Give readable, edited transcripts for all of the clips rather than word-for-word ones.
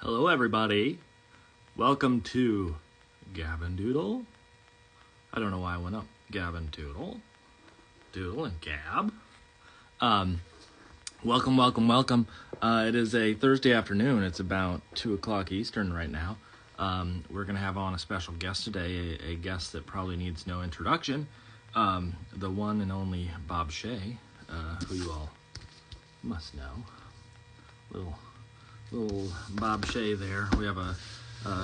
Hello, everybody. Welcome to Gabbing Doodle. I don't know why I went up. Gabbing Doodle. Doodle and Gab. Welcome. It is a Thursday afternoon. It's about 2 o'clock Eastern right now. We're going to have on a special guest today, a guest that probably needs no introduction. The one and only Bob Shea, who you all must know. Little Bob Shea there. We have a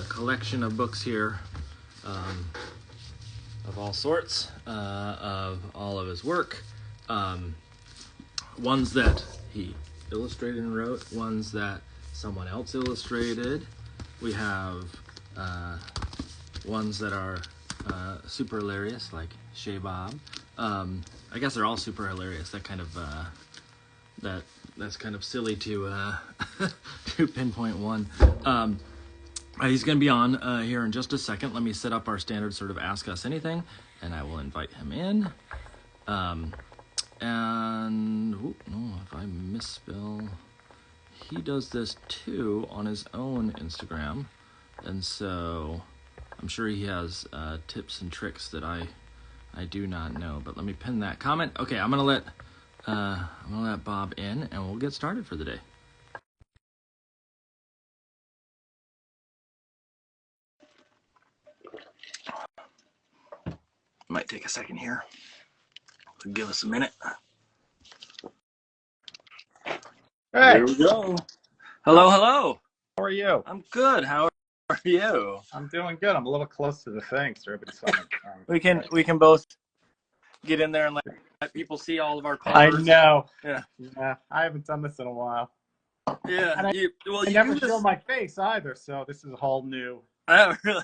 collection of books here of all sorts, of all of his work. Ones that he illustrated and wrote, ones that someone else illustrated. We have ones that are super hilarious, like Shea Bob. I guess they're all super hilarious. That kind of that's kind of silly to to pinpoint one. He's going to be on here in just a second. Let me set up our standard sort of Ask Us Anything, and I will invite him in. If I misspell, he does this too on his own Instagram, and so I'm sure he has tips and tricks that I do not know. But let me pin that comment. Okay, I'm gonna let Bob in, and we'll get started for the day. Might take a second here. So give us a minute. Hey. Here we go. Hello. How are you? I'm good. How are you? I'm doing good. I'm a little close to the thing, so everybody's fine. We can both get in there and let people see all of our I colors. know. Yeah. I haven't done this in a while. Yeah. And I never show my face either, so this is a whole new. Oh, really?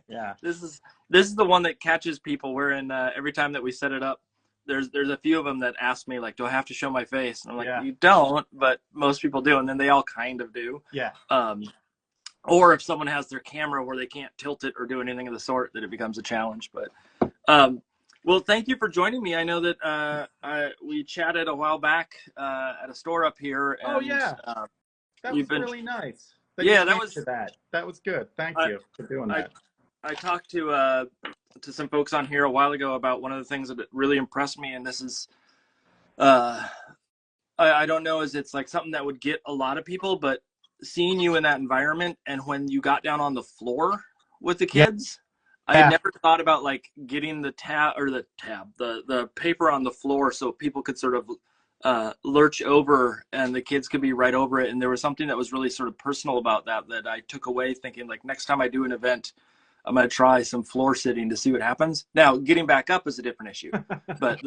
Yeah. This is the one that catches people. We're in every time that we set it up. There's a few of them that ask me, like, do I have to show my face? And I'm like, Yeah. You don't, but most people do, and then they all kind of do. Yeah. Or if someone has their camera where they can't tilt it or do anything of the sort, that it becomes a challenge. But well, thank you for joining me. I know that we chatted a while back at a store up here. And, oh yeah, that was really nice. That was good. Thank you for doing that. I talked to some folks on here a while ago about one of the things that really impressed me, and this is I don't know, is it's like something that would get a lot of people, but seeing you in that environment, and when you got down on the floor with the kids, I had never thought about like getting the paper on the floor so people could sort of lurch over and the kids could be right over it. And there was something that was really sort of personal about that I took away, thinking like, next time I do an event, I'm going to try some floor sitting to see what happens. Now, getting back up is a different issue, but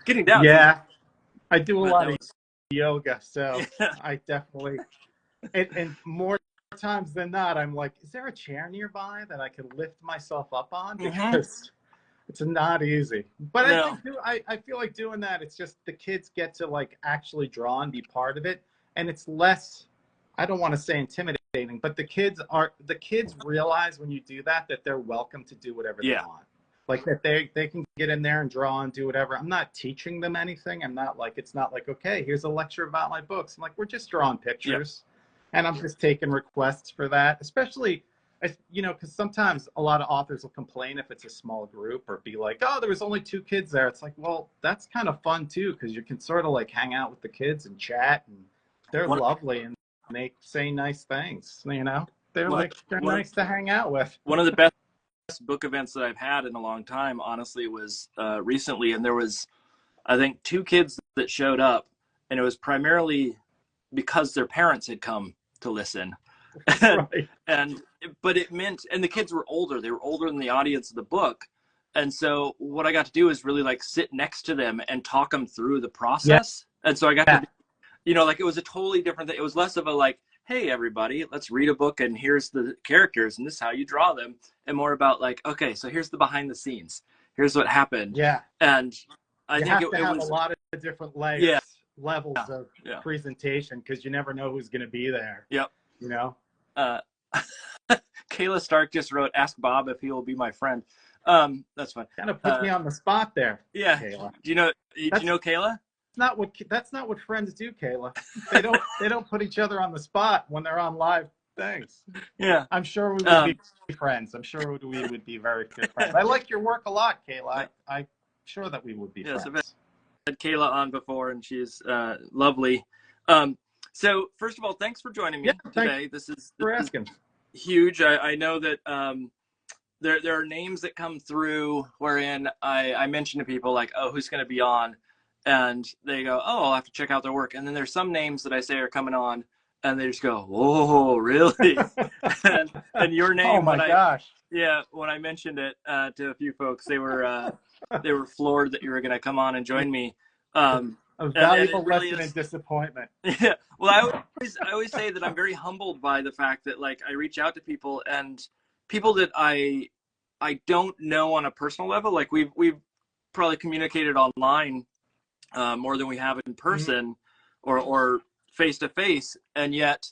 getting down. Yeah, I do a lot of yoga, so yeah. I definitely, and more times than not, I'm like, is there a chair nearby that I could lift myself up on? Because it's not easy. But no. I feel like doing that, it's just the kids get to like actually draw and be part of it. And it's less, I don't want to say intimidating, but the kids realize when you do that they're welcome to do whatever they want. Like that they can get in there and draw and do whatever. I'm not teaching them anything. It's not like, okay, here's a lecture about my books. I'm like, we're just drawing pictures. And I'm just taking requests for that, especially, because sometimes a lot of authors will complain if it's a small group or be like, oh, there was only 2 kids there. It's like, well, that's kind of fun too, because you can sort of like hang out with the kids and chat, and they're lovely and they say nice things. They're nice to hang out with. One of the best book events that I've had in a long time, honestly, was recently, and there was, I think, 2 kids that showed up, and it was primarily because their parents had come to listen. But it meant, and the kids were older. They were older than the audience of the book. And so what I got to do is really like sit next to them and talk them through the process. Yeah. And so I got to, like it was a totally different thing. It was less of a like, hey, everybody, let's read a book and here's the characters and this is how you draw them. And more about like, okay, so here's the behind the scenes. Here's what happened. Yeah. And I think it have was a lot of different layers. Levels of presentation, because you never know who's going to be there. Yep. Kayla Stark just wrote, ask Bob if he will be my friend. That's fun. Kind of put me on the spot there. Yeah. Kayla. Do you know Kayla? not what friends do, Kayla. They don't put each other on the spot when they're on live things. Yeah. I'm sure we would be friends. I'm sure we would be very good friends. I like your work a lot, Kayla. I'm sure that we would be friends. I've had Kayla on before, and she's lovely. So first of all, thanks for joining me today. This is huge. I know that there are names that come through wherein I mention to people like, oh, who's going to be on? And they go, oh, I'll have to check out their work. And then there's some names that I say are coming on, and they just go, oh, really? and your name. Oh my gosh. When I mentioned it to a few folks, they were floored that you were going to come on and join me. A valuable lesson in disappointment. Yeah. Well, I always say that I'm very humbled by the fact that like I reach out to people and people that I don't know on a personal level. Like we've probably communicated online more than we have in person or face to face, and yet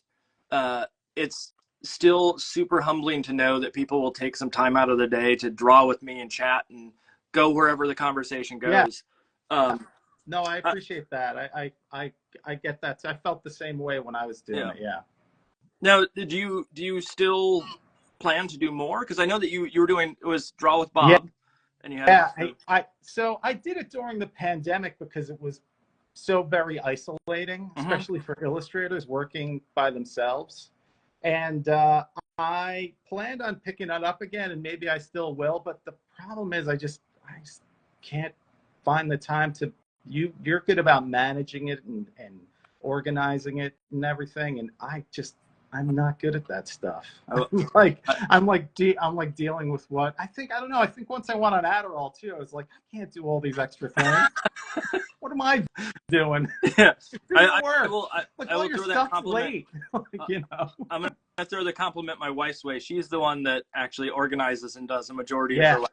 it's still super humbling to know that people will take some time out of the day to draw with me and chat and go wherever the conversation goes. Yeah. No, I appreciate that. I get that. I felt the same way when I was doing it. Yeah. Now, do you still plan to do more? Because I know that you were doing, it was Draw with Bob. Yeah. And you had so I did it during the pandemic because it was so very isolating, especially for illustrators working by themselves. And I planned on picking it up again, and maybe I still will. But the problem is I just can't find the time to. You're good about managing it and organizing it and everything, and I'm not good at that stuff. I'm like dealing with what I don't know. I think once I went on Adderall too, I was like, I can't do all these extra things. What am I doing? Yeah, I will throw that compliment. I'm gonna throw the compliment my wife's way. She's the one that actually organizes and does the majority of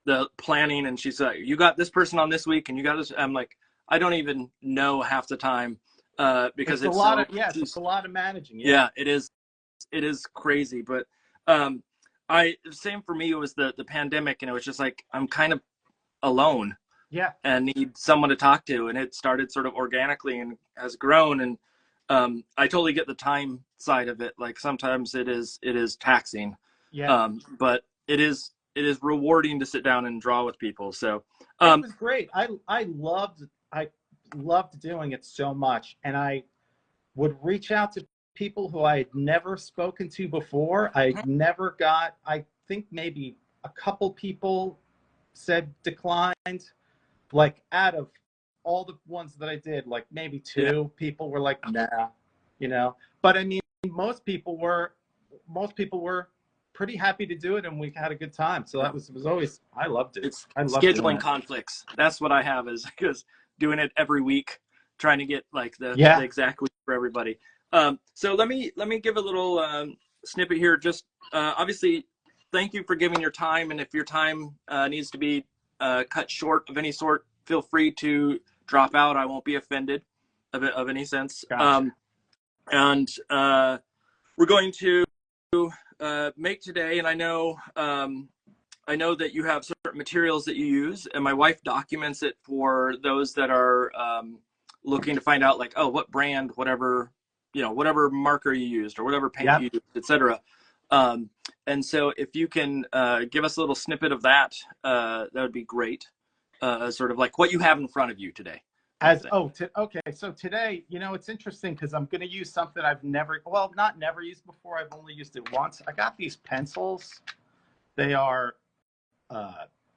the planning, and she's like, you got this person on this week and you got this. I'm like, I don't even know half the time because it's a lot of managing. Yeah, it is crazy. But same for me. It was the pandemic, and it was just like I'm kind of alone and need someone to talk to, and it started sort of organically and has grown. And I totally get the time side of it. Like sometimes it is taxing, but it is rewarding to sit down and draw with people. So it was great. I loved doing it so much, and I would reach out to people who I had never spoken to before. I think maybe a couple people said declined. Like out of all the ones that I did, like maybe two people were like, nah, But I mean, most people were pretty happy to do it, and we had a good time. So it was always, I loved it. It's scheduling conflicts. That's what I have, is because doing it every week, trying to get like the exact week for everybody. So let me give a little snippet here. Just obviously, thank you for giving your time, and if your time needs to be cut short of any sort, feel free to drop out. I won't be offended of any sense. Gotcha. And we're going to make today, and I know that you have certain materials that you use, and my wife documents it for those that are looking to find out, like, oh, what brand, whatever marker you used or whatever paint you used, etc. And so if you can give us a little snippet of that, that would be great. Sort of like what you have in front of you today. Okay. So today, it's interesting because I'm going to use something I've not never used before. I've only used it once. I got these pencils. They are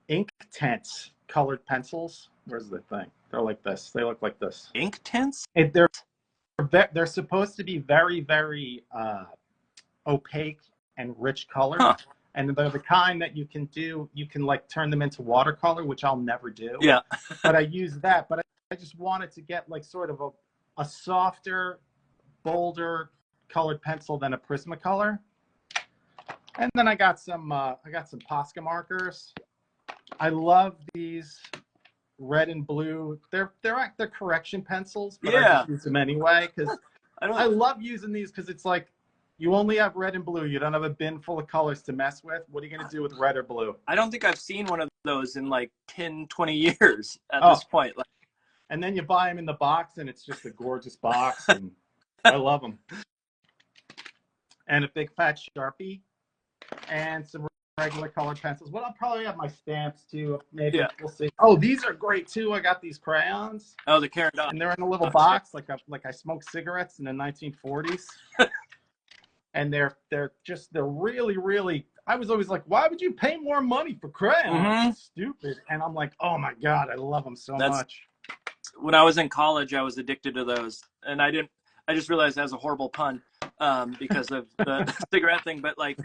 ink tents colored pencils. Where's the thing? They're like this. They look like this. Ink tents? They're supposed to be very, very opaque and rich color. Huh. And they're the kind that you can like turn them into watercolor, which I'll never do. Yeah. But I use that. But I just wanted to get like sort of a softer, bolder colored pencil than a Prismacolor. And then I got some Posca markers. I love these red and blue. They're correction pencils, but I just use them anyway because I love using these because it's like, you only have red and blue. You don't have a bin full of colors to mess with. What are you going to do with red or blue? I don't think I've seen one of those in like 10, 20 years at this point. And then you buy them in the box, and it's just a gorgeous box, and I love them. And a big fat Sharpie, and some regular colored pencils. Well, I'll probably have my stamps too. Maybe we'll see. Oh, these are great too. I got these crayons. Oh, the Caran d'Ache. And they're in a little box, like I smoked cigarettes in the 1940s. And they're really, really. I was always like, why would you pay more money for crayons? Stupid. And I'm like, oh my God, I love them so much. When I was in college, I was addicted to those, and I just realized that was a horrible pun because of the cigarette thing. But like,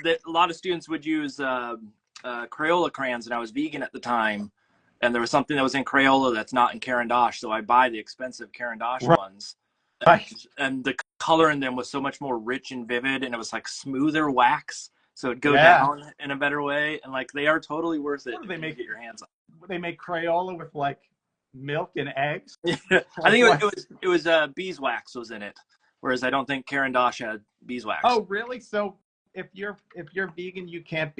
that a lot of students would use Crayola crayons, and I was vegan at the time, and there was something that was in Crayola that's not in Caran d'Ache, so I buy the expensive Caran d'Ache ones. And the color in them was so much more rich and vivid, and it was like smoother wax, so it'd go down in a better way. And like, they are totally worth it. What do they make? Get your hands on? They make Crayola with like milk and eggs. I think it was beeswax was in it, whereas I don't think Caran d'Ache had beeswax. Oh, really? So if you're vegan, you can't.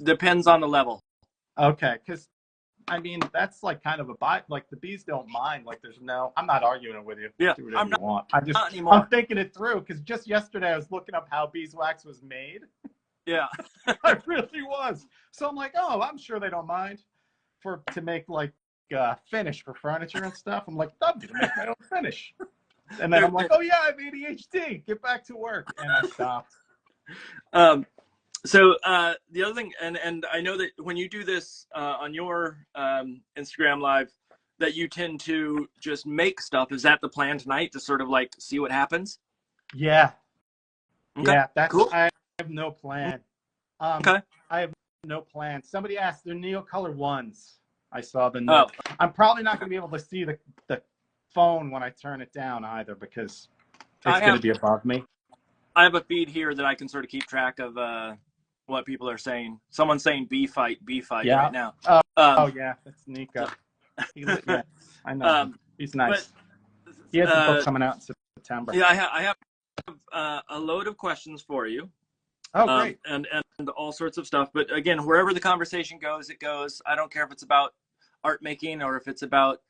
Depends on the level. Okay, because I mean, that's like kind of like the bees don't mind. Like, I'm not arguing with you. Yeah, do whatever you want. I'm thinking it through, because just yesterday I was looking up how beeswax was made. Yeah. I really was. So I'm like, oh, I'm sure they don't mind to make like finish for furniture and stuff. I'm like, I'm gonna make my own finish. And then I'm like, oh yeah, I have ADHD. Get back to work. And I stopped. So the other thing, and I know that when you do this on your Instagram Live, that you tend to just make stuff. Is that the plan tonight, to sort of like see what happens? Yeah. Okay. Yeah, that's cool. I have no plan. Okay. I have no plan. Somebody asked, they're Neocolor ones. I saw the note. Oh. I'm probably not going to be able to see the phone when I turn it down either, because it's going to be above me. I have a feed here that I can sort of keep track of what people are saying. Someone's saying B fight right now. Oh yeah, that's Nico. Yeah, I know. He's nice. He has a book coming out in September. Yeah, I have a load of questions for you. Oh, great. And all sorts of stuff. But again, wherever the conversation goes, it goes. I don't care if it's about art making or if it's about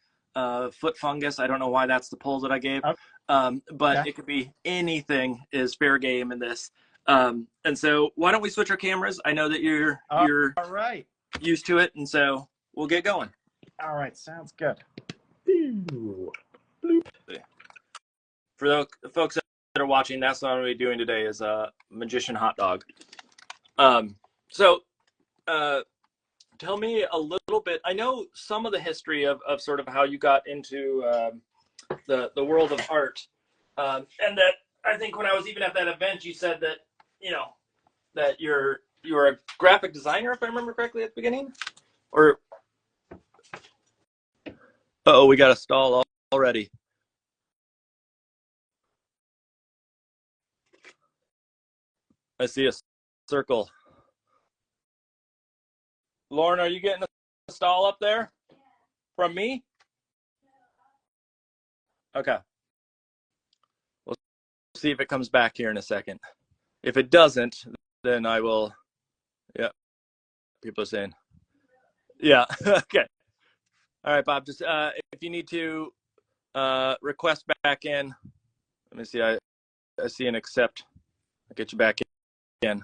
foot fungus. I don't know why that's the poll that I gave. But it could be anything is fair game in this. And so why don't we switch our cameras? I know that you're all right, used to it, and so we'll get going. All right, sounds good. For the folks that are watching, that's what I'm going to be doing today is a magician hot dog. So tell me a little bit. I know some of the history of sort of how you got into the world of art, and that I think when I was even at that event, you said that that you're a graphic designer, if I remember correctly at the beginning, or we got a stall already. I see a circle. Lauren, are you getting a stall up there from me? Okay. We'll see if it comes back here in a second. If it doesn't, then I will. Yeah. People are saying. Yeah. Okay. All right, Bob. Just if you need to request back in. Let me see. I see an accept. I'll get you back in.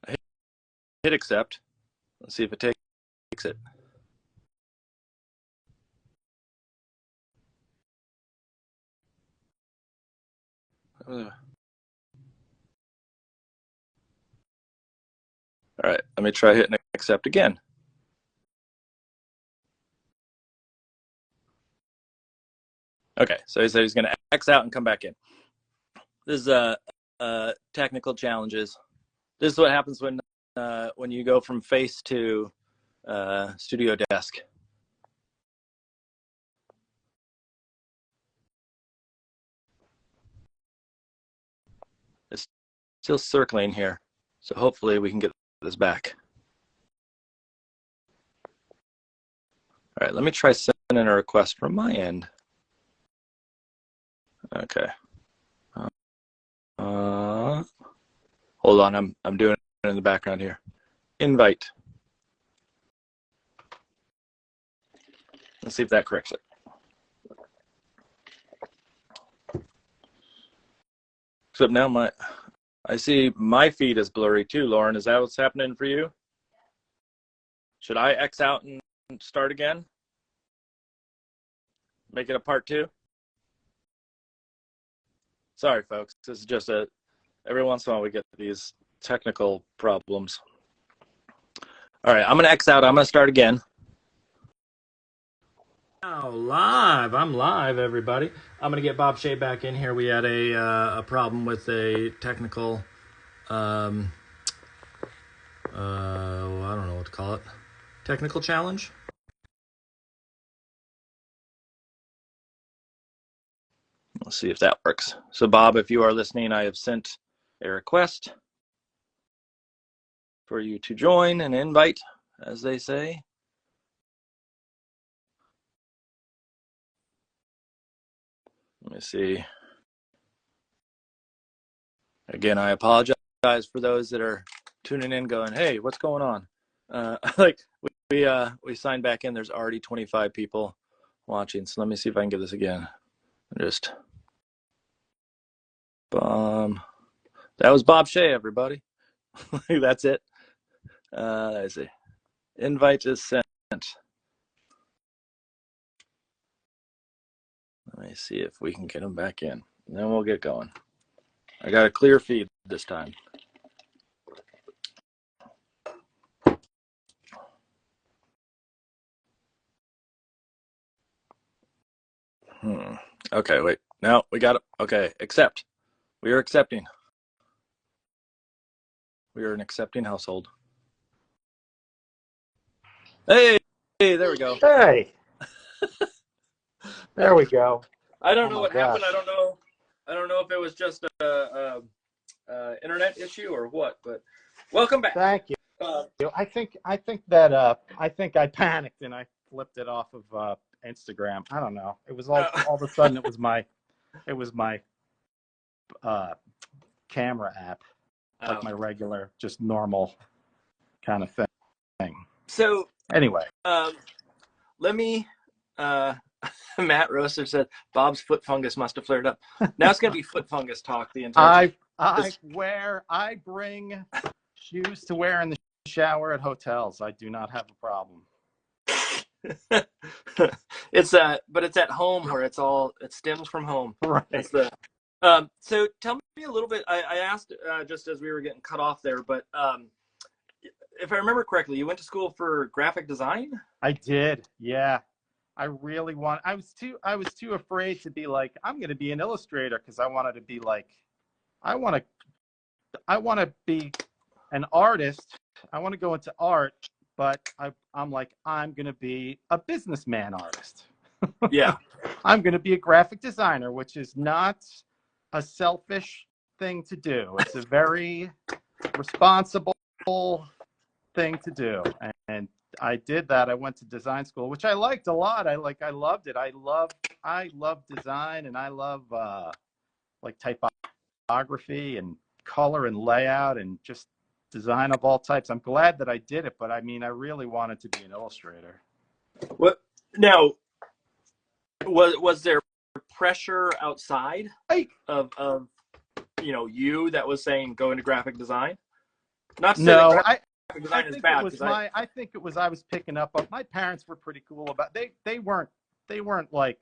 I hit accept. Let's see if it takes it. All right, let me try hitting accept again. Okay, so he said he's going to X out and come back in. This is technical challenges. This is what happens when you go from face to studio desk. It's still circling here, so hopefully we can get this back. All right, let me try sending a request from my end. Okay. Hold on, I'm doing it in the background here. invite. Let's see if that corrects it. Except now I see my feed is blurry too, Lauren. Is that what's happening for you? Should I X out and start again? Make it a part 2? Sorry, folks. This is just every once in a while we get these technical problems. All right, I'm going to X out. I'm going to start again. Now live. I'm live, everybody. I'm going to get Bob Shea back in here. We had a problem with a technical, I don't know what to call it. Technical challenge. Let's see if that works. So, Bob, if you are listening, I have sent a request for you to join, an invite, as they say. Let me see. Again, I apologize for those that are tuning in going, hey, what's going on? Like we signed back in. There's already 25 people watching. So let me see if I can get this again. Just that was Bob Shea, everybody. That's it. Let's see. Invite is sent. Let me see if we can get him back in. And then we'll get going. I got a clear feed this time. Okay, wait. No, we got it. Okay, accept. We are accepting. We are an accepting household. Hey, there we go. Hey. There we go. I don't know what happened. I don't know if it was just a internet issue or what, but welcome back. Thank you. I think I panicked and I flipped it off of Instagram. I don't know. It was all of a sudden it was my camera app, like my regular, just normal kind of thing. So anyway, let me. Matt Roaster said Bob's foot fungus must have flared up. Now it's gonna be foot fungus talk the entire time. I bring shoes to wear in the shower at hotels. I do not have a problem. But it's at home where it stems from home. Right. It's so tell me a little bit. I asked just as we were getting cut off there, but if I remember correctly, you went to school for graphic design? I did. Yeah. I was too afraid to be like, I'm going to be an illustrator, because I wanted to be like, I want to be an artist. I want to go into art, but I'm like, I'm going to be a businessman artist. Yeah. I'm going to be a graphic designer, which is not a selfish thing to do. It's a very responsible thing to do. And I did that. I went to design school, which I liked a lot. I loved it. I love design, and I love like typography and color and layout and just design of all types. I'm glad that I did it, but I mean, I really wanted to be an illustrator. What now? Was there pressure outside of you that was saying go into graphic design? Not no, design is bad. I think it was I was picking up. My parents were pretty cool about. They weren't like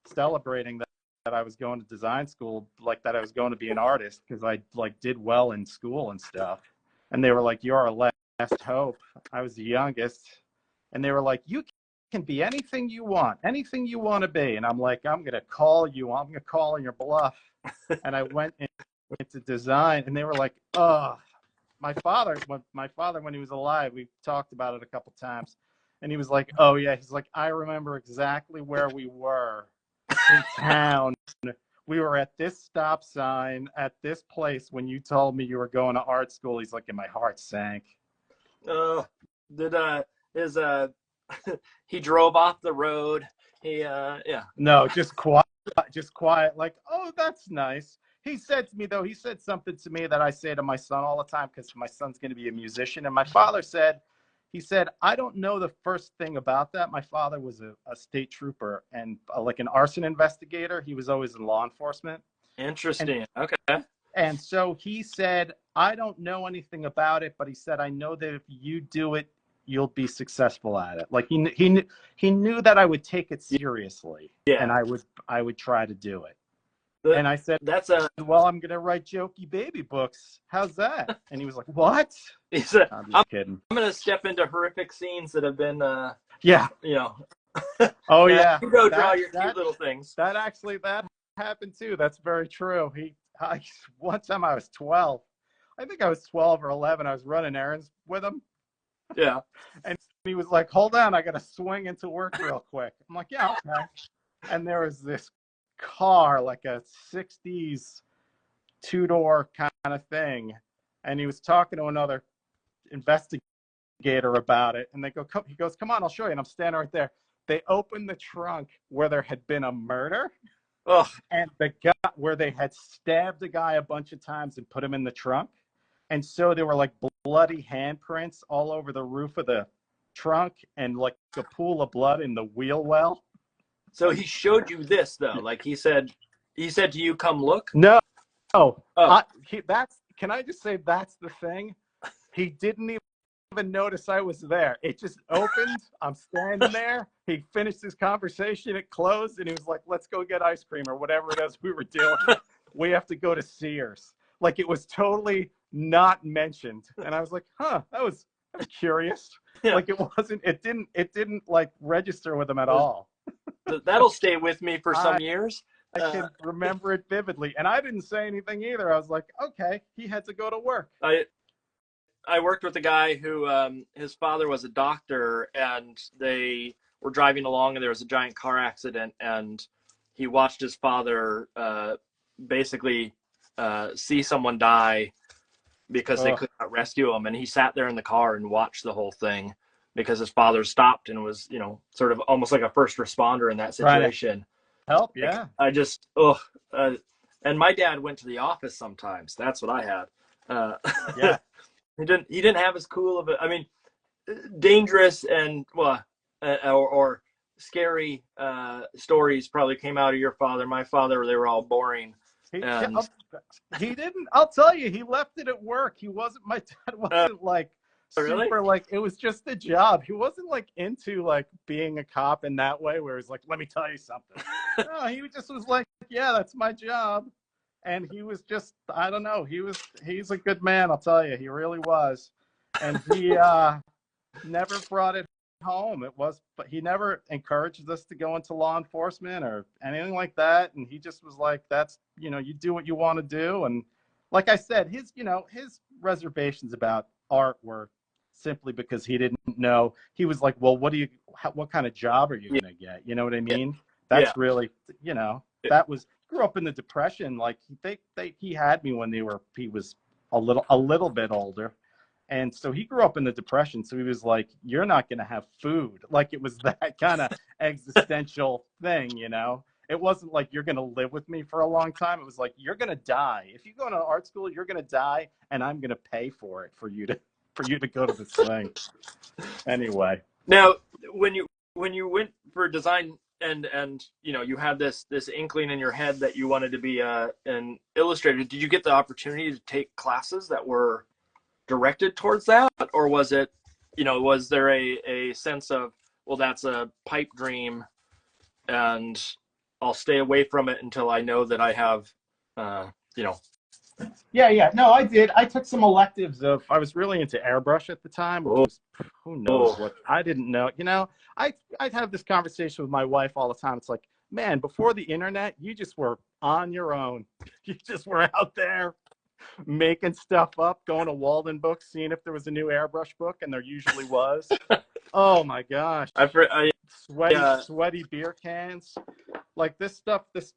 celebrating that I was going to design school, like that I was going to be an artist, because I like did well in school and stuff. And they were like, "You're our last hope." I was the youngest, and they were like, "You can be anything you want to be." And I'm like, "I'm gonna call you. I'm gonna call on your bluff." And I went into design, and they were like, "Oh." My father, when he was alive, we talked about it a couple times, and he was like, "Oh yeah," he's like, "I remember exactly where we were in town. We were at this stop sign at this place when you told me you were going to art school." He's like, and my heart sank. He drove off the road? Yeah. No, just quiet. Like, "Oh, that's nice." he said to me, though, he said something to me that I say to my son all the time, because my son's going to be a musician. And my father said, he said, I don't know the first thing about that. My father was a state trooper and like an arson investigator. He was always in law enforcement. Interesting. Okay. And so he said, I don't know anything about it, but he said, I know that if you do it, you'll be successful at it. Like he knew that I would take it seriously, and I would try to do it. And I said, well, I'm going to write jokey baby books. How's that? And he was like, what? He said, I'm just kidding. I'm going to step into horrific scenes that have been, yeah. You know. Oh, yeah. You go draw your cute little things. That happened too. That's very true. One time I was 12. I think I was 12 or 11. I was running errands with him. Yeah. And he was like, hold on, I got to swing into work real quick. I'm like, yeah, okay. And there was this car, like a 60s two-door kind of thing. And he was talking to another investigator about it. And he goes, come on, I'll show you. And I'm standing right there. They opened the trunk where there had been a murder. Oh. And where they had stabbed the guy a bunch of times and put him in the trunk. And so there were like bloody handprints all over the roof of the trunk and like a pool of blood in the wheel well. So he showed you this though. Like he said to you, come look? No. Oh. Can I just say that's the thing? He didn't even notice I was there. It just opened. I'm standing there. He finished his conversation. It closed and he was like, let's go get ice cream or whatever it is we were doing. We have to go to Sears. Like it was totally not mentioned. And I was like, huh, that was curious. Yeah. Like it didn't like register with him at all. That'll stay with me for some years. I can remember it vividly. And I didn't say anything either. I was like, okay, he had to go to work. I worked with a guy who his father was a doctor, and they were driving along and there was a giant car accident, and he watched his father basically see someone die because they could not rescue him. And he sat there in the car and watched the whole thing because his father stopped and was, sort of almost like a first responder in that situation. Right. Help, yeah. I just, and my dad went to the office sometimes. That's what I had. Yeah. He didn't have as cool of a, I mean, dangerous and, or scary stories probably came out of your father. My father, they were all boring. He didn't. I'll tell you, he left it at work. My dad wasn't like really? super like, it was just a job. He wasn't like into like being a cop in that way where he's like, let me tell you something. No, he just was like, yeah, that's my job. And he was just, I don't know. He's a good man. I'll tell you, he really was. And he never brought it home. But he never encouraged us to go into law enforcement or anything like that. And he just was like, that's, you do what you want to do. And like I said, his reservations about art were simply because he didn't know. He was like, well, what kind of job are you going to get? You know what I mean? That's really, that was, grew up in the Depression. Like he had me when he was a little bit older. And so he grew up in the Depression. So he was like, you're not going to have food. Like it was that kind of existential thing, It wasn't like you're going to live with me for a long time. It was like, you're going to die. If you go to art school, you're going to die and I'm going to pay for it for you to go to this thing. Anyway. Now, when you went for design and you had this inkling in your head that you wanted to be an illustrator, did you get the opportunity to take classes that were directed towards that, or was it, was there a sense of, well, that's a pipe dream and I'll stay away from it until I know that I have, Yeah. No, I did. I took some electives I was really into airbrush at the time, which was, who knows what, I didn't know. I'd have this conversation with my wife all the time. It's like, man, before the internet, you just were on your own. You just were out there making stuff up, going to Walden Books, seeing if there was a new airbrush book, and there usually was. Oh my gosh. Sweaty beer cans. Like this stuff, this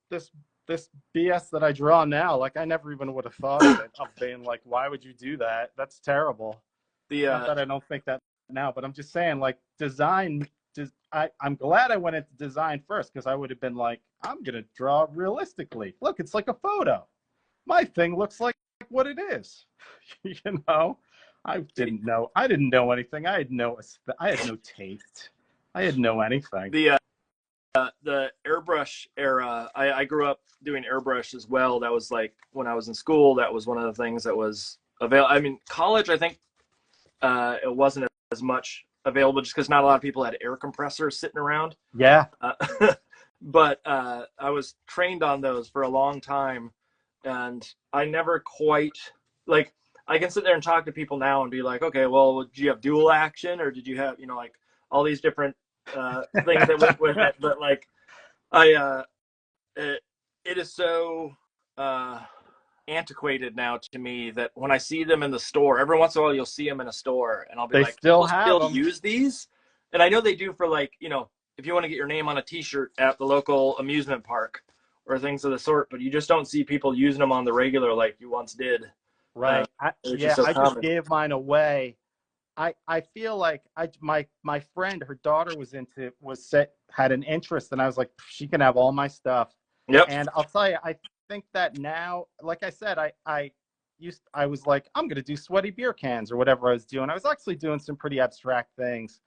BS that I draw now, like I never even would have thought of it, of being like, why would you do that? That's terrible. Not that I don't think that now, but I'm just saying, like, design, I'm glad I went into design first, because I would have been like, I'm going to draw realistically. Look, it's like a photo. my thing looks like what it is. You know, I didn't know anything. I had no taste. I had no anything. The airbrush era, I grew up doing airbrush as well. That was like when I was in school, that was one of the things that was available. I mean, college, I think it wasn't as much available just because not a lot of people had air compressors sitting around. Yeah. But I was trained on those for a long time, and I never quite, like, I can sit there and talk to people now and be like, okay, well, did you have dual action, or did you have, you know, like all these different things that went with it? But like, it is so antiquated now to me that when I see them in the store, every once in a while you'll see them in a store, and I'll be they like, still people have still them. use these, and I know they do for, like, you know, if you want to get your name on a T-shirt at the local amusement park or things of the sort, but you just don't see people using them on the regular like you once did. Right. I just gave mine away. I feel like my friend, her daughter had an interest, and I was like, she can have all my stuff. Yep. And I'll tell you, I think that now, like I said, I was like, I'm going to do sweaty beer cans or whatever I was doing. I was actually doing some pretty abstract things,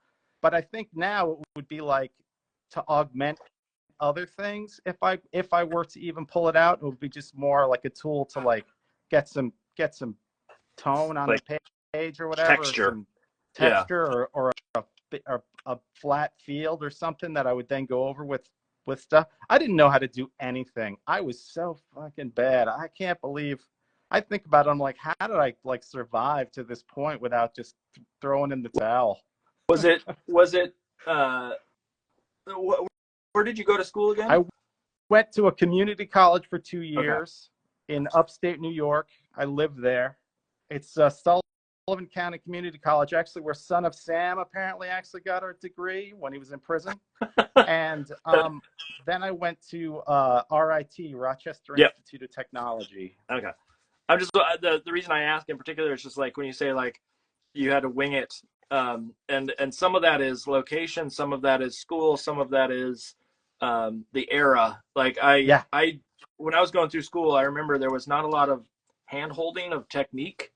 but I think now it would be like to augment other things. If I were to even pull it out, it would be just more like a tool to like get some tone on Like the page or whatever, texture. or some texture, or a flat field or something that I would then go over with stuff. I didn't know how to do anything. I was so fucking bad. I can't believe. I think about it, I'm like, how did I like survive to this point without just throwing in the towel? Was it where did you go to school again? I went to a community college for 2 years in upstate New York. I lived there. It's Sullivan County Community College, actually, where Son of Sam apparently actually got our degree when he was in prison. And then I went to RIT, Rochester Institute of Technology. Okay. I'm just the reason I ask in particular is just like when you say like you had to wing it, and some of that is location, some of that is school, some of that is the era. Like I when I was going through school, I remember there was not a lot of hand holding of technique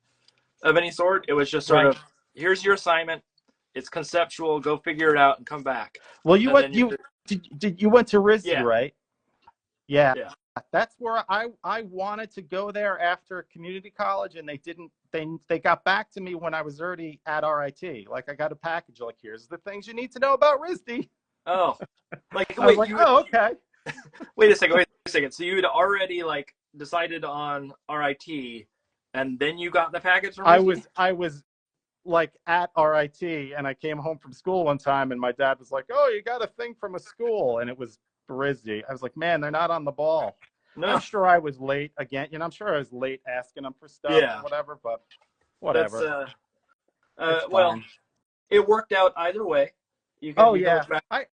of any sort. It was just sort of, here's your assignment. It's conceptual. Go figure it out and come back. Well, you went to RISD, right? Yeah. That's where I wanted to go there after community college, and they didn't. They got back to me when I was already at RIT. Like I got a package. Like, here's the things you need to know about RISD. Oh, like I was like, oh, okay. Wait a second. So you had already like decided on RIT, and then you got the package from RISD? I was like at RIT, and I came home from school one time, and my dad was like, "Oh, you got a thing from a school," and it was RISD. I was like, "Man, they're not on the ball." No. I'm sure I was late again. You know, I'm sure I was late asking them for stuff or whatever, but whatever. Well, it worked out either way. I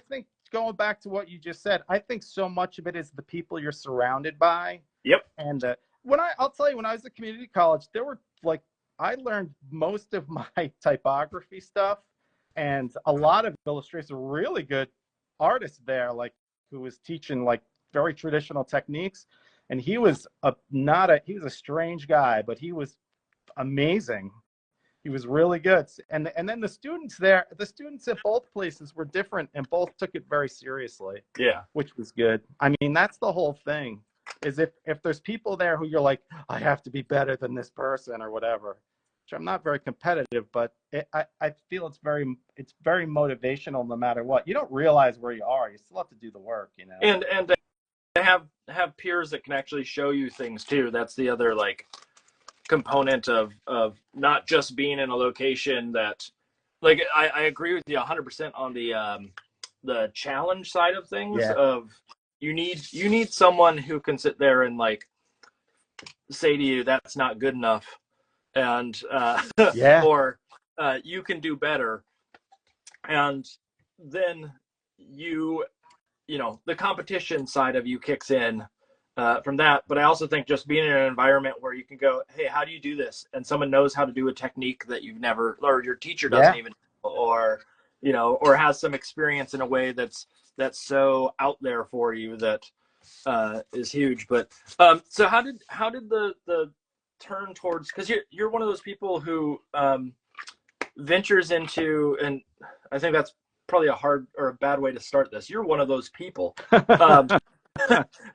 think going back to what you just said, I think so much of it is the people you're surrounded by. Yep. And I'll tell you, when I was at community college, there were like, I learned most of my typography stuff, and a lot of illustrators, really good artists there, like who was teaching like very traditional techniques. And he was he was a strange guy, but he was amazing. He was really good. And then the students at both places were different, and both took it very seriously. Yeah. Which was good. I mean, that's the whole thing, is if there's people there who you're like, I have to be better than this person or whatever, which I'm not very competitive, but I feel it's very motivational no matter what. You don't realize where you are. You still have to do the work, you know. And to have peers that can actually show you things too. That's the other like component of not just being in a location that, like, I agree with you 100% on the challenge side of things. Of you need someone who can sit there and like say to you, that's not good enough, and or you can do better, and then you know, the competition side of you kicks in from that. But I also think just being in an environment where you can go, hey, how do you do this? And someone knows how to do a technique that you've never, or your teacher doesn't even, or, you know, or has some experience in a way that's so out there for you that is huge. But so how did the turn towards, because you're one of those people who ventures into, and I think that's probably a hard or a bad way to start this. You're one of those people,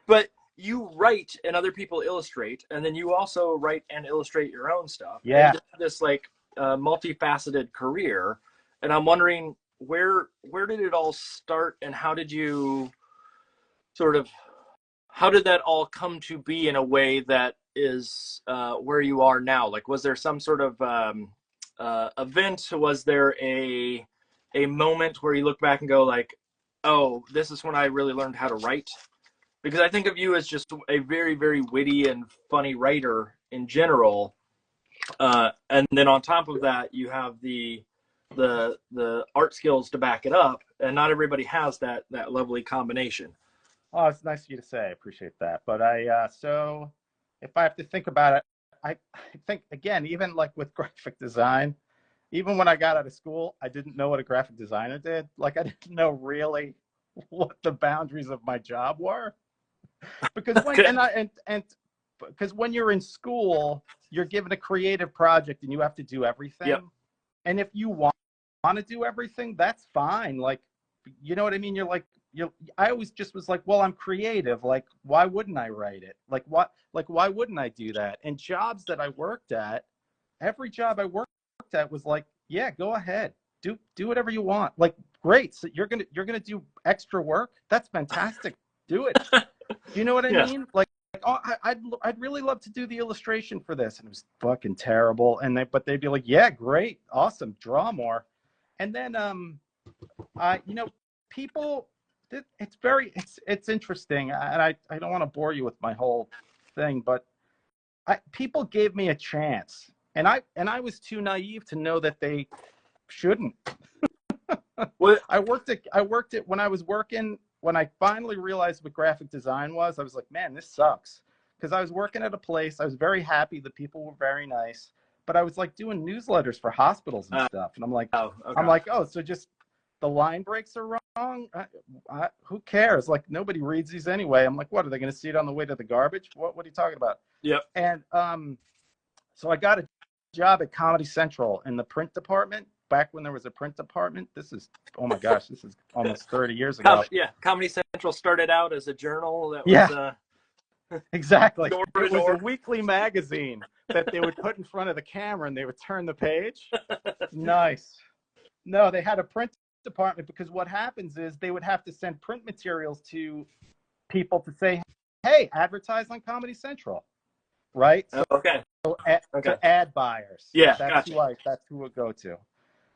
but you write and other people illustrate, and then you also write and illustrate your own stuff. Yeah. And this like multifaceted career. And I'm wondering where did it all start, and how did you how did that all come to be in a way that is where you are now? Like, was there some sort of event? Was there a moment where you look back and go like, oh, this is when I really learned how to write? Because I think of you as just a very, very witty and funny writer in general. And then on top of that, you have the art skills to back it up. And not everybody has that lovely combination. Oh, it's nice of you to say. I appreciate that. But so if I have to think about it, I think, again, even like with graphic design, even when I got out of school, I didn't know what a graphic designer did. Like, I didn't know really what the boundaries of my job were. Because because when you're in school, you're given a creative project and you have to do everything. Yep. And if you want to do everything, that's fine. Like, you know what I mean? I always just was like, well, I'm creative. Like, why wouldn't I write it? Like, why wouldn't I do that? And jobs that I worked at, every job I worked at was like, yeah, go ahead, do whatever you want. Like, great. So you're gonna do extra work. That's fantastic. Do it. You know what I mean? Like, oh, I'd really love to do the illustration for this, and it was fucking terrible. But they'd be like, yeah, great, awesome, draw more. And then people, it's interesting, and I don't want to bore you with my whole thing, but people gave me a chance, and I was too naive to know that they shouldn't. What? I worked at when I finally realized what graphic design was, I was like, man, this sucks. Because I was working at a place, I was very happy, the people were very nice, but I was like doing newsletters for hospitals and stuff, and I'm like, oh, so just the line breaks are wrong? Who cares? Like, nobody reads these anyway. I'm like, what, are they going to see it on the way to the garbage? What are you talking about? Yep. And so I got a job at Comedy Central in the print department, back when there was a print department. This is, oh my gosh, this is almost 30 years ago. Comedy Central started out as a journal that was exactly. It was a weekly magazine that they would put in front of the camera and they would turn the page. Nice. No, they had a print department, because what happens is they would have to send print materials to people to say, hey, advertise on Comedy Central, right? Okay. So ad buyers. Yeah, that's who would go to.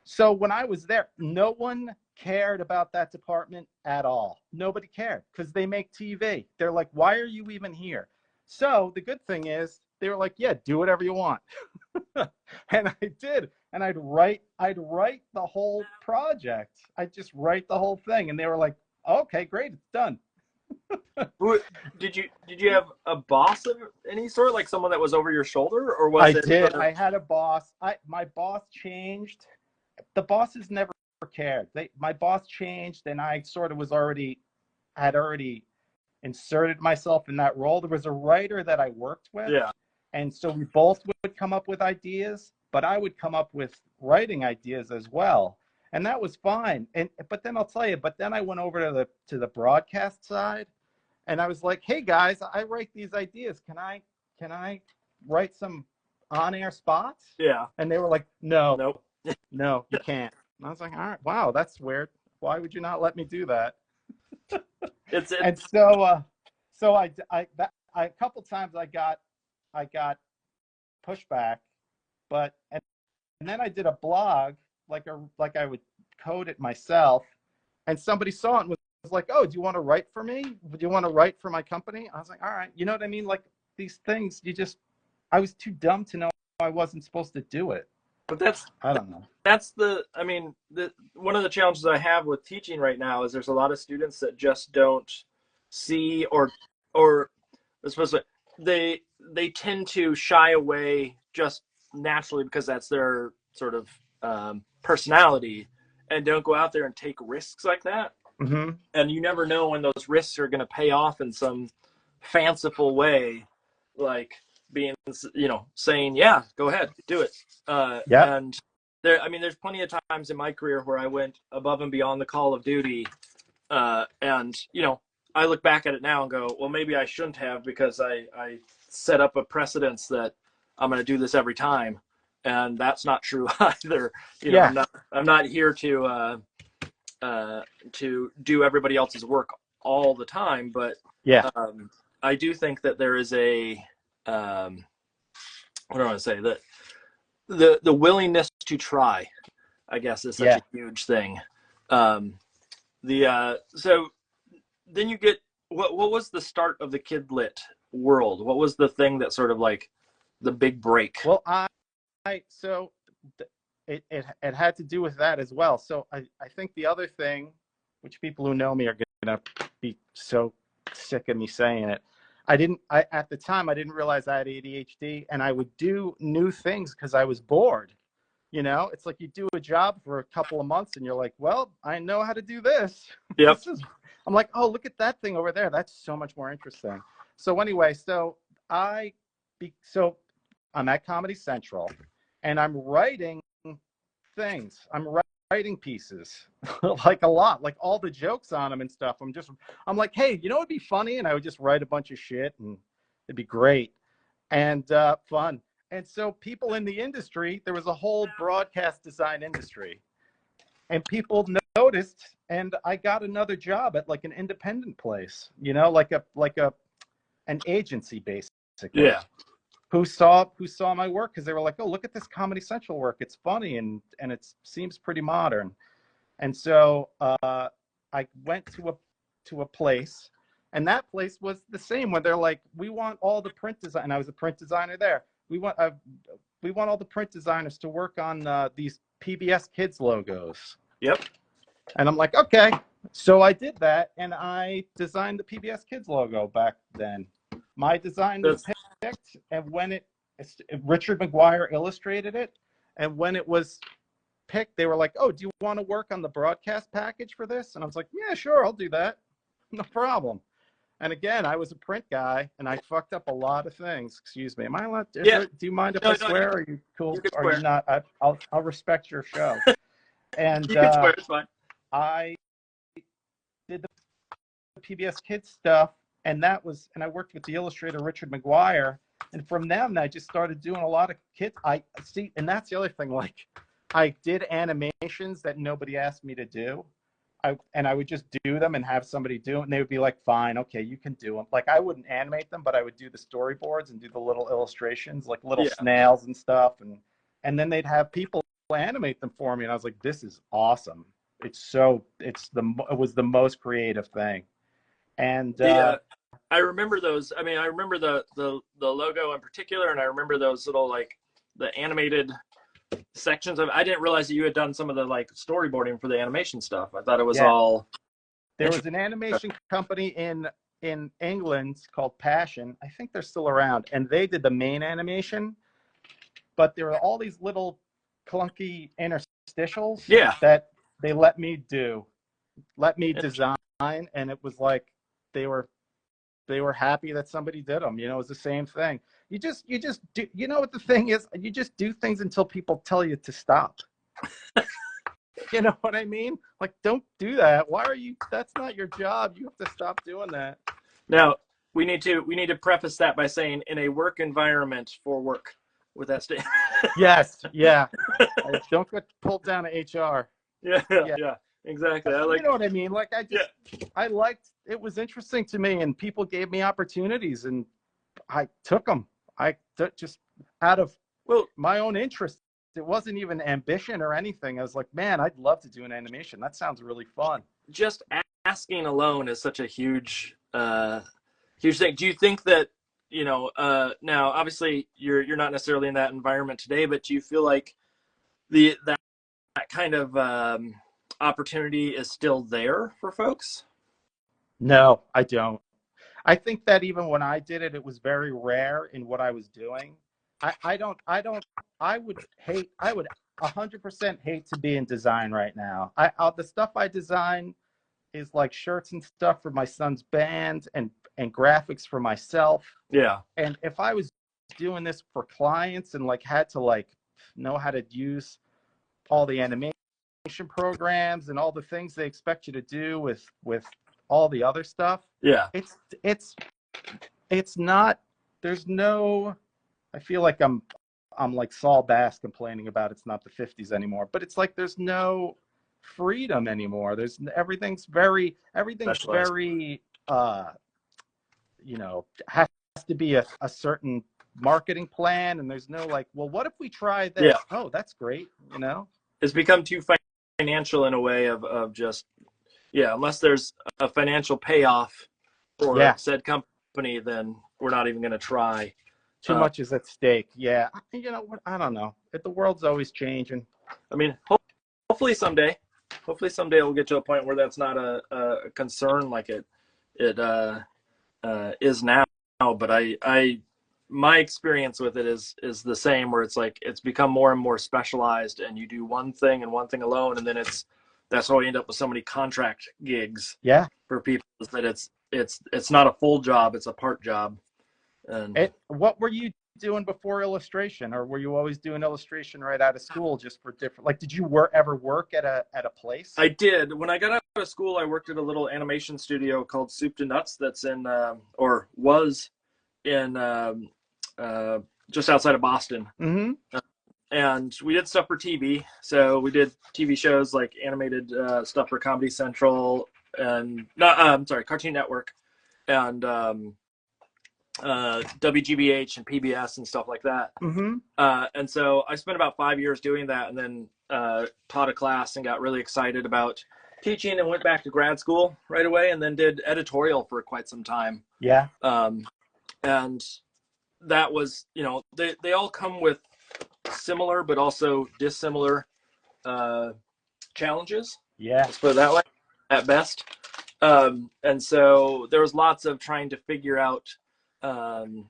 So when I was there, no one cared about that department at all. Nobody cared, because they make TV. They're like, why are you even here? So the good thing is they were like, yeah, do whatever you want. And I did. And I'd write the whole project. I'd just write the whole thing. And they were like, okay, great, it's done. Did you have a boss of any sort, like someone that was over your shoulder, or was I it? Did. I had a boss. My boss changed. The bosses never cared. My boss changed, and I sort of had already inserted myself in that role. There was a writer that I worked with. Yeah. And so we both would come up with ideas, but I would come up with writing ideas as well. And that was fine. But then I'll tell you, I went over to the broadcast side, and I was like, hey guys, I write these ideas. Can I write some on-air spots? Yeah. And they were like, no. Nope. No, you can't. And I was like, all right, wow, that's weird. Why would you not let me do that? And so a couple times I got pushback, and then I did a blog, like I would code it myself, and somebody saw it and was like, oh, do you want to write for me? Do you want to write for my company? I was like, all right. You know what I mean? Like, these things, I was too dumb to know I wasn't supposed to do it. But I don't know. That's one of the challenges I have with teaching right now is there's a lot of students that just don't see or especially they tend to shy away just naturally because that's their sort of personality, and don't go out there and take risks like that. Mm-hmm. And you never know when those risks are going to pay off in some fanciful way, like being, saying, yeah, go ahead, do it. Yep. And there's plenty of times in my career where I went above and beyond the call of duty. And, I look back at it now and go, well, maybe I shouldn't have, because I set up a precedence that I'm going to do this every time. And that's not true either. Yeah. I'm not here to do everybody else's work all the time, but Yeah. I do think that there is a what do I want to say, that the willingness to try, I guess, is such Yeah. a huge thing. So then you get, what was the start of the Kid Lit world? What was the thing that sort of like the big break? Well, so it had to do with that as well. So I think the other thing, which people who know me are gonna be so sick of me saying it, at the time I didn't realize I had ADHD, and I would do new things because I was bored. It's like you do a job for a couple of months and you're like, well, I know how to do this. Yep. I'm like, oh, look at that thing over there. That's so much more interesting. So anyway, so I'm at Comedy Central and I'm writing things. I'm writing pieces, like a lot, like all the jokes on them and stuff. I'm like, hey, it'd be funny. And I would just write a bunch of shit and it'd be great and fun. And so people in the industry, there was a whole broadcast design industry, and people noticed, and I got another job at like an independent place, like an agency basically. Yeah. Who saw my work because they were like, oh, look at this Comedy Central work. It's funny and it seems pretty modern. And so I went to a place, and that place was the same, where they're like, we want all the print design. And I was a print designer there. We want all the print designers to work on these PBS Kids logos. Yep. And I'm like, okay. So I did that, and I designed the PBS Kids logo back then. My design was picked, and when Richard McGuire illustrated it, and when it was picked, they were like, oh, do you want to work on the broadcast package for this? And I was like, yeah, sure, I'll do that. No problem. And again, I was a print guy, and I fucked up a lot of things. Excuse me. Am I allowed to? Yeah. Do you mind if I swear? Are you cool? Are you not? I'll respect your show. And you can swear, it's fine. I did the PBS Kids stuff, and I worked with the illustrator Richard McGuire. And from them, I just started doing a lot of kids. And that's the other thing. Like, I did animations that nobody asked me to do. I would just do them and have somebody do it, and they would be like, fine, okay, you can do them. Like, I wouldn't animate them, but I would do the storyboards and do the little illustrations, like little snails and stuff. And then they'd have people animate them for me. And I was like, this is awesome. It was the most creative thing. And I remember those. I remember the logo in particular, and I remember those little, like, the animated sections of. I didn't realize that you had done some of the, like, storyboarding for the animation stuff. I thought it was all. There was an animation company in England called Passion. I think they're still around, and they did the main animation. But there were all these little clunky interstitials that they let me design, and it was like they were happy that somebody did them. It was the same thing. You just do. You know what the thing is? You just do things until people tell you to stop. You know what I mean? Like, don't do that. Why are you? That's not your job. You have to stop doing that. Now, we need to preface that by saying, in a work environment for work, with that statement. Yes. Yeah. Don't get pulled down to HR. Yeah. Exactly. You know what I mean? Like, I liked, it was interesting to me, and people gave me opportunities, and I took them. Just out of my own interest. It wasn't even ambition or anything. I was like, man, I'd love to do an animation. That sounds really fun. Just asking alone is such a huge thing. Do you think that, now obviously you're not necessarily in that environment today, but do you feel like that kind of opportunity is still there for folks? No, I don't. I think that even when I did it, it was very rare in what I was doing. I would 100% hate to be in design right now. The stuff I design, is like shirts and stuff for my son's band and graphics for myself. Yeah. And if I was doing this for clients and like had to like know how to use all the animation programs and all the things they expect you to do with all the other stuff, Yeah. It's not, there's no, I feel like I'm like Saul Bass complaining about it's not the 50s anymore, but it's like there's no freedom anymore. Everything's very Specialized. you know, has to be a certain marketing plan, and there's no like, well, what if we try Yeah. this? Oh, that's great, you know? It's become too financial in a way of just, yeah, unless there's a financial payoff for Yeah. said company, then we're not even going to try. Too much is at stake. Yeah. You know what? I don't know. The world's always changing. I mean, hopefully someday we'll get to a point where that's not a concern like it is now. But my experience with it is the same, where it's like it's become more and more specialized, and you do one thing and one thing alone, and then that's how we end up with so many contract gigs. Yeah. For people, is that it's not a full job, it's a part job. And what were you doing before illustration, or were you always doing illustration right out of school, just for different, like, did you ever work at a place? I did. When I got out of school, I worked at a little animation studio called Soup to Nuts that's in or was in just outside of Boston. Mm-hmm. And we did stuff for TV. So we did TV shows like animated stuff for Comedy Central and Cartoon Network and WGBH and PBS and stuff like that. Mm-hmm. And so I spent about 5 years doing that, and then taught a class and got really excited about teaching, and went back to grad school right away, and then did editorial for quite some time. Yeah. And that was, they all come with similar but also dissimilar challenges. Yeah. Let's put it that way, at best. And so there was lots of trying to figure out, and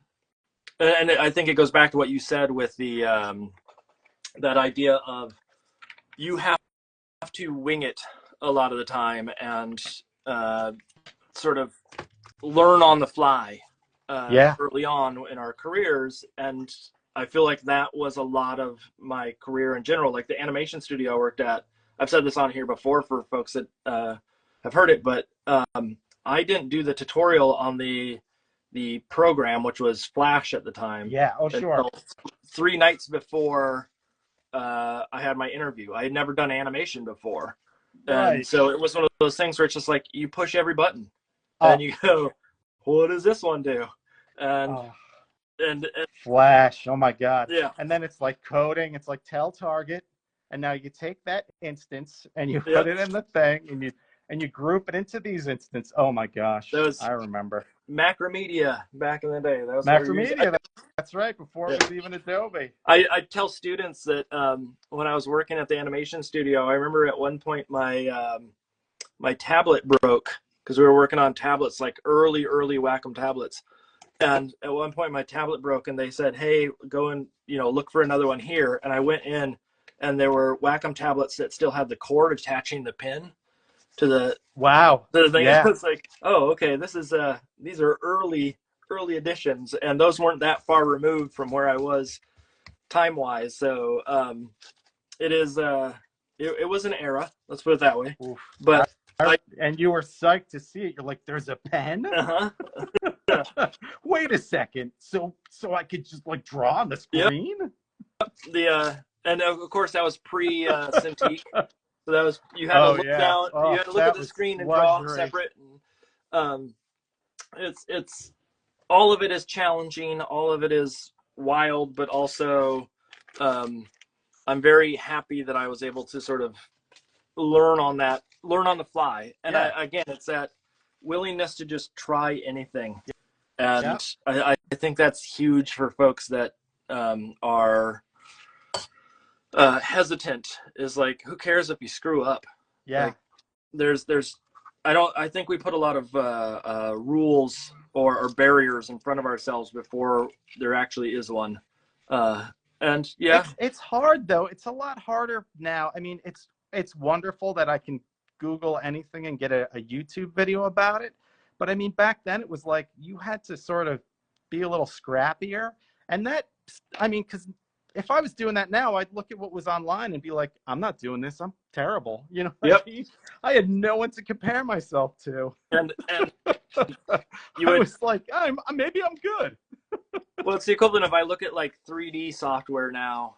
I think it goes back to what you said with the that idea of you have to wing it a lot of the time and sort of learn on the fly early on in our careers. And I feel like that was a lot of my career in general. Like the animation studio I worked at, I've said this on here before for folks that have heard it, but I didn't do the tutorial on the program, which was Flash at the time. Yeah. Oh, sure. 3 nights before I had my interview. I had never done animation before. Right. And so it was one of those things where it's just like you push every button and you go, what does this one do? And Flash. Oh my God. Yeah. And then it's like coding. It's like tell target. And now you take that instance and you put it in the thing and you group it into these instances. Oh my gosh. I remember. Macromedia back in the day. That was Macromedia. That's right. Before it was even Adobe. I tell students that when I was working at the animation studio, I remember at one point my my tablet broke, because we were working on tablets, like early Wacom tablets. And at one point my tablet broke, and they said, hey, go and look for another one here. And I went in, and there were Wacom tablets that still had the cord attaching the pin to the thing. Yeah. It's like, oh, okay, these are early editions, and those weren't that far removed from where I was time wise. So it is it was an era, let's put it that way. Oof. But and you were psyched to see it. You're like, there's a pen. Wait a second, so I could just like draw on the screen. Yep. And of course that was pre Cintiq. So that was, you had to look down, you had to look at the screen and draw separate. And, it's all of it is challenging, all of it is wild, but also I'm very happy that I was able to sort of learn on the fly. And again, it's that willingness to just try anything. And I think that's huge for folks that are hesitant, is like, who cares if you screw up? Like, I think we put a lot of rules or barriers in front of ourselves before there actually is one. And it's hard though. It's a lot harder now. I mean, it's wonderful that I can Google anything and get a YouTube video about it. But I mean, back then it was like you had to sort of be a little scrappier. And that, I mean, because if I was doing that now, I'd look at what was online and be like, I'm not doing this. I'm terrible. You know what I mean? I had no one to compare myself to. And I was like, maybe I'm good. Well, it's the equivalent of I look at like 3D software now.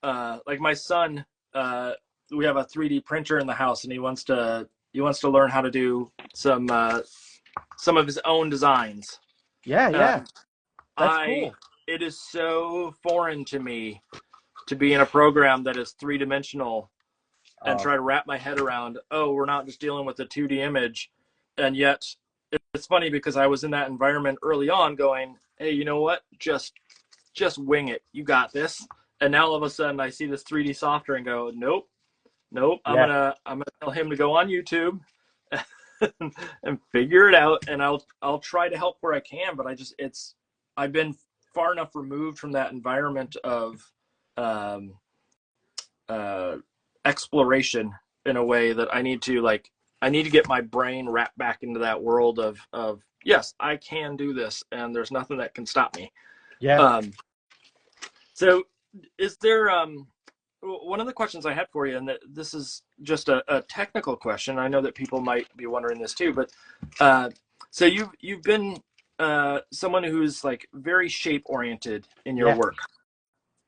Like my son, we have a 3D printer in the house, and he wants to learn how to do some of his own designs. Yeah. That's cool. It is so foreign to me to be in a program that is three-dimensional and try to wrap my head around, we're not just dealing with a 2D image. And yet it's funny because I was in that environment early on going, hey, you know what? Just wing it. You got this. And now all of a sudden I see this 3D software and go, nope. I'm gonna tell him to go on YouTube and figure it out. And I'll try to help where I can, but I've been far enough removed from that environment of exploration in a way that I need to get my brain wrapped back into that world of yes, I can do this, and there's nothing that can stop me. Yeah. So is there one of the questions I had for you, and this is just a technical question. I know that people might be wondering this too, but so you've been someone who's like very shape oriented in your work,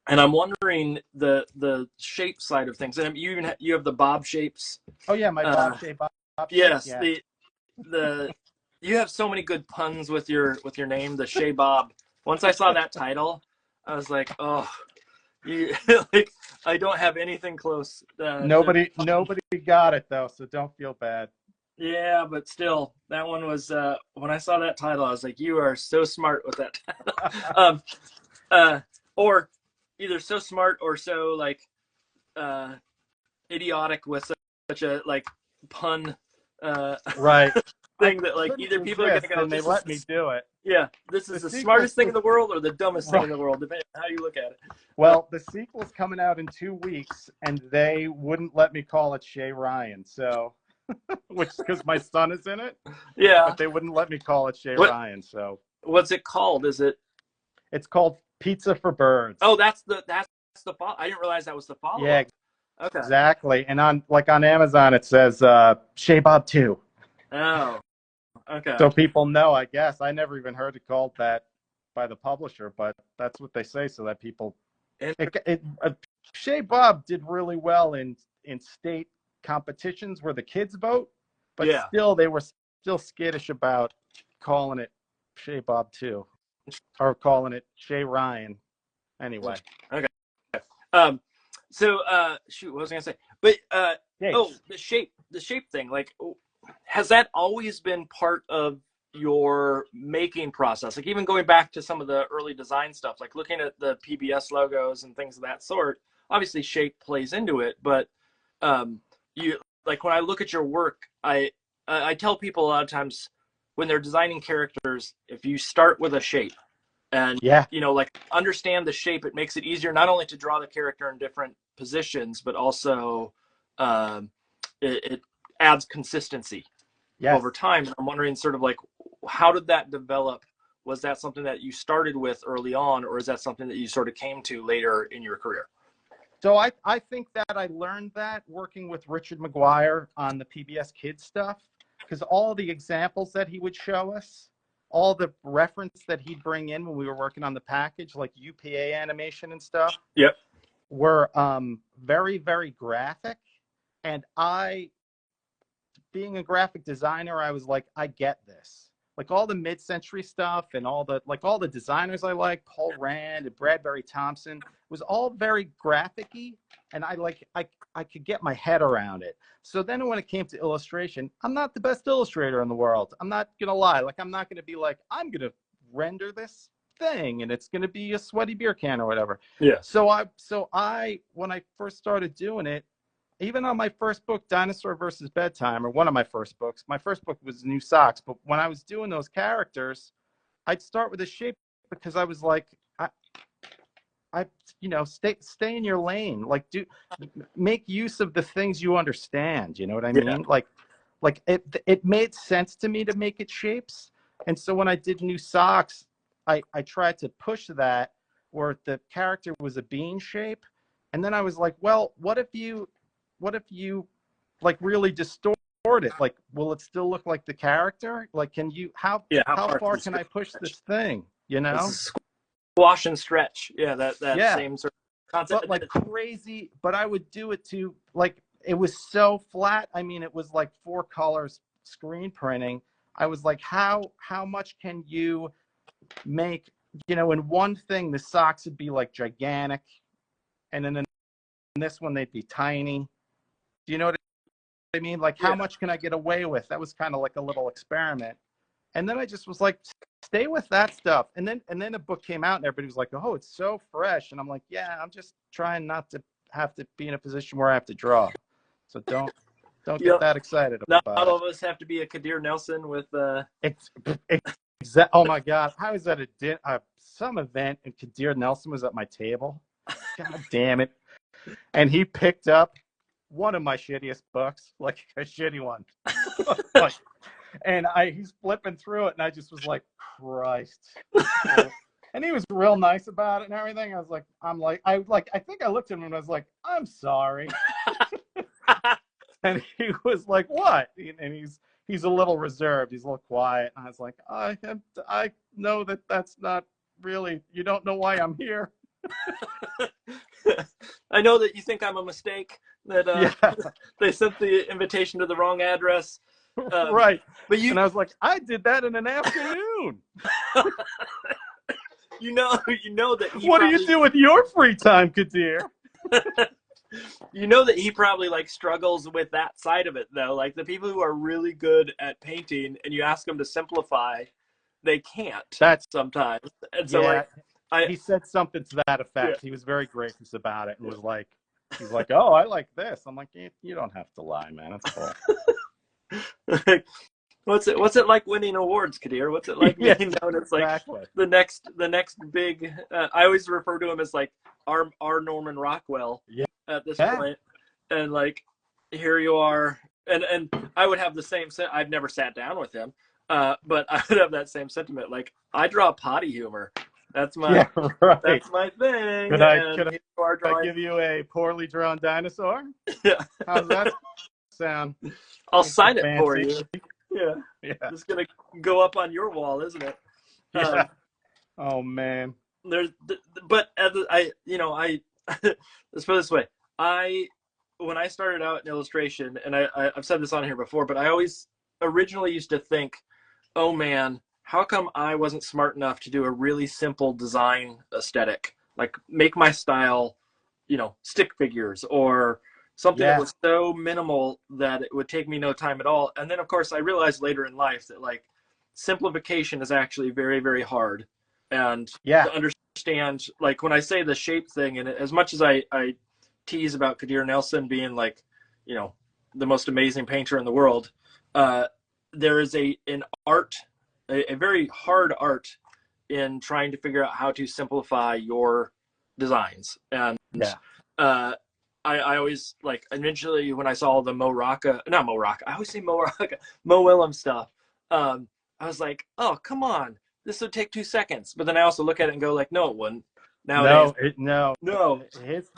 and I'm wondering the shape side of things. And you have the Bob shapes. Oh yeah, my Bob shape. Yes, the you have so many good puns with your name, the Shea Bob. Once I saw that title, I was like, oh, you like I don't have anything close. Nobody got it though, so don't feel bad. Yeah, but still, that one was when I saw that title, I was like, you are so smart with that title. Or either so smart or so like idiotic with such a like pun right thing that like either people are gonna go, and they let me do it. Yeah, this is the smartest thing in the world or the dumbest thing in the world, depending on how you look at it. Well, the sequel's coming out in 2 weeks, and they wouldn't let me call it Shea Ryan, so which because my son is in it. Yeah, but they wouldn't let me call it Shea Ryan. So what's it called? It's called Pizza for Birds. Oh, that's the follow. I didn't realize that was the follow. Yeah, okay, exactly. And on Amazon, it says Shea Bob 2. Oh, okay. So people know, I guess. I never even heard it called that by the publisher, but that's what they say so that people. Shea Bob did really well in state competitions where the kids vote, but still they were still skittish about calling it Shea Bob 2 or calling it Shea Ryan. Anyway. Okay. So shoot, what was I gonna say? But the shape thing, like, has that always been part of your making process? Like, even going back to some of the early design stuff, like looking at the PBS logos and things of that sort, obviously shape plays into it, but you like when I look at your work, I tell people a lot of times when they're designing characters, if you start with a shape and like understand the shape, it makes it easier not only to draw the character in different positions, but also it adds consistency over time. I'm wondering sort of like, how did that develop? Was that something that you started with early on, or is that something that you sort of came to later in your career? So I think that I learned that working with Richard McGuire on the PBS Kids stuff, because all the examples that he would show us, all the reference that he'd bring in when we were working on the package, like UPA animation and stuff, were very, very graphic. And being a graphic designer, I was like, I get this. Like all the mid-century stuff and all the designers I like, Paul Rand and Bradbury Thompson, was all very graphic-y, and I could get my head around it. So then when it came to illustration, I'm not the best illustrator in the world. I'm not gonna lie. Like, I'm not gonna be like, I'm gonna render this thing and it's gonna be a sweaty beer can or whatever. Yeah. So I when I first started doing it, even on my first book, Dinosaur versus Bedtime, or one of my first books, my first book was New Socks. But when I was doing those characters, I'd start with a shape because I was like, stay in your lane. Like, make use of the things you understand. You know what I Yeah. mean? Like it made sense to me to make it shapes. And so when I did new socks, I tried to push that where the character was a bean shape. And then I was like, well, what if you like really distort it? Like, will it still look like the character? Like, how far can I push this thing? You know? It's a squash and stretch. Yeah, that same sort of concept. But like crazy, but I would do it to like, it was so flat. I mean, it was like 4 colors screen printing. I was like, how much can you make, in one thing, the socks would be like gigantic. And then in this one, they'd be tiny. Do you know what I mean? Like, how much can I get away with? That was kind of like a little experiment. And then I just was like, stay with that stuff. And then the book came out and everybody was like, oh, it's so fresh. And I'm like, yeah, I'm just trying not to have to be in a position where I have to draw. So don't get that excited about it. Not all of us have to be a Kadir Nelson with oh my God. I was at some event and Kadir Nelson was at my table. God damn it. And he picked up one of my shittiest books, like a shitty one. And he's flipping through it, and I just was like, Christ. And he was real nice about it and everything. I think I looked at him and I was like, I'm sorry. And he was like, what? And he's a little reserved. He's a little quiet. And I was like, I know that's not really, you don't know why I'm here. I know that you think I'm a mistake, that they sent the invitation to the wrong address. Right. And I was like, I did that in an afternoon. you know that what do you do with your free time, Kadir? You know that he probably like struggles with that side of it, though. Like the people who are really good at painting and you ask them to simplify, they can't. That's sometimes. And so he said something to that effect. He was very gracious about it and was like, he's like, oh, I like this. I'm like, you don't have to lie, man. That's cool. What's it like winning awards, Kadir? What's it like being known as like the next big? I always refer to him as like our Norman Rockwell at this point. And like here you are, and I would have the same. I've never sat down with him, but I would have that same sentiment. Like I draw potty humor. That's my that's my thing. Could I give you a poorly drawn dinosaur? Yeah. How's that sound? I'll sign it for you. Yeah. It's gonna go up on your wall, isn't it? Yeah. Oh man. Let's put it this way. When I started out in illustration, and I've said this on here before, but I always originally used to think, oh man, how come I wasn't smart enough to do a really simple design aesthetic, like make my style, stick figures or something that was so minimal that it would take me no time at all. And then of course I realized later in life that like simplification is actually very, very hard. And to understand, like when I say the shape thing, and as much as I tease about Kadir Nelson being like, the most amazing painter in the world, there is an art, a very hard art in trying to figure out how to simplify your designs. And I always like initially when I saw the Mo Willems stuff, I was like, oh, come on, this would take 2 seconds. But then I also look at it and go like, no, it wouldn't. Nowadays, no.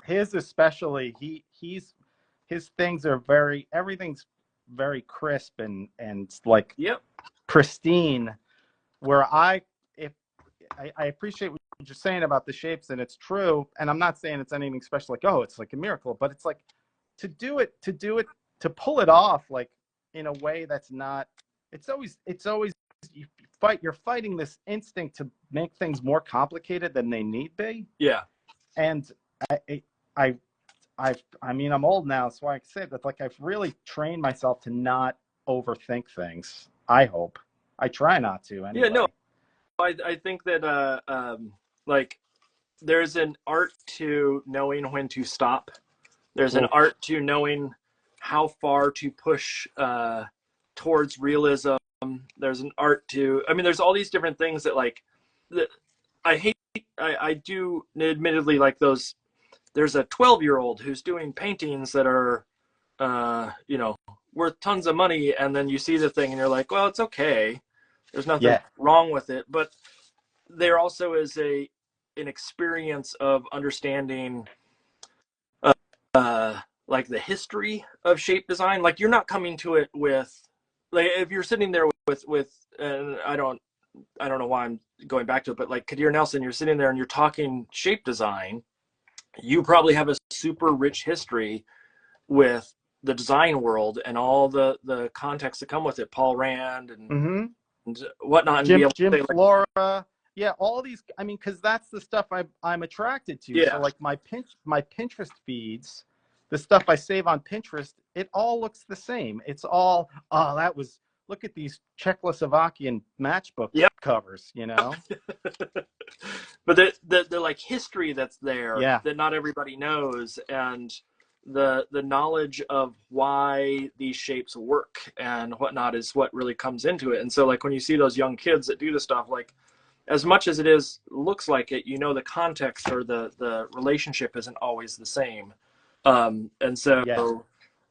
His especially, his things are everything's very crisp and like pristine. Where I appreciate what you're saying about the shapes, and it's true. And I'm not saying it's anything special, like, oh, it's like a miracle, but it's like to pull it off, like in a way that's not. It's always you're fighting this instinct to make things more complicated than they need be. Yeah. And I mean, I'm old now, so I can say that like I've really trained myself to not overthink things. I hope. I try not to anyway. Yeah, no. I think that like there's an art to knowing when to stop. There's an art to knowing how far to push towards realism. There's an art to, I mean, there's all these different things that like I do admittedly like those. There's a 12-year-old who's doing paintings that are, you know, worth tons of money. And then you see the thing and you're like, well, it's okay. There's nothing wrong with it. But there also is an experience of understanding, like the history of shape design. Like you're not coming to it with, like if you're sitting there with, and I don't know why I'm going back to it, but like Kadir Nelson, you're sitting there and you're talking shape design. You probably have a super rich history with the design world and all the context that come with it, Paul Rand and whatnot, and Jim Flora, yeah, all these. I mean, because that's the stuff I'm attracted to. Yeah. So like my Pinterest feeds, the stuff I save on Pinterest, it all looks the same. It's all, oh, that was, look at these Czechoslovakian matchbook covers, you know. But the like history that's there that not everybody knows, and the knowledge of why these shapes work and whatnot is what really comes into it. And so like when you see those young kids that do the stuff, like as much as it is looks like it, you know, the context or the relationship isn't always the same. And so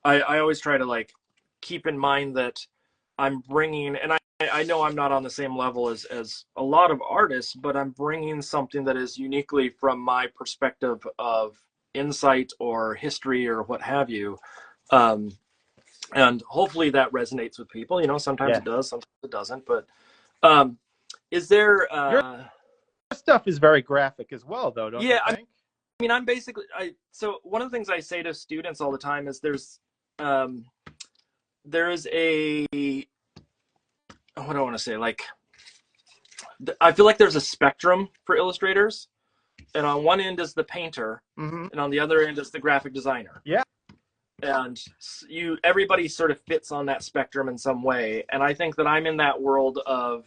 I always try to like keep in mind that I'm bringing, and I know I'm not on the same level as a lot of artists, but I'm bringing something that is uniquely from my perspective of insight or history or what have you. And hopefully that resonates with people. You know, sometimes it does, sometimes it doesn't. But is there... Your stuff is very graphic as well, though, don't you think? I mean, I'm basically... So one of the things I say to students all the time is there is a... What do I want to say? Like, I feel like there's a spectrum for illustrators, and on one end is the painter, and on the other end is the graphic designer. Yeah. And everybody sort of fits on that spectrum in some way. And I think that I'm in that world of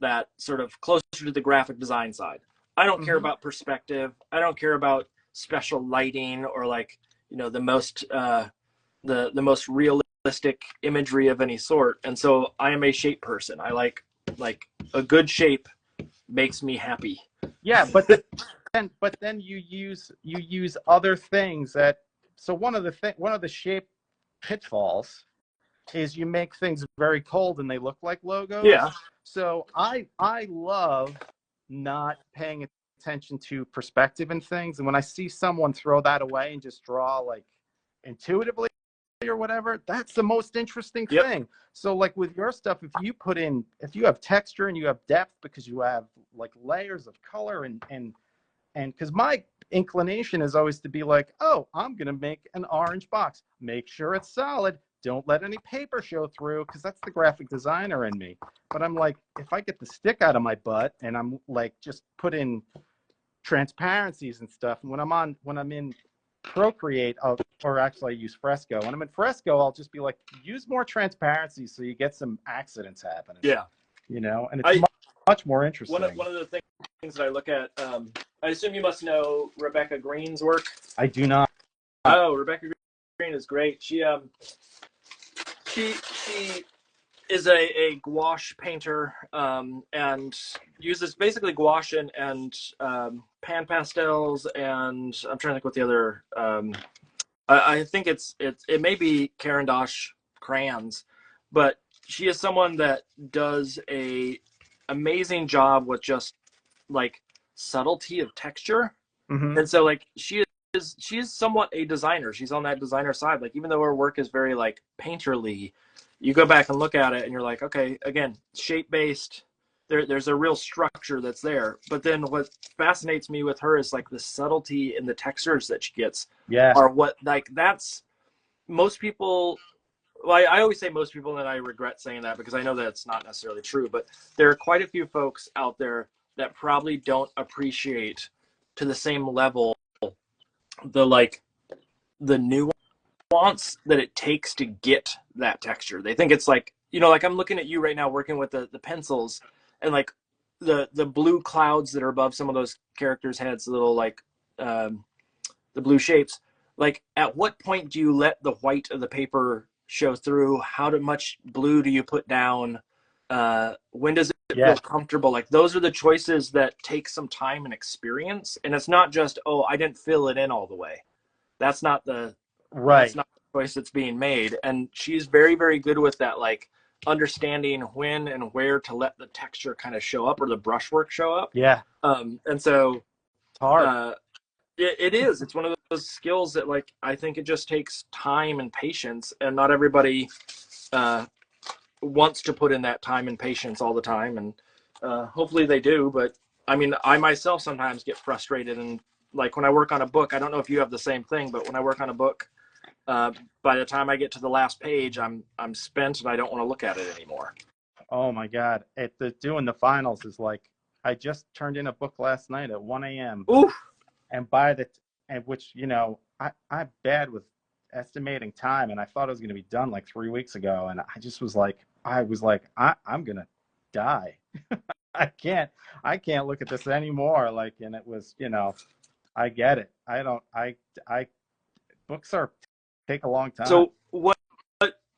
that sort of closer to the graphic design side. I don't care about perspective. I don't care about special lighting or like, you know, the most realistic imagery of any sort. And so I am a shape person. I like a good shape makes me happy. Yeah, but then you use other things that. So one of the shape pitfalls is you make things very cold and they look like logos. Yeah. So I love not paying attention to perspective and things. And when I see someone throw that away and just draw like intuitively or whatever, that's the most interesting thing. So like with your stuff, if you have texture and you have depth because you have like layers of color and because my inclination is always to be like, oh, I'm going to make an orange box. Make sure it's solid. Don't let any paper show through, because that's the graphic designer in me. But I'm like, if I get the stick out of my butt and I'm like, just put in transparencies and stuff. And when I'm in Procreate, or actually I use Fresco. When I'm in Fresco, I'll just be like, use more transparency so you get some accidents happening. Yeah. You know, and it's much more interesting. One of the things that I look at, I assume you must know Rebecca Green's work. I do not. Oh, Rebecca Green is great. She is a gouache painter, and uses basically gouache and pan pastels, and I'm trying to think what the other. I think it may be Caran d'Ache crayons, but she is someone that does a amazing job with just like subtlety of texture. And so like she is somewhat a designer. She's on that designer side. Like even though her work is very like painterly, you go back and look at it and you're like, okay, again, shape based. There's a real structure that's there. But then what fascinates me with her is like the subtlety in the textures that she gets. Yeah. Are what like that's most people. Well, I always say most people, and I regret saying that because I know that it's not necessarily true. But there are quite a few folks out there that probably don't appreciate to the same level the nuance that it takes to get that texture. They think it's like, you know, like I'm looking at you right now working with the pencils and like the blue clouds that are above some of those characters' heads, the little like the blue shapes. Like at what point do you let the white of the paper show through? How much blue do you put down? When does it to feel comfortable. Like those are the choices that take some time and experience. And it's not just, oh, I didn't fill it in all the way. That's not the choice that's being made. And she's very, very good with that, like understanding when and where to let the texture kind of show up or the brushwork show up. Yeah. And so it's hard. It is. It's one of those skills that, like, I think it just takes time and patience, and not everybody wants to put in that time and patience all the time. And hopefully they do. But I mean, I myself sometimes get frustrated, and like when I work on a book, I don't know if you have the same thing, but when I work on a book, by the time I get to the last page, I'm spent and I don't want to look at it anymore. Oh my God! Doing the finals is like, I just turned in a book last night at 1 a.m. Oof. And which, you know, I'm bad with estimating time, and I thought it was going to be done like 3 weeks ago, and I just was like, I'm going to die. I can't look at this anymore. Like, and it was, you know, I get it. Books take a long time. So what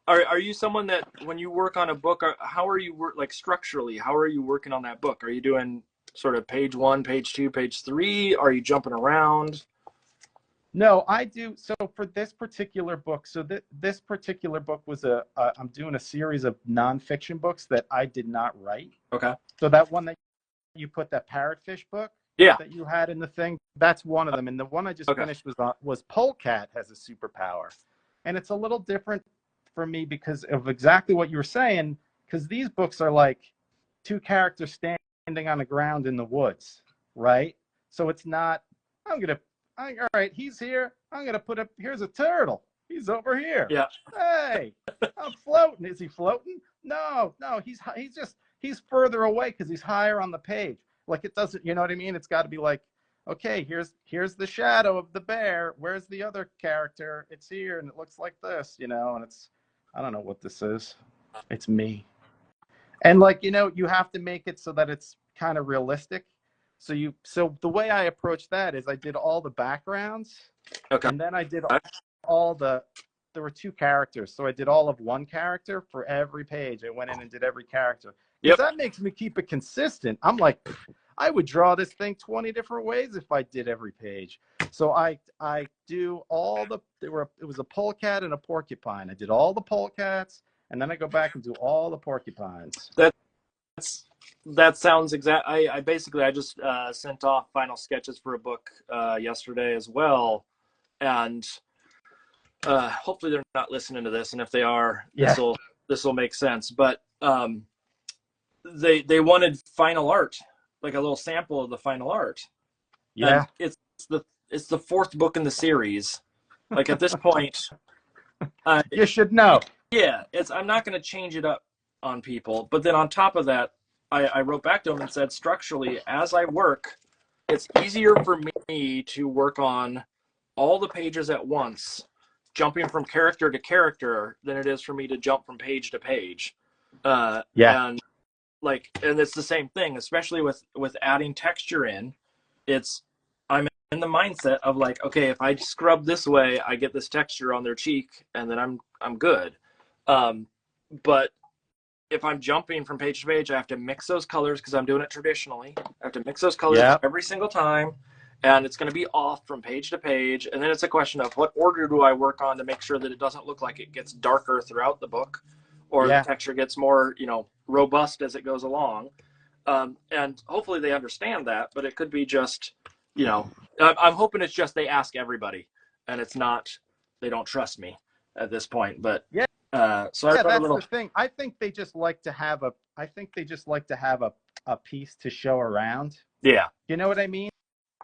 are you someone that when you work on a book, how are you like structurally, how are you working on that book? Are you doing sort of page 1, page 2, page 3? Are you jumping around? No, I do. So for this particular book, this particular book was I'm doing a series of nonfiction books that I did not write. Okay. So that one that you put, that parrotfish book that you had in the thing, that's one of them. And the one I just finished was Polecat Has a Superpower. And it's a little different for me because of exactly what you were saying, because these books are like two characters standing on the ground in the woods, right? So it's not, all right, he's here. I'm going to put up, here's a turtle. He's over here. Yeah. Hey, I'm floating. Is he floating? No, he's further away because he's higher on the page. Like it doesn't, you know what I mean? It's got to be like, okay, here's the shadow of the bear. Where's the other character? It's here and it looks like this, you know, and I don't know what this is. It's me. And like, you know, you have to make it so that it's kind of realistic. So the way I approached that is I did all the backgrounds. Okay. And then I did there were two characters. So I did all of one character for every page. I went in and did every character. Because that makes me keep it consistent. I'm like, I would draw this thing 20 different ways if I did every page. So I do it was a polecat and a porcupine. I did all the polecats, and then I go back and do all the porcupines. That sounds exact. I just sent off final sketches for a book yesterday as well, and hopefully they're not listening to this, and if they are, this will make sense. But they wanted final art, like a little sample of the final art. Yeah, and it's the fourth book in the series. Like at this point, you should know. Yeah, I'm not going to change it up on people, but then on top of that, I wrote back to him and said, structurally, as I work, it's easier for me to work on all the pages at once, jumping from character to character, than it is for me to jump from page to page. And it's the same thing, especially with adding texture in. I'm in the mindset of like, okay, if I scrub this way, I get this texture on their cheek, and then I'm good. But if I'm jumping from page to page, I have to mix those colors because I'm doing it traditionally. I have to mix those colors every single time, and it's going to be off from page to page. And then it's a question of what order do I work on to make sure that it doesn't look like it gets darker throughout the book, or the texture gets more, robust as it goes along. And hopefully they understand that, but it could be just, I'm hoping it's just they ask everybody, and it's not they don't trust me at this point. But that's the thing. I think they just like to have a piece to show around. Yeah. You know what I mean?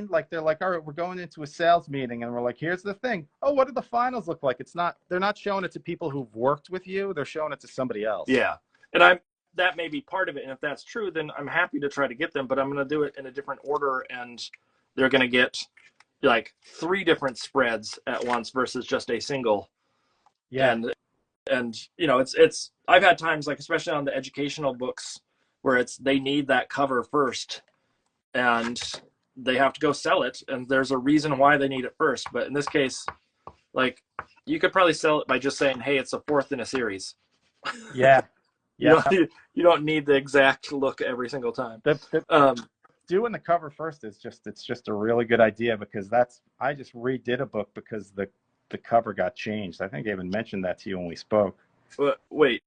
Like they're like, all right, we're going into a sales meeting, and we're like, here's the thing. Oh, what do the finals look like? They're not showing it to people who've worked with you. They're showing it to somebody else. Yeah. And that may be part of it. And if that's true, then I'm happy to try to get them, but I'm going to do it in a different order, and they're going to get like 3 different spreads at once versus just a single. Yeah. And it's I've had times, like especially on the educational books, where they need that cover first, and they have to go sell it, and there's a reason why they need it first. But in this case, like, you could probably sell it by just saying, hey, it's a 4th in a series. Yeah. Yeah. You don't need the exact look every single time. Doing the cover first is it's just a really good idea, because I just redid a book because the cover got changed. I think I even mentioned that to you when we spoke. Wait.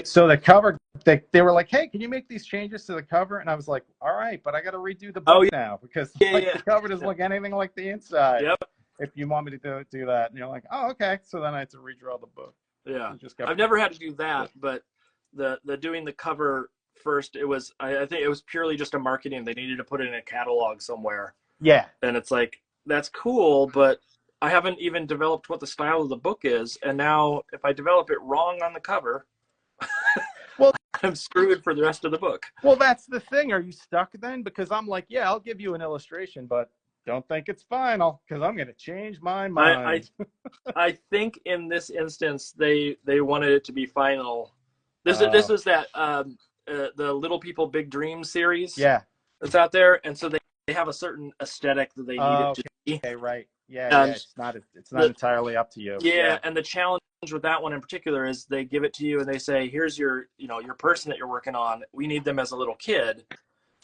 So the cover, they were like, hey, can you make these changes to the cover? And I was like, all right, but I got to redo the book now, because the cover doesn't look anything like the inside. Yep. If you want me to do that. And you're like, oh, okay. So then I had to redraw the book. Yeah. I've never had to do that, but the doing the cover first, I think it was purely just a marketing. They needed to put it in a catalog somewhere. Yeah. And it's like, that's cool, but I haven't even developed what the style of the book is. And now if I develop it wrong on the cover, well, I'm screwed for the rest of the book. Well, that's the thing. Are you stuck then? Because I'm like, yeah, I'll give you an illustration, but don't think it's final, because I'm going to change my mind. I think in this instance, they wanted it to be final. This is that the Little People Big Dreams series. Yeah. That's out there. And so they have a certain aesthetic that they need it to be. Okay, right. Yeah, it's not entirely up to you. Yeah, and the challenge with that one in particular is they give it to you and they say, here's your person that you're working on. We need them as a little kid.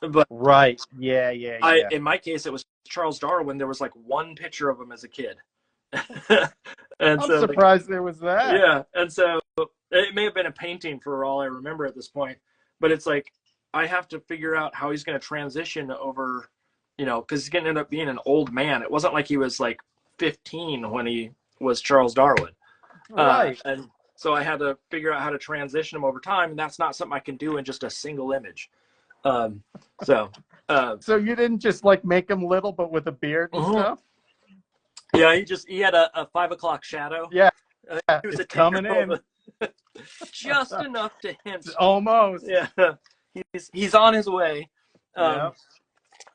But right. Yeah. In my case, it was Charles Darwin. There was like one picture of him as a kid. And I'm surprised there was that. Yeah, and so it may have been a painting for all I remember at this point. But it's like, I have to figure out how he's going to transition over, because he's going to end up being an old man. It wasn't like he was like 15 when he was Charles Darwin. Right. And so I had to figure out how to transition him over time, and that's not something I can do in just a single image. So you didn't just like make him little, but with a beard and stuff? Yeah, he had a 5 o'clock shadow. Yeah. He was coming in. Just enough to hint. Almost. Yeah. He's on his way. Yeah.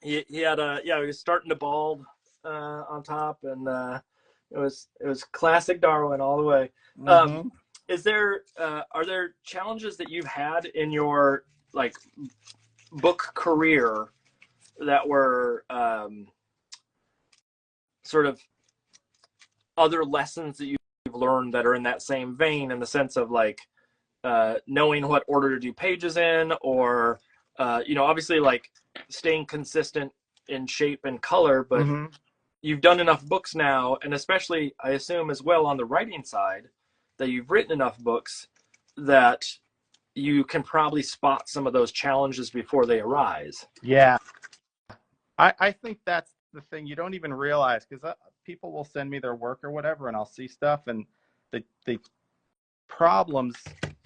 He was starting to bald on top, and it was classic Darwin all the way. Mm-hmm. Are there challenges that you've had in your like book career that were sort of other lessons that you've learned that are in that same vein, in the sense of like knowing what order to do pages in, or obviously like staying consistent in shape and color, but you've done enough books now, and especially I assume as well on the writing side, that you've written enough books that you can probably spot some of those challenges before they arise. Yeah. I think that's the thing you don't even realize, because people will send me their work or whatever, and I'll see stuff, and the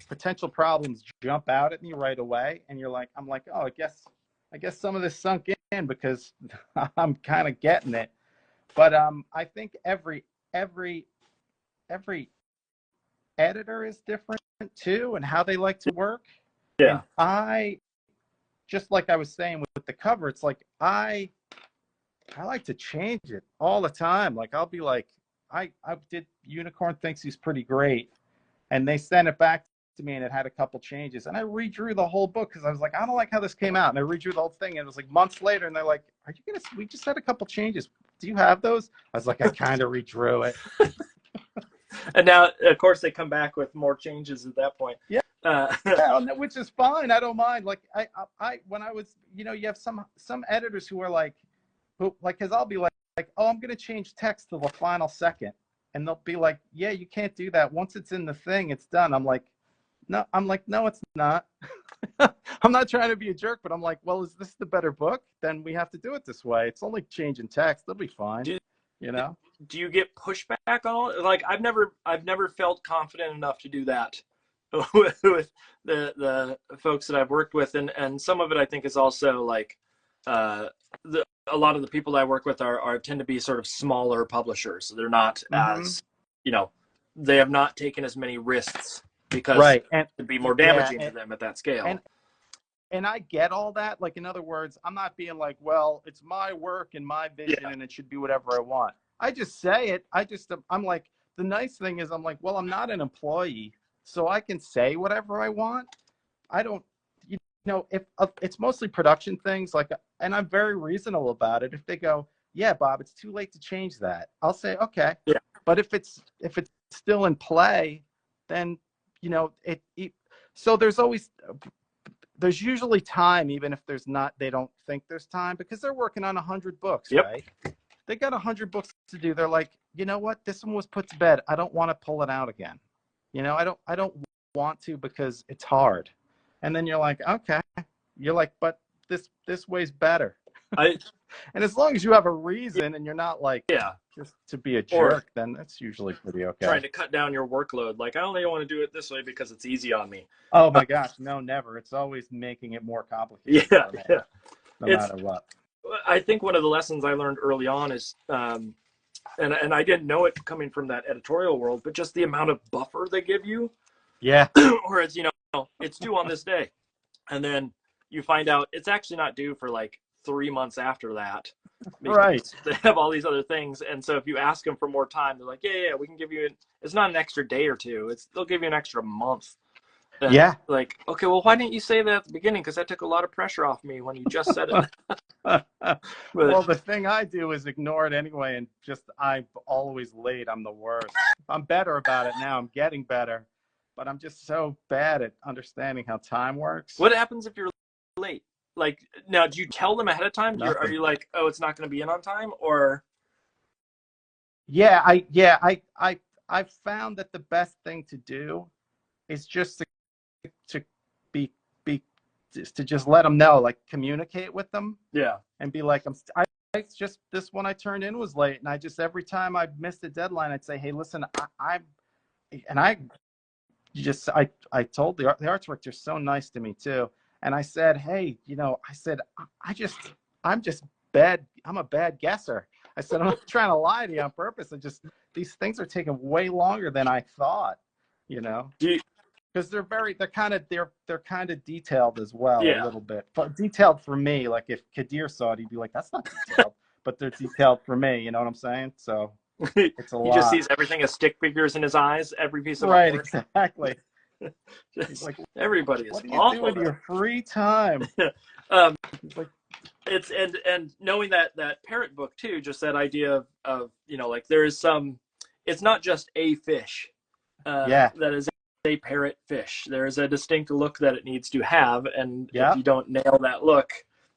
potential problems jump out at me right away, and I'm like, oh, I guess some of this sunk in, because I'm kind of getting it. But I think every editor is different too, and how they like to work. Yeah. And just like I was saying with the cover, it's like I like to change it all the time. Like I'll be like, I did Unicorn Thinks He's Pretty Great, and they sent it back to me, and it had a couple changes, and I redrew the whole book, because I was like, I don't like how this came out, and I redrew the whole thing, and it was like months later, and they're like, we just had a couple changes, do you have those? I was like, I kind of redrew it. And now of course they come back with more changes at that point. Yeah. Which is fine. I don't mind. Like I when I was, you have some editors who are because I'll be like, oh, I'm going to change text to the final second. And they'll be like, yeah, you can't do that. Once it's in the thing, it's done. I'm like, no, it's not. I'm not trying to be a jerk, but I'm like, well, is this the better book? Then we have to do it this way. It's only changing text. They'll be fine. Do you get pushback on it? Like I've never felt confident enough to do that with the folks that I've worked with, and some of it I think is also like a lot of the people that I work with tend to be sort of smaller publishers, so they're not as they have not taken as many risks, because it would be more damaging to them at that scale. And I get all that. Like, in other words, I'm not being like, well, it's my work and my vision, and it should be whatever I want. I just say it. I'm like, the nice thing is, I'm like, well, I'm not an employee, so I can say whatever I want. I don't, if it's mostly production things, and I'm very reasonable about it. If they go, yeah, Bob, it's too late to change that, I'll say, okay. Yeah. But if it's still in play, then, So there's usually time, even if there's not, they don't think there's time, because they're working on 100 books, Yep. right? They got 100 books to do. They're like, you know what? This one was put to bed. I don't want to pull it out again. You know, I don't want to, because it's hard. And then you're like, okay. You're like, but this way's better. And as long as you have a reason and you're not like, just to be a jerk, then that's usually pretty okay. Trying to cut down your workload. Like, I only want to do it this way because it's easy on me. Oh my gosh, no, never. It's always making it more complicated. Yeah. No matter what. I think one of the lessons I learned early on is, and I didn't know it coming from that editorial world, but just the amount of buffer they give you. Yeah. Whereas, you know, it's due on this day. And then you find out it's actually not due for like 3 months after that. Right. They have all these other things. And so if you ask them for more time, they're like, yeah, we can give you, it's not an extra day or two. They'll give you an extra month. And yeah. Like, okay, well, why didn't you say that at the beginning? Because that took a lot of pressure off me when you just said it. Well, the thing I do is ignore it anyway. And I'm always late. I'm the worst. I'm better about it now. I'm getting better. But I'm just so bad at understanding how time works. What happens if you're late? Like, now, do you tell them ahead of time? Are you like, oh, it's not going to be in on time? Or? Yeah, I've found that the best thing to do is just to just let them know, like communicate with them. Yeah. And be like, I just, this one I turned in was late. And I just, every time I missed a deadline, I'd say, hey, listen, I told the art director, so nice to me too. And I said, hey, you know, I'm just bad. I'm a bad guesser. I said, I'm not trying to lie to you on purpose. These things are taking way longer than I thought, you know, because they're kind of detailed as well, a little bit, but detailed for me. Like if Kadir saw it, he'd be like, that's not detailed, but they're detailed for me. You know what I'm saying? So it's a lot. He just sees everything as stick figures in his eyes, every piece of right, artwork. exactly. He's like, everybody is what do you awful do with your free time? He's like, it's and knowing that parrot book too, just that idea of you know, like there is some, it's not just a fish that is a parrot fish. There is a distinct look that it needs to have, and if you don't nail that look,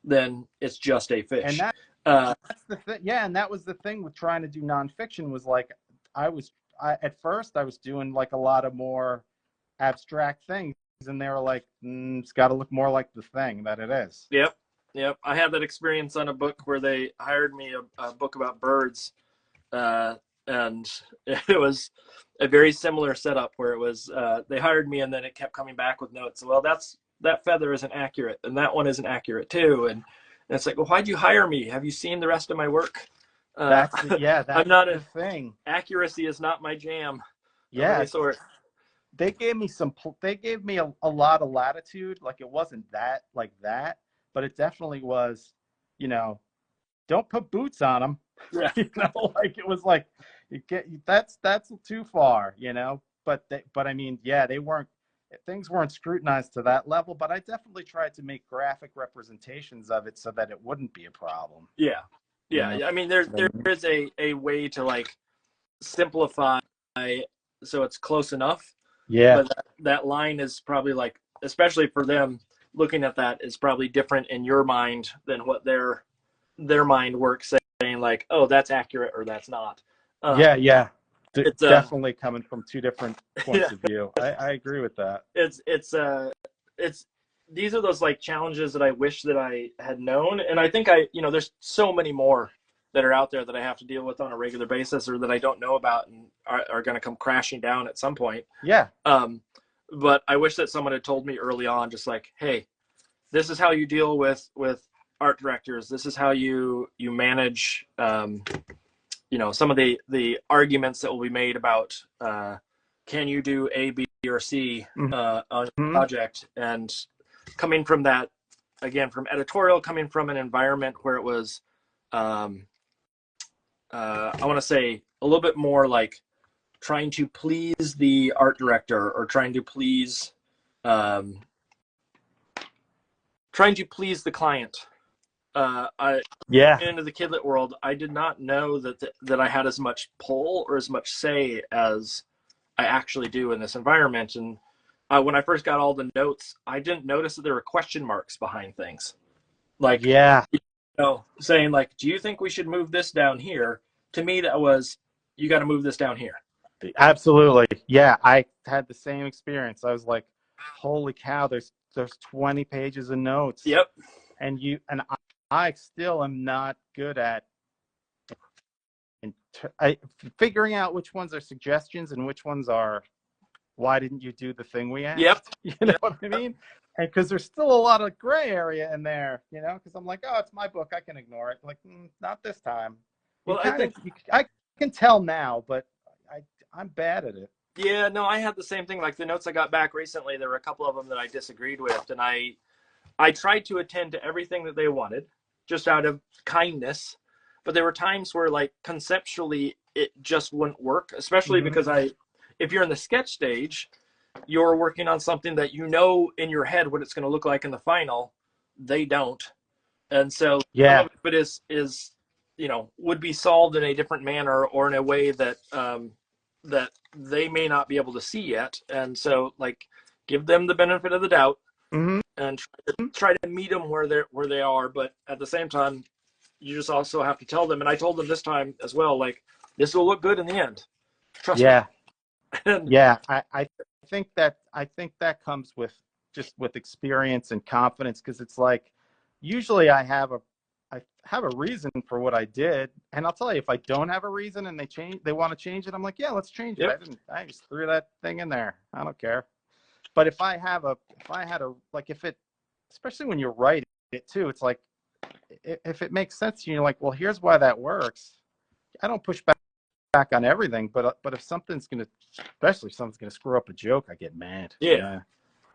then it's just a fish. And that's the thing. Yeah, and that was the thing with trying to do nonfiction, was like at first I was doing like a lot of more abstract things, and they were like, it's got to look more like the thing that it is. Yep. I had that experience on a book where they hired me a book about birds, and it was a very similar setup where it was they hired me and then it kept coming back with notes. Well, that feather isn't accurate, and that one isn't accurate too, and it's like, well, why'd you hire me? Have you seen the rest of my work? That's I'm not the thing. Accuracy is not my jam. Yeah. They gave me a lot of latitude. Like it wasn't that like that, but it definitely was, you know, don't put boots on them. Yeah. You know, like it was like, that's too far, you know, but I mean, things weren't scrutinized to that level, but I definitely tried to make graphic representations of it so that it wouldn't be a problem. Yeah. You know? I mean, there is a way to like simplify so it's close enough. Yeah. But that line is probably like, especially for them, looking at that is probably different in your mind than what their mind works saying, like, oh, that's accurate or that's not. It's definitely coming from two different points of view. I agree with that. It's these are those like challenges that I wish that I had known, and I think there's so many more that are out there that I have to deal with on a regular basis, or that I don't know about and are going to come crashing down at some point. Yeah. But I wish that someone had told me early on, just like, hey, this is how you deal with art directors. This is how you manage, some of the arguments that will be made about, can you do A, B, or C on a project? And coming from that, again, from editorial, coming from an environment where it was, I want to say a little bit more like trying to please the art director, or trying to please the client. Into the kidlit world, I did not know that I had as much pull or as much say as I actually do in this environment. And when I first got all the notes, I didn't notice that there were question marks behind things. Like, Yeah, saying like, do you think we should move this down here? To me, that was, you got to move this down here. absolutely. Yeah, I had the same experience. I was like, holy cow, there's 20 pages of notes. Yep. And I still am not good at figuring out which ones are suggestions and which ones are, why didn't you do the thing we asked? Yep. You know what I mean? And because there's still a lot of gray area in there, you know, because I'm like, oh, it's my book, I can ignore it. Like, not this time. Well, I can tell now, but I'm bad at it. yeah, no, I had the same thing. Like the notes I got back recently, there were a couple of them that I disagreed with, and I tried to attend to everything that they wanted, just out of kindness. But there were times where, like, conceptually, it just wouldn't work, especially because if you're in the sketch stage, you're working on something that you know in your head what it's going to look like in the final. They don't. And so some of it is, would be solved in a different manner or in a way that, that they may not be able to see yet. And so, like, give them the benefit of the doubt and try to meet them where they are. But at the same time, you just also have to tell them. And I told them this time as well, like, this will look good in the end. Trust me. Yeah. I think that comes with experience and confidence, because it's like, usually I have a reason for what I did, and I'll tell you, if I don't have a reason and they want to change it, I'm like, yeah, let's change it. I just threw that thing in there. I don't care. But if especially when you're writing it too, it's like, if it makes sense to you, you're like, well, here's why that works. I don't push back on everything, but if especially if something's gonna screw up a joke, I get mad. Yeah.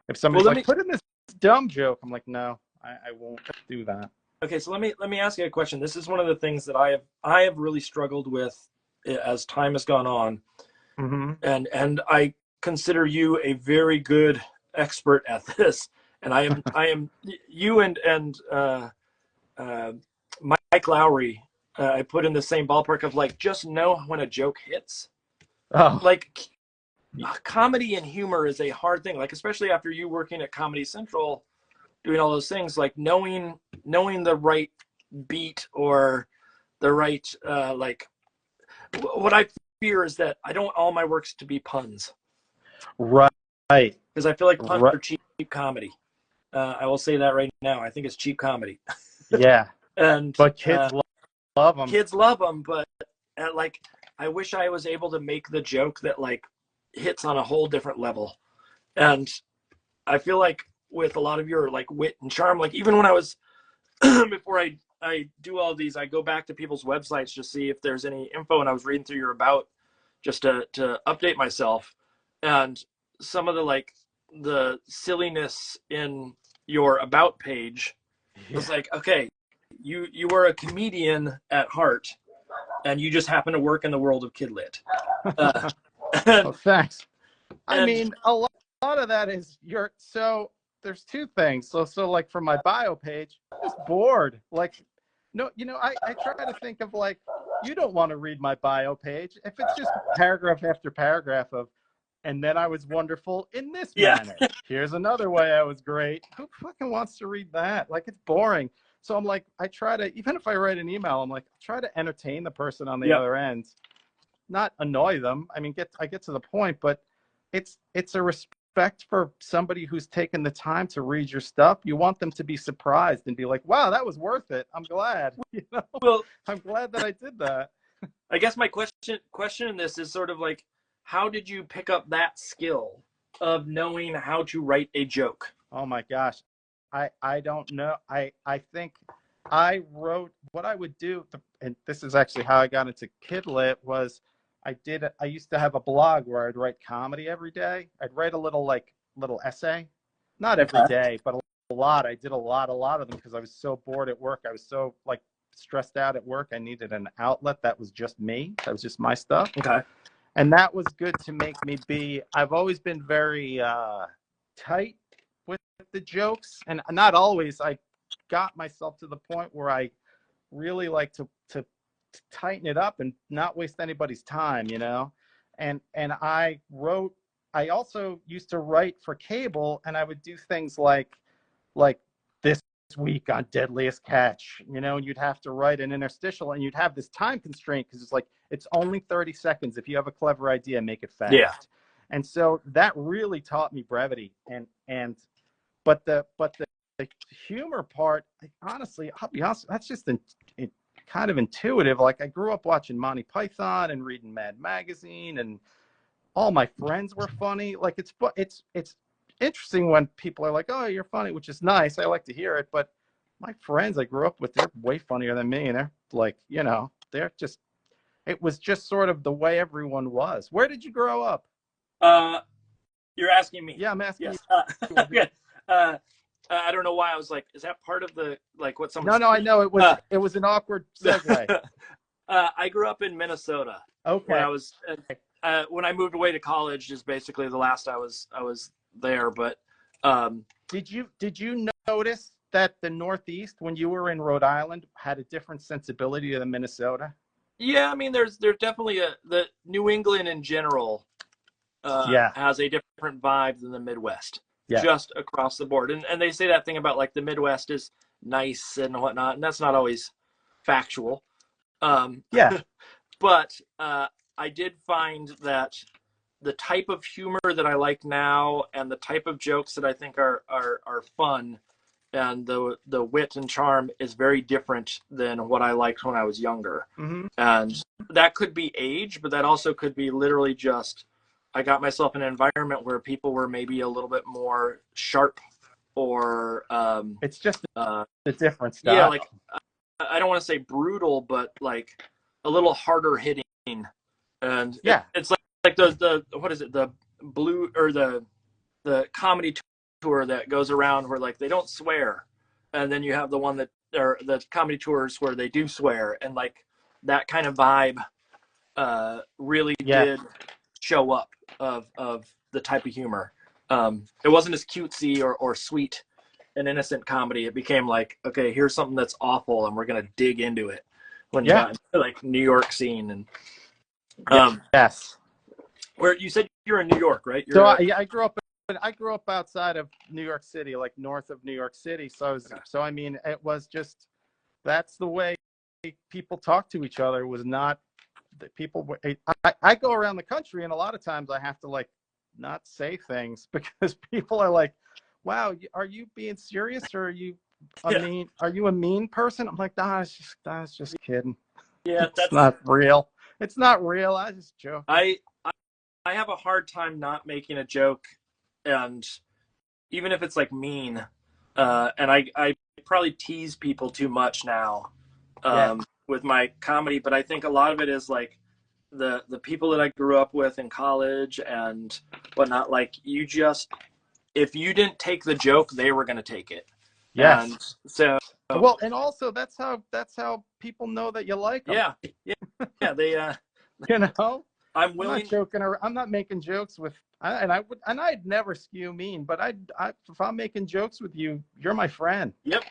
If somebody's put in this dumb joke, I'm like, no, I won't do that. Okay, so let me ask you a question. This is one of the things that I have really struggled with as time has gone on, and I consider you a very good expert at this. And I am you and Mike Lowry. I put in the same ballpark of, like, just know when a joke hits. Oh, like, comedy and humor is a hard thing. Like, especially after you working at Comedy Central, doing all those things, like knowing the right beat or the right, like, what I fear is that I don't want all my works to be puns. Right. Because I feel like puns are cheap comedy. I will say that right now. I think it's cheap comedy. Yeah. But kids love them. Kids love them, but like, I wish I was able to make the joke that, like, hits on a whole different level. And I feel like with a lot of your, like, wit and charm, like, even when I was before I do all these, I go back to people's websites to see if there's any info, and I was reading through your about just to update myself, and some of the silliness in your about page was like, okay, you were a comedian at heart, and you just happen to work in the world of kidlit. Oh, thanks. I mean, a lot of that is so there's two things. So like, for my bio page, I'm just bored. Like, no, I try to think of, like, you don't want to read my bio page if it's just paragraph after paragraph of, and then I was wonderful in this manner. Here's another way I was great. Who fucking wants to read that? Like, it's boring. So I'm like, I try to, even if I write an email, I'm like, try to entertain the person on the other end, not annoy them. I mean, I get to the point, but it's a respect for somebody who's taken the time to read your stuff. You want them to be surprised and be like, wow, that was worth it. I'm glad. Well, I'm glad that I did that. I guess my question in this is sort of like, how did you pick up that skill of knowing how to write a joke? Oh my gosh. I don't know. I think I wrote what I would do, and this is actually how I got into Kidlit, was I used to have a blog where I'd write comedy every day. I'd write a little essay, not every day, but a lot. I did a lot of them because I was so bored at work. I was so, like, stressed out at work. I needed an outlet that was just me. That was just my stuff. Okay. And that was good to make me I've always been very tight with the jokes, and not always. I got myself to the point where I really like to tighten it up and not waste anybody's time, and I wrote I also used to write for cable, and I would do things like this week on Deadliest Catch, you know, and you'd have to write an interstitial, and you'd have this time constraint because it's like, it's only 30 seconds. If you have a clever idea, make it fast. Yeah. And so that really taught me brevity. But the humor part, honestly, I'll be honest, that's just kind of intuitive. Like, I grew up watching Monty Python and reading Mad Magazine, and all my friends were funny. Like, it's interesting when people are like, "Oh, you're funny," which is nice. I like to hear it. But my friends I grew up with, they're way funnier than me, and they're like, you know, it was just sort of the way everyone was. Where did you grow up? You're asking me. Yeah, I'm asking yes. you. Okay. I don't know why I was like, is that part of the, like, what someone? No, I know it was an awkward segue. I grew up in Minnesota. Okay. When I moved away to college is basically the last I was there. But did you notice that the Northeast, when you were in Rhode Island, had a different sensibility than Minnesota? Yeah, I mean, there's definitely the New England in general has a different vibe than the Midwest, just across the board. And they say that thing about, like, the Midwest is nice and whatnot, and that's not always factual. But I did find that the type of humor that I like now, and the type of jokes that I think are fun, and the wit and charm is very different than what I liked when I was younger. Mm-hmm. And that could be age, but that also could be literally just, I got myself in an environment where people were maybe a little bit more sharp, or it's just the different style. Yeah, like, I don't want to say brutal, but like a little harder hitting. And it's like the what is it, the blue, or the comedy tour that goes around where, like, they don't swear, and then you have the one that, or the comedy tours where they do swear, and like that kind of vibe really did show up of the type of humor. It wasn't as cutesy or sweet and innocent comedy. It became like, okay, here's something that's awful, and we're gonna dig into it. When you got into, like, New York scene. And where you said you're in New York, right? I grew up outside of New York City, like north of New York City. So I mean, it was just, that's the way people talk to each other. Was not that people. I go around the country, and a lot of times I have to, like, not say things because people are like, "Wow, are you being serious, or are you are you a mean person?" I'm like, "Nah, I was just kidding. Yeah, that's not real. It's not real. I just joke." I have a hard time not making a joke, and even if it's like mean, and I probably tease people too much now with my comedy, but I think a lot of it is like the people that I grew up with in college and whatnot. Like, you just, if you didn't take the joke, they were going to take it. Yes. And so, well, and also that's how people know that you like them. Yeah. They, you know, I'm willing. I'm not joking, or I'm not making jokes with, and I'd never skew mean, but if I'm making jokes with you, you're my friend. Yep.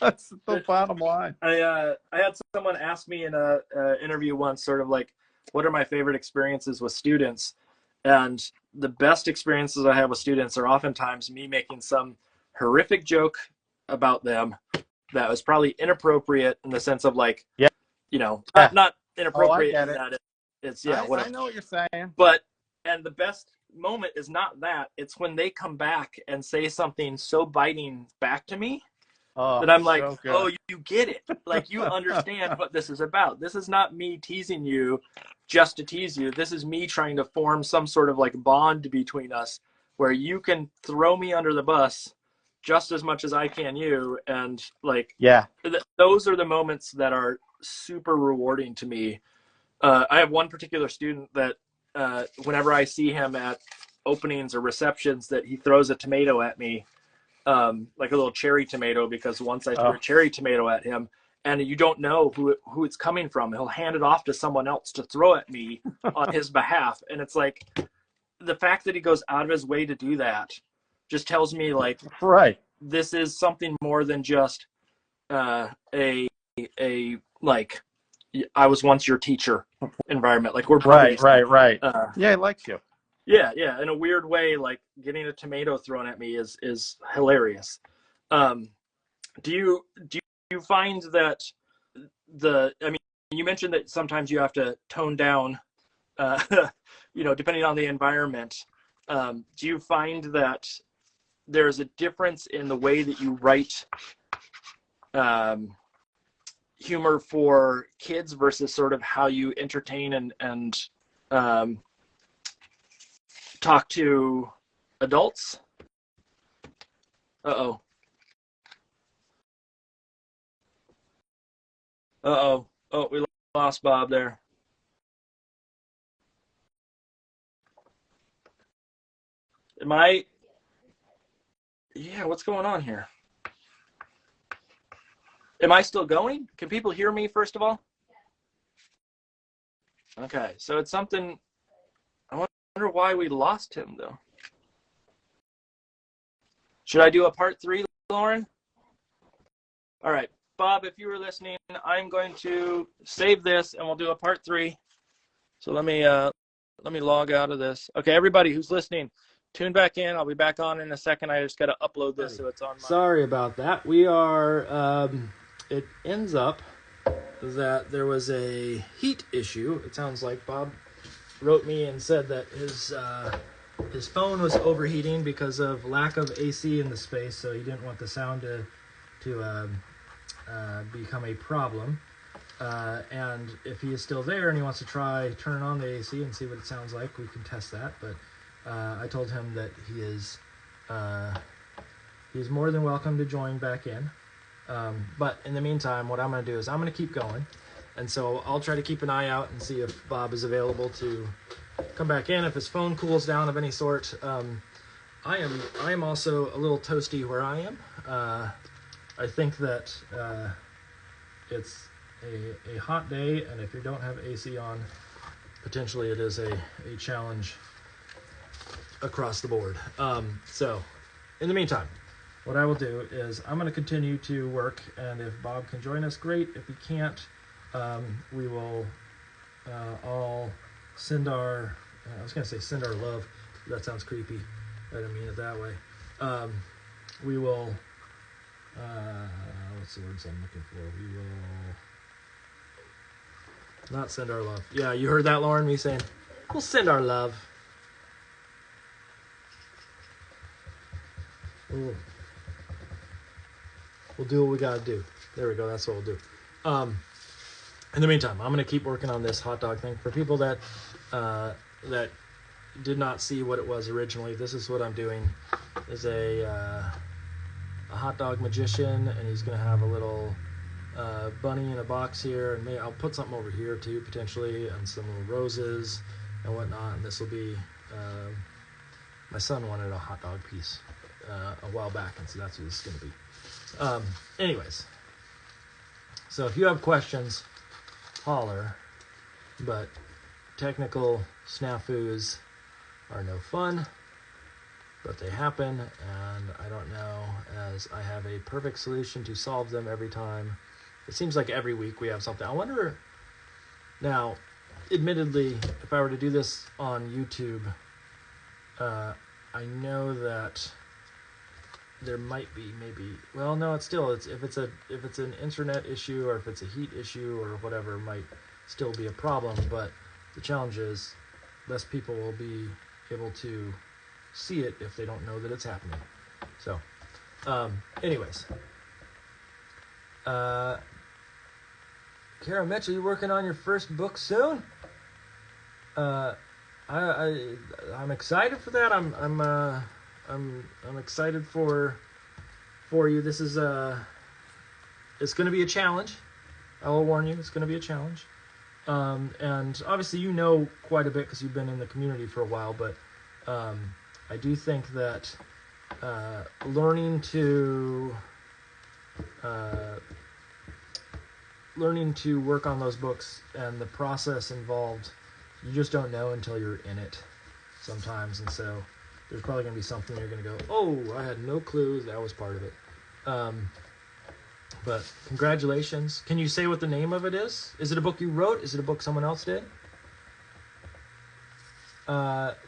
That's the bottom line. I had someone ask me in a interview once, sort of like, what are my favorite experiences with students? And the best experiences I have with students are oftentimes me making some horrific joke about them that was probably inappropriate, in the sense of, like, you know, not inappropriate in that it's whatever. I know what you're saying. But, and the best moment is not that. It's when they come back and say something so biting back to me that I'm like, oh, you get it. Like, you understand what this is about. This is not me teasing you just to tease you. This is me trying to form some sort of, like, bond between us, where you can throw me under the bus just as much as I can you. And, like, those are the moments that are super rewarding to me. I have one particular student that whenever I see him at openings or receptions, that he throws a tomato at me, like a little cherry tomato, because once I threw a cherry tomato at him, and you don't know who it's coming from, he'll hand it off to someone else to throw at me on his behalf. And it's like, the fact that he goes out of his way to do that just tells me, like, this is something more than just a like, I was once your teacher environment. Like, we're buddies. Right. Yeah, he likes you. Yeah, yeah. In a weird way, like getting a tomato thrown at me is hilarious. Um, do you find that I mean, you mentioned that sometimes you have to tone down, uh, depending on the environment. Do you find that there's a difference in the way that you write um, humor for kids versus sort of how you entertain and um, talk to adults? Uh-oh. Uh-oh. Oh, we lost Bob there. Am I? Yeah, what's going on here? Am I still going? Can people hear me, first of all? Okay, so it's something. I wonder why we lost him, though. Should I do a part 3, Lauren? All right, Bob, if you were listening, I'm going to save this and we'll do a part 3. So let me log out of this. Okay, everybody who's listening, tune back in. I'll be back on in a second. I just got to upload this so it's on. Sorry about that. We are. It ends up that there was a heat issue. It sounds like Bob wrote me and said that his phone was overheating because of lack of AC in the space, so he didn't want the sound to become a problem. And if he is still there and he wants to try turning on the AC and see what it sounds like, we can test that. But I told him that he's more than welcome to join back in. But in the meantime, what I'm going to do is I'm going to keep going. And so I'll try to keep an eye out and see if Bob is available to come back in. If his phone cools down of any sort, I am also a little toasty where I am. I think that it's a hot day, and if you don't have AC on, potentially it is a challenge across the board. So in the meantime, what I will do is I'm going to continue to work, and if Bob can join us, great. If he can't, we will all send our, I was going to say send our love. That sounds creepy. I didn't mean it that way. We will, what's the words I'm looking for? We will not send our love. Yeah, you heard that, Lauren, me saying, we'll send our love. We'll do what we gotta do. There we go, that's what we'll do. In the meantime, I'm gonna keep working on this hot dog thing. For people that that did not see what it was originally, this is what I'm doing. There's a hot dog magician, and he's gonna have a little bunny in a box here, and maybe I'll put something over here too, potentially, and some little roses and whatnot. And this will be, my son wanted a hot dog piece a while back, and so that's what this is going to be. Anyways, so if you have questions, holler, but technical snafus are no fun, but they happen, and I don't know as I have a perfect solution to solve them every time. It seems like every week we have something. I wonder, now, admittedly, if I were to do this on YouTube, I know that there might be maybe, well, no, it's if it's an internet issue, or if it's a heat issue or whatever, it might still be a problem. But the challenge is less people will be able to see it if they don't know that it's happening. So anyways, Kara Mitchell, you working on your first book soon? I'm excited for that. I'm excited for you. This is it's going to be a challenge. I will warn you, it's going to be a challenge. And obviously you know quite a bit because you've been in the community for a while, but I do think that learning to work on those books and the process involved, you just don't know until you're in it sometimes. And so there's probably going to be something you're going to go, oh, I had no clue that was part of it. But congratulations. Can you say what the name of it is? Is it a book you wrote? Is it a book someone else did?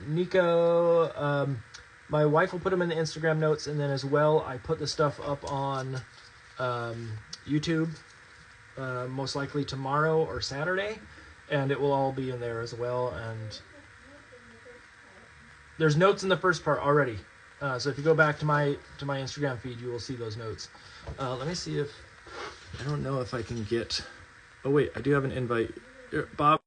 Nico, my wife will put them in the Instagram notes, and then as well, I put the stuff up on YouTube, most likely tomorrow or Saturday, and it will all be in there as well. And there's notes in the first part already, so if you go back to my Instagram feed, you will see those notes. Let me see if I don't know if I can get. Oh wait, I do have an invite, Bob.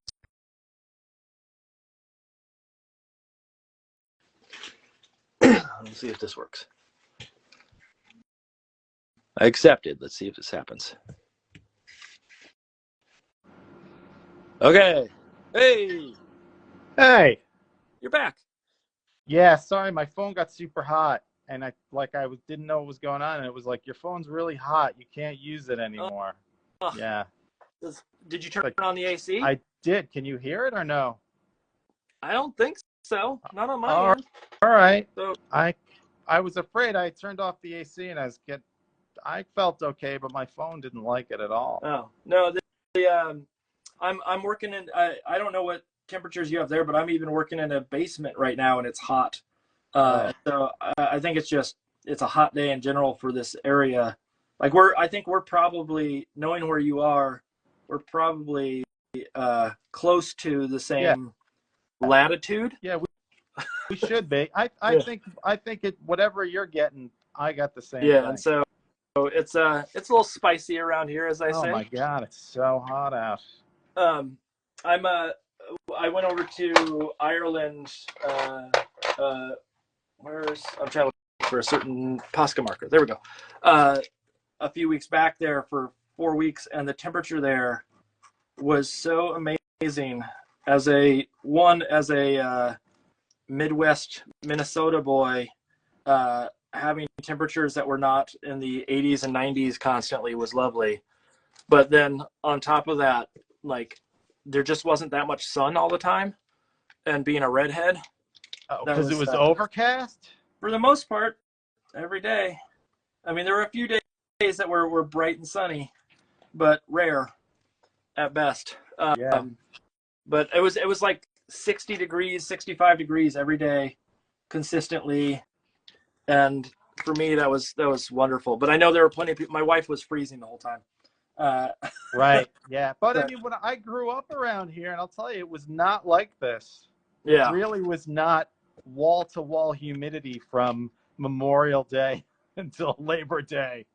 Let's see if this works. I accepted. Let's see if this happens. Okay. Hey. Hey. You're back. Yeah, sorry, my phone got super hot, and didn't know what was going on, and it was like, your phone's really hot. You can't use it anymore. Oh. Yeah. Did you turn on the AC? I did. Can you hear it or no? I don't think so. Not on my end. All right. So I was afraid. I turned off the AC, and I felt okay, but my phone didn't like it at all. Oh no, I'm working in. I don't know what temperatures you have there, but I'm even working in a basement right now, and it's hot. So I think it's a hot day in general for this area. Like I think we're probably, knowing where you are, we're probably close to the same latitude. Yeah, we should be. I think whatever you're getting, I got the same thing. And so it's a little spicy around here, as I say. Oh my God, it's so hot out. I went over to Ireland. I'm trying to look for a certain Posca marker. There we go. A few weeks back there for 4 weeks, and the temperature there was so amazing. As a Midwest Minnesota boy, having temperatures that were not in the 80s and 90s constantly was lovely. But then on top of that, like, there just wasn't that much sun all the time, and being a redhead. Oh, because it was overcast? For the most part, every day. I mean, there were a few days that were bright and sunny, but rare at best. But it was like 60 degrees, 65 degrees every day consistently. And for me, that was wonderful. But I know there were plenty of people. My wife was freezing the whole time. Right. Yeah. But I mean, when I grew up around here, and I'll tell you, it was not like this. Yeah. It really was not wall-to-wall humidity from Memorial Day until Labor Day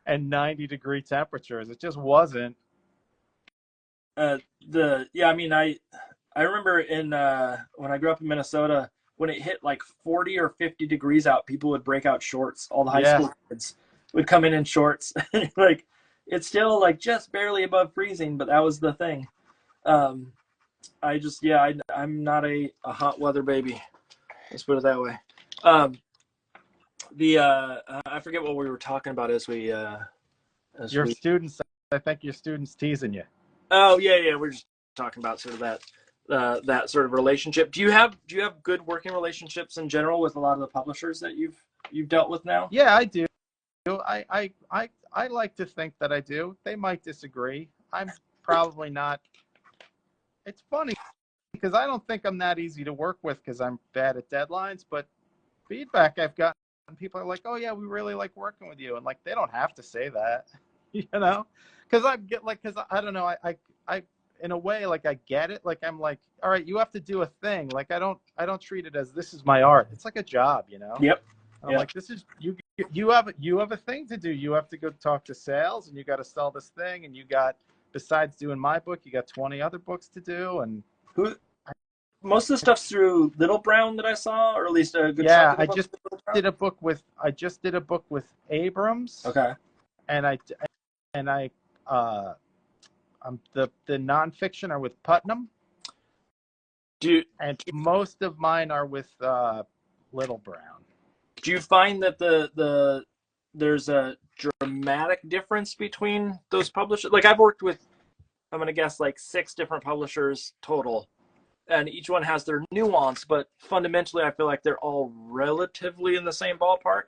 and 90-degree temperatures. It just wasn't. I mean, I remember when I grew up in Minnesota, when it hit like 40 or 50 degrees out, people would break out shorts. All the high school kids would come in shorts. Like, it's still like just barely above freezing, but that was the thing. I'm not a hot weather baby. Let's put it that way. I forget what we were talking about students. I think your students teasing you. Oh yeah. We're just talking about sort of that sort of relationship. Do you have good working relationships in general with a lot of the publishers that you've dealt with now? Yeah, I do. I like to think that I do. They might disagree. I'm probably not. It's funny because I don't think I'm that easy to work with because I'm bad at deadlines, but feedback I've gotten, people are like, "Oh yeah, we really like working with you," and like they don't have to say that, you know, because I don't know, I in a way, like, I get it, like I'm like, all right, you have to do a thing, like I don't treat it as this is my art. It's like a job, you know. Yep. I'm like, this is you have a thing to do. You have to go talk to sales, and you got to sell this thing, and you got, besides doing my book, you got 20 other books to do. And most of the stuff's through Little Brown that I saw, or at least a good. Yeah, I just did a book with Abrams. Okay. And I'm the nonfiction are with Putnam. And most of mine are with Little Brown. Do you find that there's a dramatic difference between those publishers? Like, I've worked with, I'm going to guess, like 6 different publishers total, and each one has their nuance, but fundamentally I feel like they're all relatively in the same ballpark.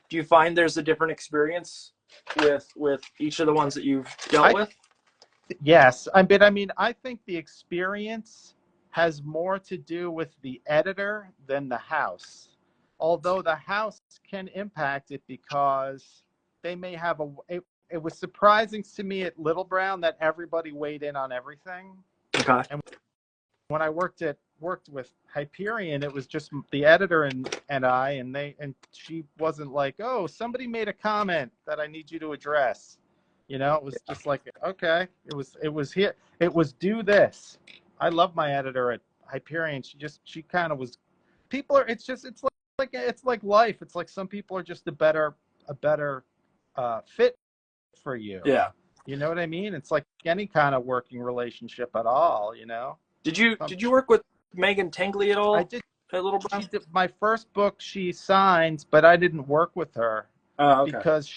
Do you find there's a different experience with each of the ones that you've dealt with? Yes. I mean, I think the experience has more to do with the editor than the house. Although the house can impact it because they may have it was surprising to me at Little Brown that everybody weighed in on everything. Okay. And when I worked with Hyperion, it was just the editor and I, and she wasn't like, oh, somebody made a comment that I need you to address. You know, it was just like, okay, it was here. It was do this. I love my editor at Hyperion. She kind of was, it's like life. It's like some people are just a better fit for you. Yeah. You know what I mean? It's like any kind of working relationship at all, you know? Did you work with Megan Tingley at all? I did. At Little Brown? My first book she signed, but I didn't work with her because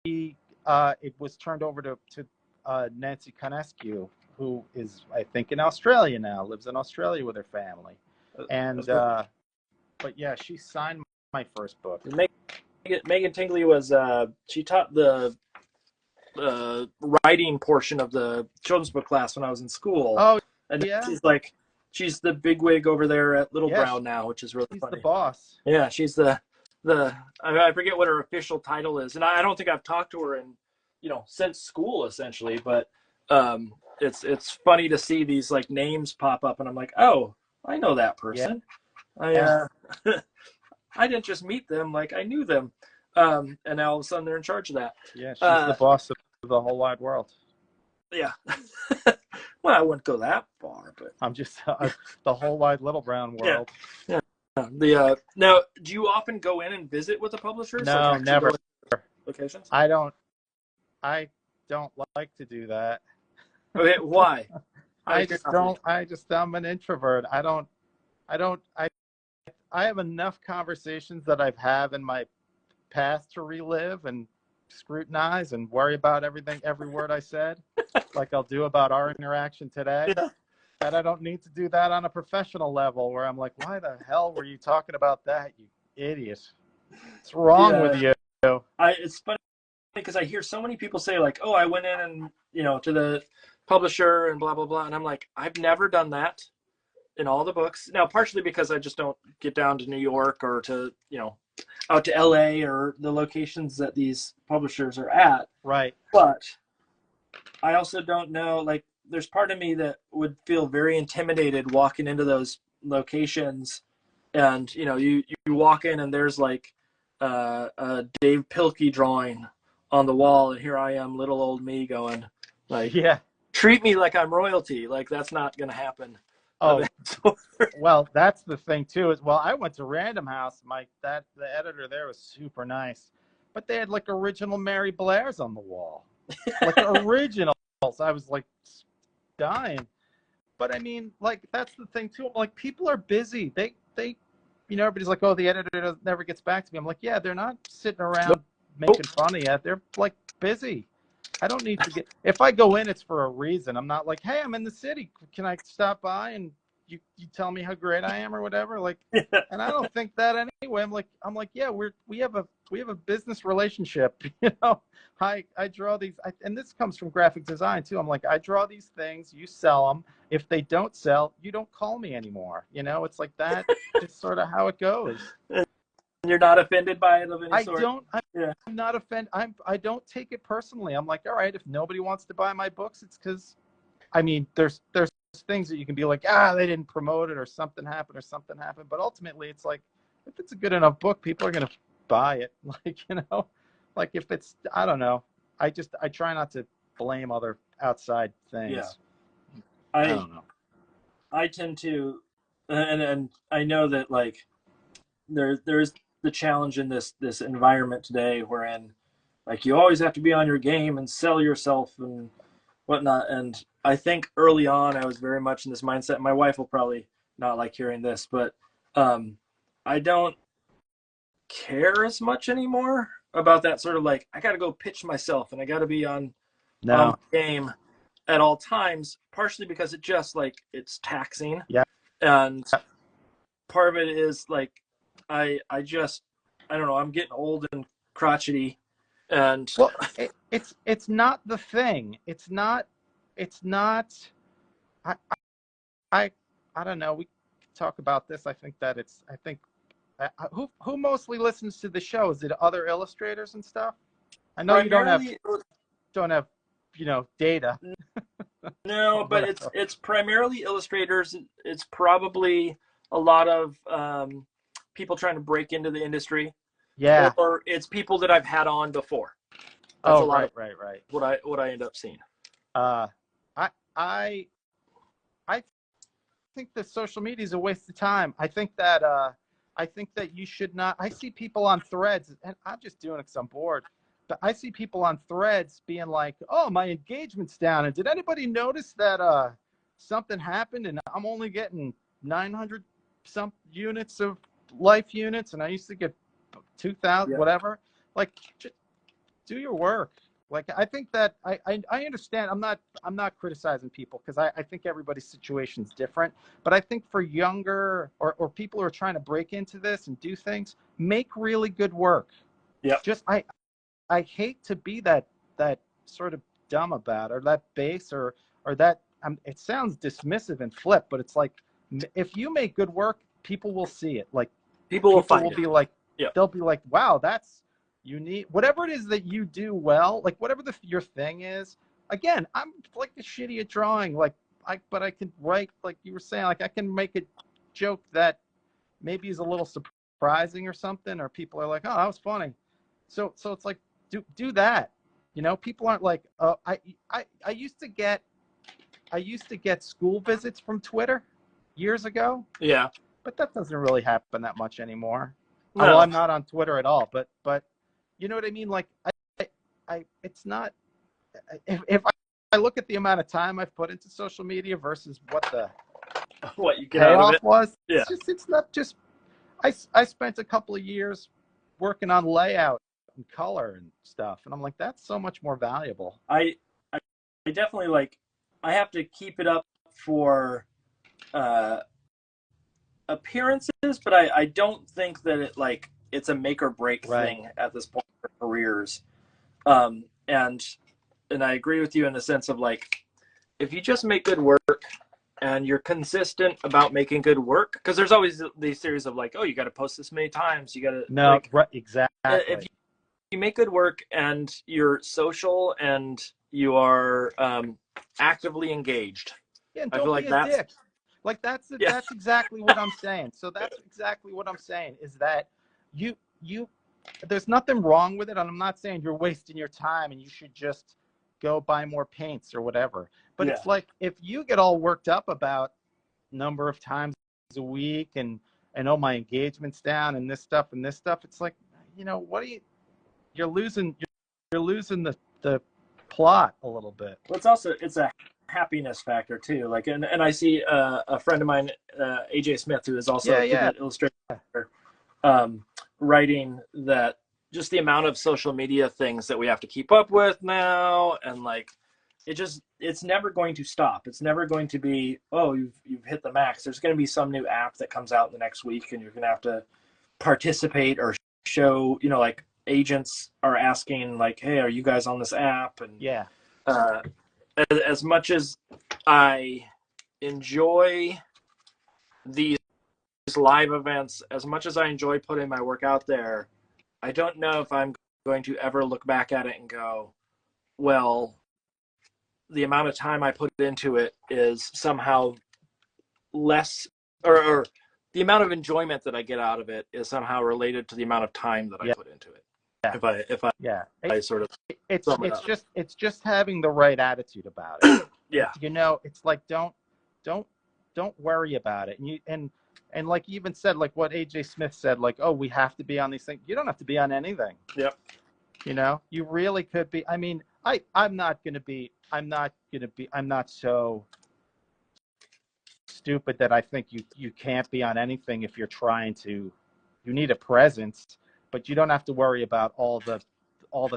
it was turned over to Nancy Conescu, who is, I think, in Australia now, lives in Australia with her family. And but yeah, she signed my first book. Megan Tingley was she taught the writing portion of the children's book class when I was in school. Oh, and yeah. She's the bigwig over there at Little Brown now, which is really funny. She's the boss. Yeah, she's the I forget what her official title is, and I don't think I've talked to her in since school essentially, but it's funny to see these like names pop up, and I'm like, oh, I know that person. Yeah. I didn't just meet them, like I knew them, and now all of a sudden they're in charge of that. Yeah, she's the boss of the whole wide world. Yeah. Well, I wouldn't go that far, but I'm just the whole wide Little Brown world. Yeah. Now, do you often go in and visit with the publishers? No, never. Locations? I don't like to do that. Okay, why? I'm an introvert. I have enough conversations that I've had in my past to relive and scrutinize and worry about every word I said, like I'll do about our interaction today. That I don't need to do that on a professional level where I'm like, why the hell were you talking about that, you idiot? What's wrong with you? It's funny because I hear so many people say like, oh, I went in and, to the publisher and blah, blah, blah. And I'm like, I've never done that in all the books. Now, partially because I just don't get down to New York or to, out to LA or the locations that these publishers are at. Right. But I also don't know, like, there's part of me that would feel very intimidated walking into those locations, and you walk in and there's like a Dave Pilkey drawing on the wall, and here I am, little old me, going like, yeah, treat me like I'm royalty. Like that's not going to happen. Oh, well, that's the thing too. I went to Random House. The editor there was super nice, but they had like original Mary Blairs on the wall, like originals. I was like dying. But I mean, like that's the thing too. Like people are busy. They everybody's like, oh, the editor never gets back to me. I'm like, yeah, they're not sitting around making fun of you. They're like busy. I don't need to if I go in, it's for a reason. I'm not like, hey, I'm in the city. Can I stop by and you tell me how great I am or whatever? Like, and I don't think that anyway. I'm like, yeah, we have a business relationship. I draw these, and this comes from graphic design too. I'm like, I draw these things, you sell them. If they don't sell, you don't call me anymore. It's like that. Just sort of how it goes. You're not offended by it of any sort? I'm not offended. I don't take it personally. I'm like, all right, if nobody wants to buy my books, it's because, I mean, there's things that you can be like, they didn't promote it or something happened. But ultimately, it's like, if it's a good enough book, people are going to buy it. Like, like if it's, I don't know. I try not to blame other outside things. Yeah. I don't know. I tend to, and I know that like there's the challenge in this environment today wherein like you always have to be on your game and sell yourself and whatnot. And I think early on I was very much in this mindset. My wife will probably not like hearing this, but I don't care as much anymore about that sort of like, I got to go pitch myself and I got to be on my game at all times, partially because it just like, it's taxing. Yeah. And part of it is like, I don't know, I'm getting old and crotchety, and well, it's not the thing. It's not. I I don't know. We talk about this. I think who mostly listens to the show? Is it other illustrators and stuff? I know you don't have data. No, but it's primarily illustrators. It's probably a lot of people trying to break into the industry. Yeah. Or it's people that I've had on before. That's right. What I end up seeing. I think that social media is a waste of time. I think that you should not. I see people on threads, and I'm just doing it because I'm bored. But I see people on threads being like, "Oh, my engagement's down, and did anybody notice that something happened? And I'm only getting 900 some units of life units, and I used to get 2,000, whatever." Like, just do your work. Like, I think that I understand. I'm not criticizing people because I think everybody's situation is different. But I think for younger or people who are trying to break into this and do things, make really good work. Yeah. Just I hate to be that sort of dumb about it, or that base or that. It sounds dismissive and flip, but it's like, if you make good work, people will see it. Like, people will be like, they'll be like, wow, that's unique. Whatever it is that you do well, like whatever your thing is. Again, I'm like shitty at drawing, but I can write, like you were saying, like I can make a joke that maybe is a little surprising or something, or people are like, oh, that was funny. So it's like, do that. People aren't like, I used to get school visits from Twitter years ago. Yeah. But that doesn't really happen that much anymore. No. Well, I'm not on Twitter at all, but you know what I mean? Like, it's not, if I look at the amount of time I've put into social media versus what you get out of it was, yeah. It's not just, I spent a couple of years working on layout and color and stuff, and I'm like, that's so much more valuable. I definitely I have to keep it up for appearances, but I don't think that it's a make or break thing at this point for careers. And I agree with you in the sense of if you just make good work and you're consistent about making good work, because there's always these series of oh, you got to post this many times, you got to exactly. If you make good work and you're social and you are actively engaged, I feel like that's dick. That's exactly what I'm saying. So that's exactly what I'm saying, is that you there's nothing wrong with it, and I'm not saying you're wasting your time and you should just go buy more paints or whatever. But it's like, if you get all worked up about number of times a week and oh, my engagement's down and this stuff, it's like, what do you're losing the plot a little bit. Well, it's a happiness factor too. And I see a friend of mine, AJ Smith, who is also an illustrator, writing that just the amount of social media things that we have to keep up with now, and it's never going to stop. It's never going to be, oh, you've hit the max. There's going to be some new app that comes out in the next week, and you're going to have to participate or show, agents are asking hey, are you guys on this app? And as much as I enjoy these live events, as much as I enjoy putting my work out there, I don't know if I'm going to ever look back at it and go, well, the amount of time I put into it is somehow less, or the amount of enjoyment that I get out of it is somehow related to the amount of time that I put into it. It's just having the right attitude about it. It's like, don't worry about it. And like you even said, like what AJ Smith said, oh, we have to be on these things. You don't have to be on anything. Yep. You really could be. I mean, I'm not so stupid that I think you can't be on anything if you're trying to. You need a presence, but you don't have to worry about all the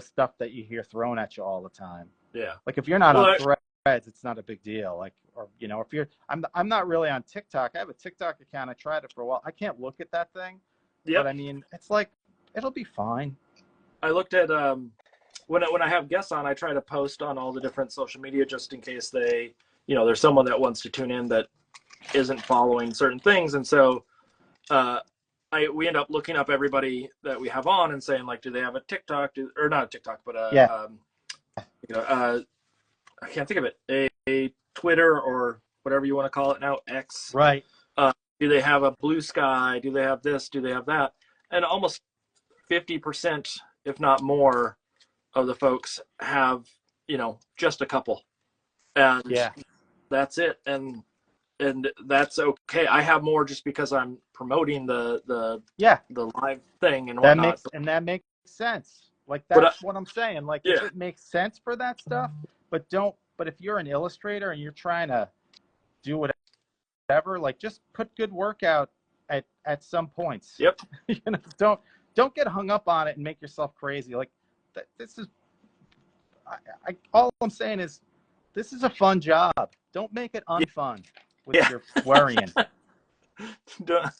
stuff that you hear thrown at you all the time. Yeah. Like, if you're not on threads, it's not a big deal. If you're, I'm not really on TikTok. I have a TikTok account. I tried it for a while. I can't look at that thing. Yep. But I mean, it's like, it'll be fine. I looked at when I have guests on, I try to post on all the different social media just in case they, there's someone that wants to tune in that isn't following certain things. And so we end up looking up everybody that we have on and saying, like, do they have a TikTok, or not a TikTok, but I can't think of it, a Twitter or whatever you want to call it now, X. Right. Do they have a Blue Sky? Do they have this? Do they have that? And almost 50%, if not more, of the folks have, just a couple. And that's it. And that's okay. I have more just because I'm promoting the live thing and whatnot. That makes sense. Like, that's what I'm saying. Like, if it makes sense for that stuff, but if you're an illustrator and you're trying to do whatever, like, just put good work out at some points. Yep. Don't get hung up on it and make yourself crazy. Like, this is, all I'm saying is, this is a fun job. Don't make it unfun with your worrying. Don't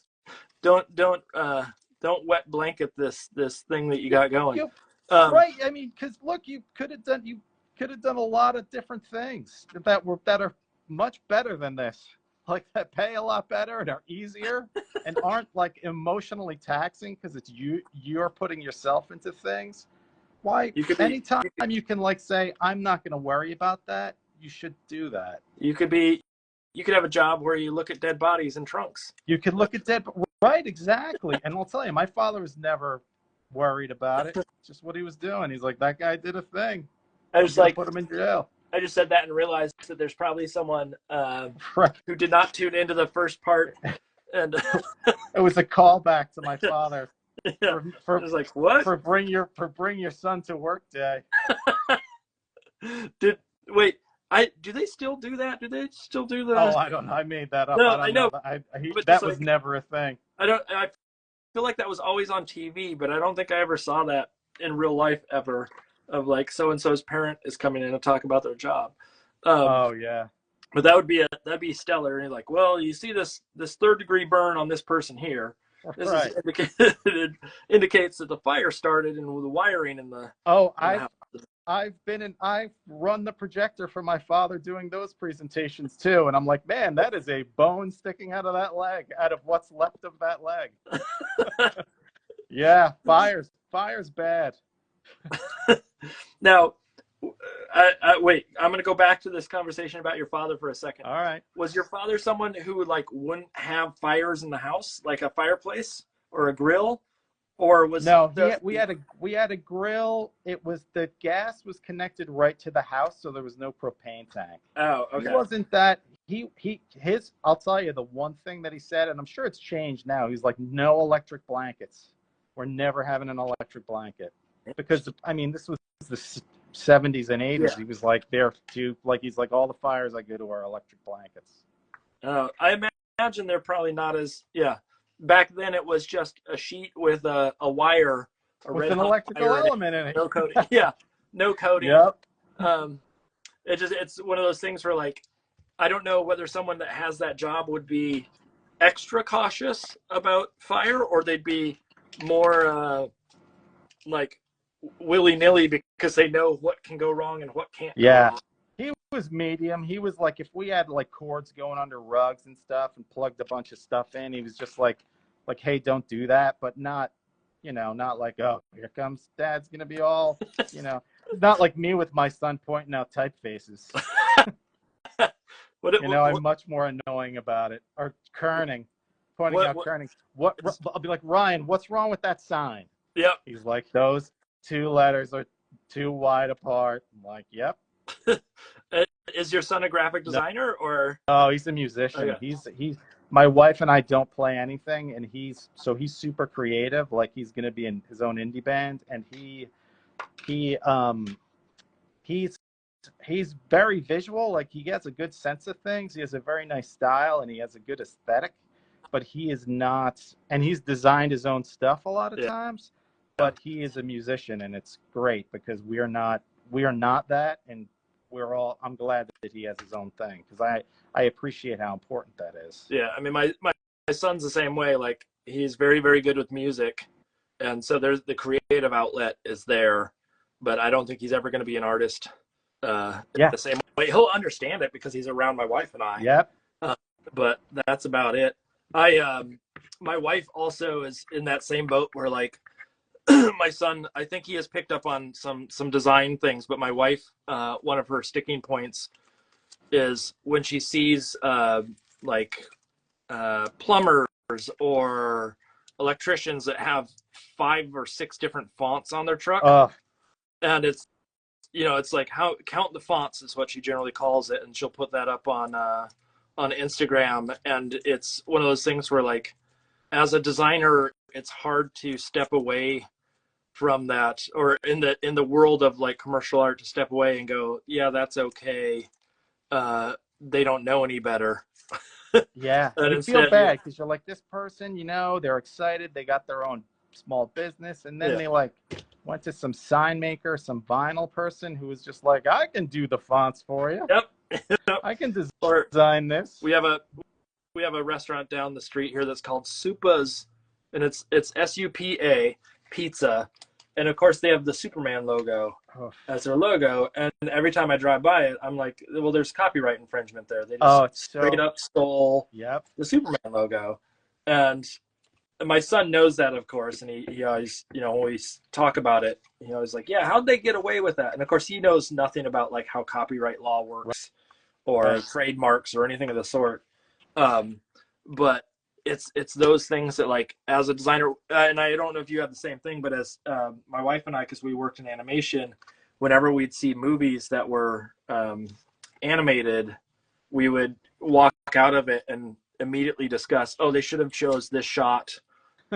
wet blanket this thing that you got going. Right. I mean, because look, you could have done a lot of different things that are much better than this. Like, that pay a lot better and are easier and aren't like emotionally taxing because it's you're putting yourself into things. Why? Anytime you can, like, say, I'm not going to worry about that, you should do that. You could have a job where you look at dead bodies in trunks. You could look at right, exactly. And I'll tell you, my father was never worried about it. It's just what he was doing. He's like, that guy did a thing. I was like, put him in jail. I just said that and realized that there's probably someone who did not tune into the first part, and it was a callback to my father. Yeah. I was like, what? For bring your son to work day. Do they still do that? Do they still do the? Oh, I don't know. I made that up. No, I know. That was never a thing. I feel like that was always on TV, but I don't think I ever saw that in real life ever. Of like, so and so's parent is coming in to talk about their job. Oh yeah. But that'd be stellar. And you're like, well, you see this 3rd degree burn on this person here. This right. It indicates that the fire started and the wiring in the. Oh, I've run the projector for my father doing those presentations too, and I'm like, man, that is a bone sticking out of that leg, out of what's left of that leg. Yeah, fire's bad. Now, wait, I'm going to go back to this conversation about your father for a second. All right. Was your father someone who, like, wouldn't have fires in the house, like a fireplace or a grill? Or was we had a grill. It was, the gas was connected right to the house, so there was no propane tank. Oh, okay. He wasn't that. I'll tell you the one thing that he said, and I'm sure it's changed now. He's like, no electric blankets. We're never having an electric blanket, because I mean, this was the 70s and 80s. Yeah. He was like, he's like, all the fires I go to are electric blankets. I imagine they're probably not as Back then, it was just a sheet with a wire, with an electrical element in it. No coating. Yeah, no coating. Yep. It's one of those things where, like, I don't know whether someone that has that job would be extra cautious about fire, or they'd be more like willy-nilly because they know what can go wrong and what can't. Yeah. Go wrong. He was medium. He was like, if we had like cords going under rugs and stuff and plugged a bunch of stuff in, he was just like, hey, don't do that, but not like, oh, here comes Dad's gonna be all, not like me with my son pointing out typefaces. I'm much more annoying about it. Or kerning, pointing out kerning. I'll be like, Ryan, what's wrong with that sign? Yep. He's like, those 2 letters are too wide apart. I'm like, yep. Is your son a graphic designer or? Oh, he's a musician. Okay. He's my wife and I don't play anything, and he's super creative. Like, he's going to be in his own indie band, and he's very visual. Like, he has a good sense of things. He has a very nice style, and he has a good aesthetic, but he is not, and he's designed his own stuff a lot of times, but he is a musician, and it's great because we are not that, and I'm glad that he has his own thing, because I appreciate how important that is. Yeah, I mean, my son's the same way. Like, he's very, very good with music, and so there's the creative outlet is there, but I don't think he's ever going to be an artist the same way. He'll understand it because he's around my wife and I. Yep. but that's about it. My wife also is in that same boat where like my son, I think he has picked up on some design things, but my wife, one of her sticking points is when she sees like plumbers or electricians that have 5 or 6 different fonts on their truck, and it's it's like how count the fonts is what she generally calls it, and she'll put that up on Instagram, and it's one of those things where like as a designer, it's hard to step away from that, or in the world of like commercial art, to step away and go, yeah, that's okay. They don't know any better. Yeah, And you feel instead, bad because you're like, this person, they're excited, they got their own small business, and then they like went to some sign maker, some vinyl person who was just like, I can do the fonts for you. Yep. I can design this. We have a restaurant down the street here that's called Supa's, and it's SUPA pizza, and of course they have the Superman logo as their logo, and every time I drive by it, I'm like, well, there's copyright infringement there. They just straight up stole the Superman logo. And my son knows that, of course, and he always, when we talk about it, he always like, yeah, how'd they get away with that? And of course he knows nothing about like how copyright law works or trademarks or anything of the sort. But it's those things that, like, as a designer, and I don't know if you have the same thing, but as my wife and I, because we worked in animation, whenever we'd see movies that were animated, we would walk out of it and immediately discuss, oh, they should have chose this shot,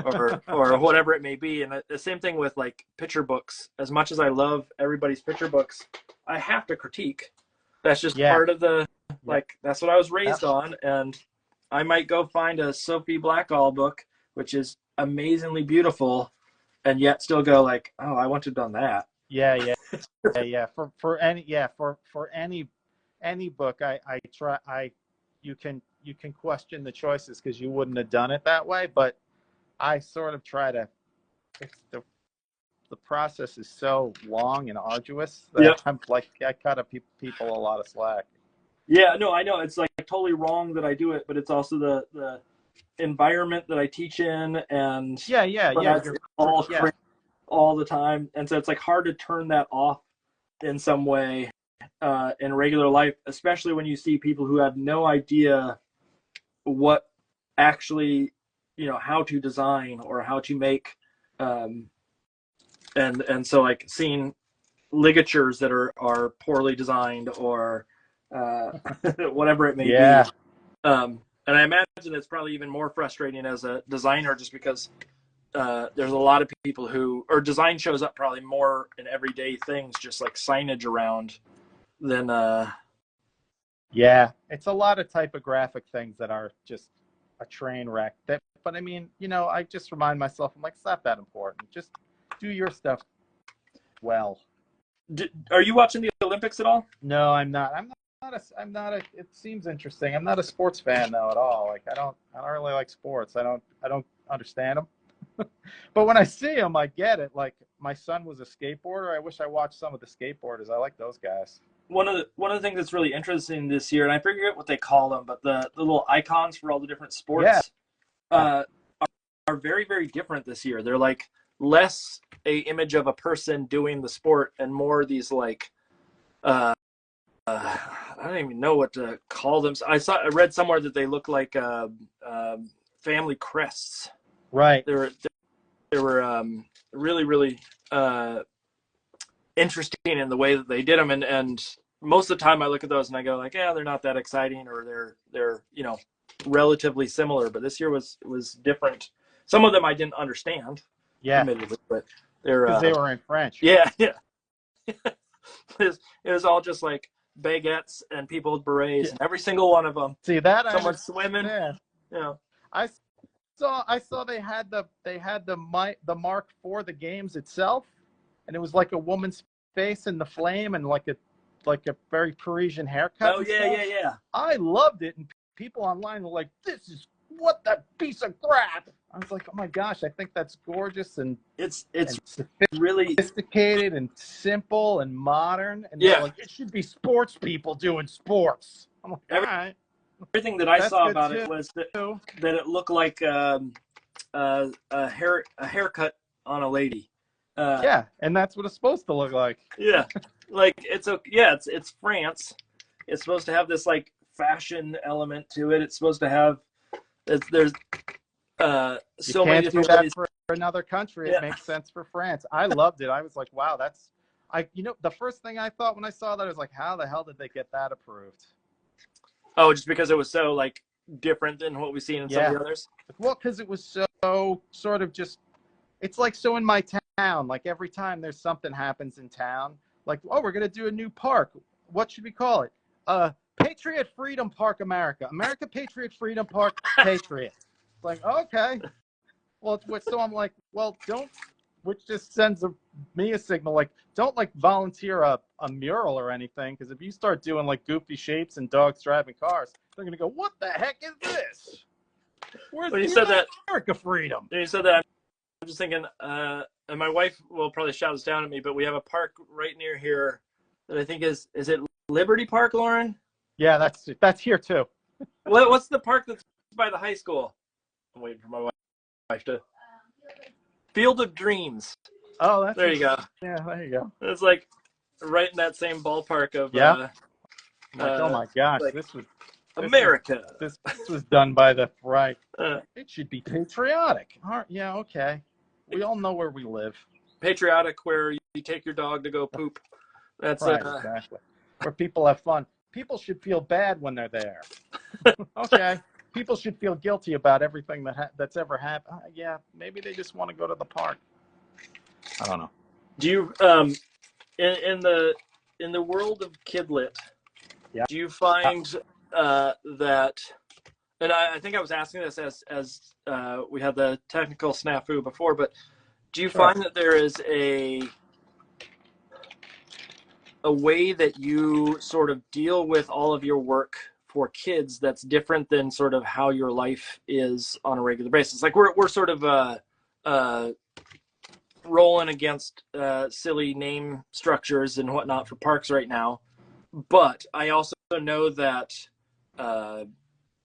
or whatever it may be. And the same thing with like picture books. As much as I love everybody's picture books, I have to critique. That's just part of the, like, that's what I was raised on. And I might go find a Sophie Blackall book, which is amazingly beautiful, and yet still go like, oh, I want to have done that. Yeah. For any book, you can question the choices because you wouldn't have done it that way, but I sort of try to. The process is so long and arduous that I'm like, I cut people a lot of slack. Yeah, no, I know it's like totally wrong that I do it, but it's also the environment that I teach in, and You're all the time, and so it's like hard to turn that off in some way in regular life, especially when you see people who have no idea what actually, how to design or how to make, and so like seeing ligatures that are poorly designed or whatever it may be. And I imagine it's probably even more frustrating as a designer, just because there's a lot of people or design shows up probably more in everyday things, just like signage around, than it's a lot of typographic things that are just a train wreck. But I mean, I just remind myself, I'm like, it's not that important. Just do your stuff well. Are you watching the Olympics at all? No, I'm not. I'm not a. It seems interesting. I'm not a sports fan though at all. Like I don't really like sports. I don't understand them. But when I see them, I get it. Like my son was a skateboarder. I wish I watched some of the skateboarders. I like those guys. One of the things that's really interesting this year, and I forget what they call them, but the little icons for all the different sports are very, very different this year. They're like less a image of a person doing the sport and more these like I don't even know what to call them. I read somewhere that they look like family crests. Right. They were really, really interesting in the way that they did them, and most of the time I look at those and I go like, yeah, they're not that exciting, or they're relatively similar. But this year was different. Some of them I didn't understand. Admittedly, but they were in French. Yeah. It was all just like baguettes and people with berets, and every single one of them. See that? Someone swimming. Yeah. I saw they had the mark for the games itself, and it was like a woman's face in the flame and like a very Parisian haircut. Oh yeah. I loved it, and people online were like, "This is what that piece of crap." I was like, "Oh my gosh, I think that's gorgeous, and it's really sophisticated and simple and modern." And they're like, "It should be sports people doing sports." I'm like, all right. everything that I That's saw good about too. it was that it looked like a haircut on a lady. Yeah, and that's what it's supposed to look like. Yeah, like it's France. It's supposed to have this like fashion element to it. It's supposed to have there's You so many can't do different that ways. for another country. It Yeah. makes sense for France. I loved it. I was like, wow, that's the first thing I thought when I saw that, I was like, how the hell did they get that approved? Oh, just because it was so like different than what we've seen in some of Yeah. the others. Well, because it was so sort of just, it's like so in my town, like every time there's something happens in town, like, oh, we're going to do a new park. What should we call it? Patriot Freedom Park America. America Patriot Freedom Park Patriot. Like, okay. Well, so I'm like, well, which just sends me a signal, like, don't like volunteer a mural or anything, because if you start doing like goofy shapes and dogs driving cars, they're going to go, what the heck is this? Where's When you the said that, America freedom? when you said that, I'm just thinking, and my wife will probably shout us down at me, but we have a park right near here that I think is it Liberty Park, Lauren? Yeah, that's here too. What's the park that's by the high school? I'm waiting for my wife to. Field of Dreams. Oh, There you go. Yeah, there you go. It's like right in that same ballpark of Yeah. I'm like, oh my gosh, like this America. this was done by the right. Uh, It should be patriotic. Yeah, okay. We all know where we live. Patriotic, where you take your dog to go poop. That's Right, exactly. Where people have fun. People should feel bad when they're there. Okay. People should feel guilty about everything that's ever happened. Yeah, maybe they just want to go to the park. I don't know. Do you in the world of kidlit? Yeah. Do you find that? And I think I was asking this as we had the technical snafu before, but do you Sure. find that there is a way that you sort of deal with all of your work for kids that's different than sort of how your life is on a regular basis? Like we're sort of rolling against silly name structures and whatnot for parks right now, but I also know that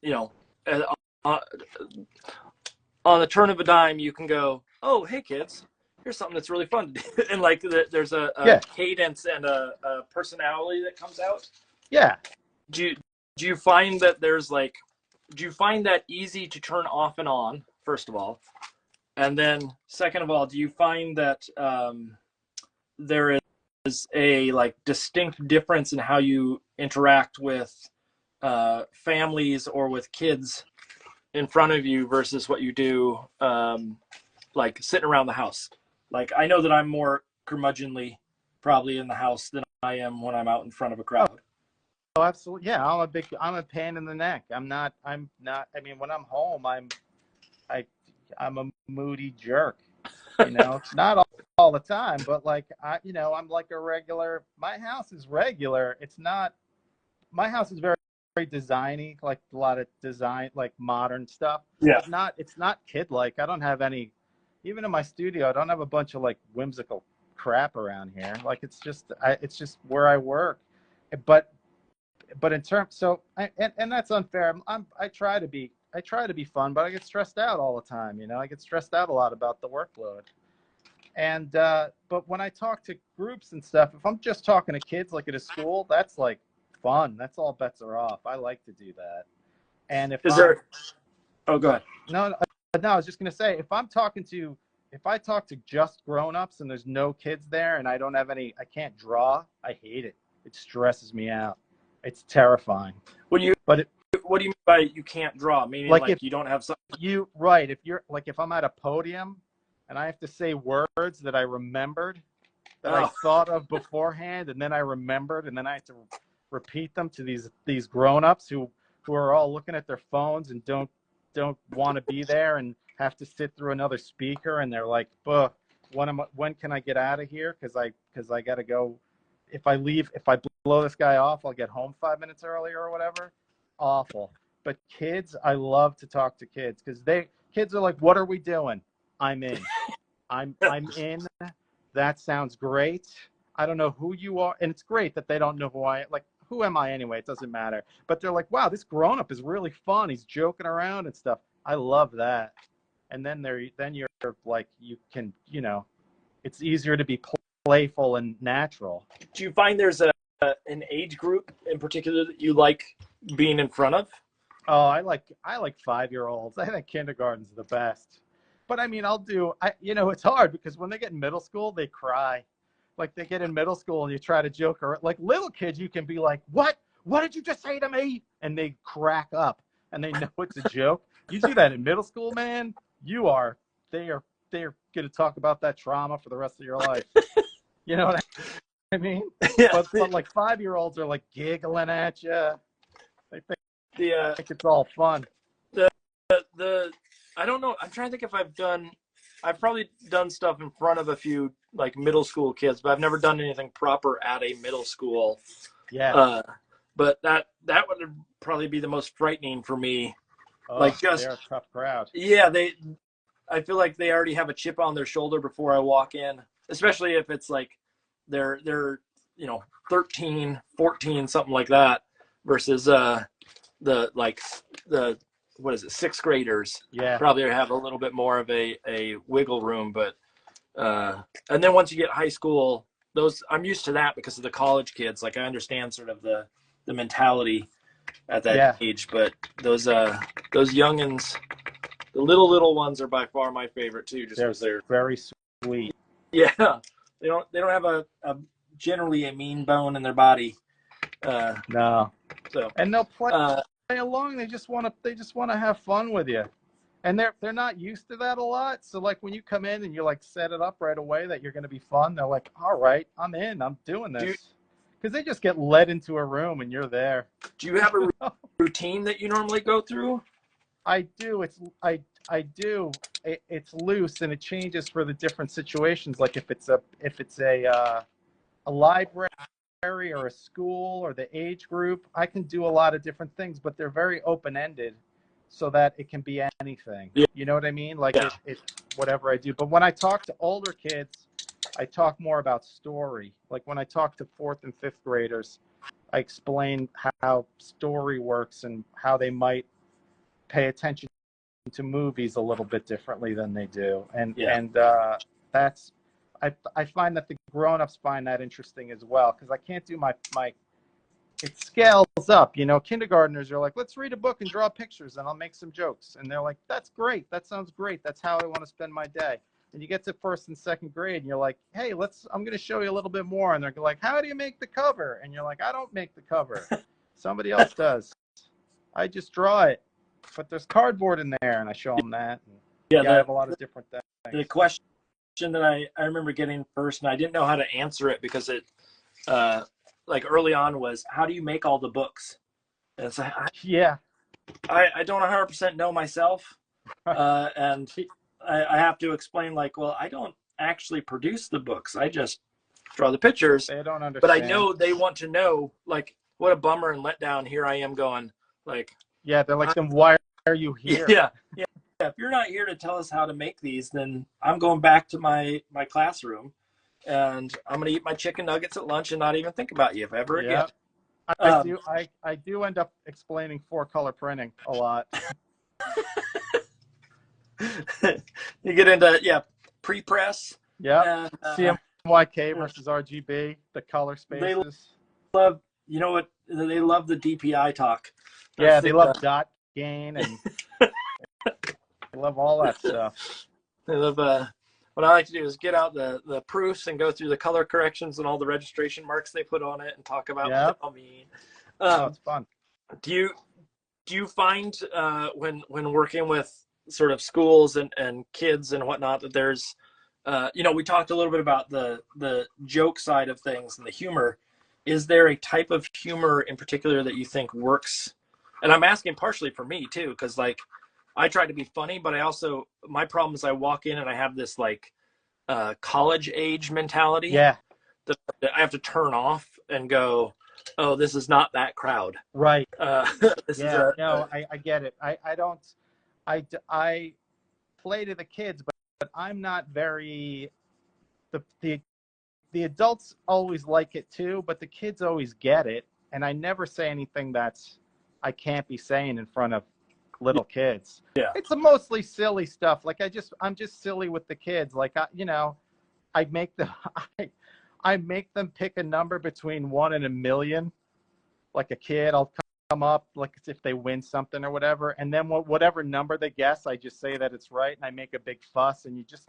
you know on the turn of a dime you can go, oh hey kids, here's something that's really fun to do. And like there's a cadence and a personality that comes out. Yeah. Do you find that do you find that easy to turn off and on, first of all? And then second of all, do you find that there is a like distinct difference in how you interact with families or with kids in front of you versus what you do like sitting around the house? Like I know that I'm more curmudgeonly probably in the house than I am when I'm out in front of a crowd. Oh, absolutely. Yeah, I'm a pain in the neck. I'm not. I mean, when I'm home, I'm a moody jerk. Not all the time, but like I'm like a regular. My house is regular. It's not. My house is very, very designy, like a lot of design, like modern stuff. Yeah. But it's not kid-like. I don't have any. Even in my studio, I don't have a bunch of like whimsical crap around here. Like it's just where I work. But in terms, and that's unfair. I try to be fun, but I get stressed out all the time. I get stressed out a lot about the workload. And but when I talk to groups and stuff, if I'm just talking to kids like at a school, that's like fun. That's all bets are off. I like to do that. And if oh, go ahead. No, I was just gonna say if I talk to just grown-ups and there's no kids there and I can't draw, I hate it. It stresses me out. It's terrifying. What do you mean by you can't draw? Meaning like you don't have something. Right. If I'm at a podium and I have to say words that I remembered, that I thought of beforehand, and then I remembered, and then I have to repeat them to these grown-ups who are all looking at their phones and don't want to be there and have to sit through another speaker, and they're like, when can I get out of here? Because I got to go. If I blow this guy off, I'll get home 5 minutes earlier or whatever. Awful. But kids, I love to talk to kids because kids are like, what are we doing? I'm in. I'm in. That sounds great. I don't know who you are. And it's great that they don't know who I am. Like, who am I anyway? It doesn't matter. But they're like, wow, this grown-up is really fun. He's joking around and stuff. I love that. And then you're like, you can, you know, it's easier to be playful and natural. Do you find there's an age group in particular that you like being in front of? Oh, I like 5-year-olds. I think kindergarten's the best. But I mean, you know, it's hard because when they get in middle school, they cry. Like they get in middle school and you try to joke, or like little kids, you can be like, what did you just say to me? And they crack up and they know it's a joke. You do that in middle school, man, they are going to talk about that trauma for the rest of your life. You know what I mean? Yeah. But like 5-year-olds are like giggling at you. They think it's all fun. I don't know. I'm trying to think if I've probably done stuff in front of a few like middle school kids, but I've never done anything proper at a middle school. Yeah. But that would probably be the most frightening for me. Oh, like just they're a tough crowd. Yeah, I feel like they already have a chip on their shoulder before I walk in, especially if it's like they're 13, 14, something like that, versus the what is it, sixth graders. Yeah. Probably have a little bit more of a wiggle room, but and then once you get high school, I'm used to that because of the college kids. Like I understand sort of the mentality at that age, but those youngins, the little ones are by far my favorite too, just because they're very sweet. Yeah, they don't have a generally a mean bone in their body. No. So and they'll play along. They just want to have fun with you, and they're not used to that a lot. So like when you come in and you like set it up right away that you're going to be fun, they're like, all right, I'm in. I'm doing this. Because they just get led into a room and you're there. Do you have a routine that you normally go through? I do. I do. It's loose and it changes for the different situations. Like if it's a library or a school or the age group, I can do a lot of different things, but they're very open-ended so that it can be anything. Yeah. You know what I mean? Like it's whatever I do. But when I talk to older kids, I talk more about story. Like when I talk to 4th and 5th graders, I explain how story works and how they might pay attention to movies a little bit differently than they do. And that's I find that the grown-ups find that interesting as well, because I can't do my it scales up. You know, kindergartners are like, let's read a book and draw pictures and I'll make some jokes. And they're like, that's great. That sounds great. That's how I want to spend my day. And you get to 1st and 2nd grade and you're like, hey, I'm going to show you a little bit more. And they're like, how do you make the cover? And you're like, I don't make the cover. Somebody else does. I just draw it. But there's cardboard in there, and I show them that. And I have a lot of different things. The question that I remember getting first, and I didn't know how to answer it because it, like early on, was how do you make all the books? And it's like, I don't 100% know myself, and I have to explain like, well, I don't actually produce the books. I just draw the pictures. They don't understand. But I know they want to know, like, what a bummer and letdown. Here I am going, like. Yeah, they're like, then why are you here? Yeah. If you're not here to tell us how to make these, then I'm going back to my classroom, and I'm going to eat my chicken nuggets at lunch and not even think about you ever again. I do end up explaining 4-color printing a lot. You get into pre-press. Yeah. CMYK versus RGB, the color spaces. They love, you know what? They love the DPI talk. They love dot gain and they love all that stuff. They love what I like to do is get out the proofs and go through the color corrections and all the registration marks they put on it and talk about what they all mean. It's fun. Do you find when working with sort of schools and kids and whatnot that there's we talked a little bit about the joke side of things and the humor. Is there a type of humor in particular that you think works? And I'm asking partially for me too, because like I try to be funny, but my problem is I walk in and I have this like college age mentality. Yeah. That I have to turn off and go, oh, this is not that crowd. Right. I get it. I play to the kids, but I'm not very, the the adults always like it too, but the kids always get it. And I never say anything I can't be saying in front of little kids. Yeah. It's a mostly silly stuff. Like I'm just silly with the kids. Like I make them I make them pick a number between 1 and 1,000,000. Like a kid, I'll come up like if they win something or whatever, and then whatever number they guess, I just say that it's right, and I make a big fuss, and you just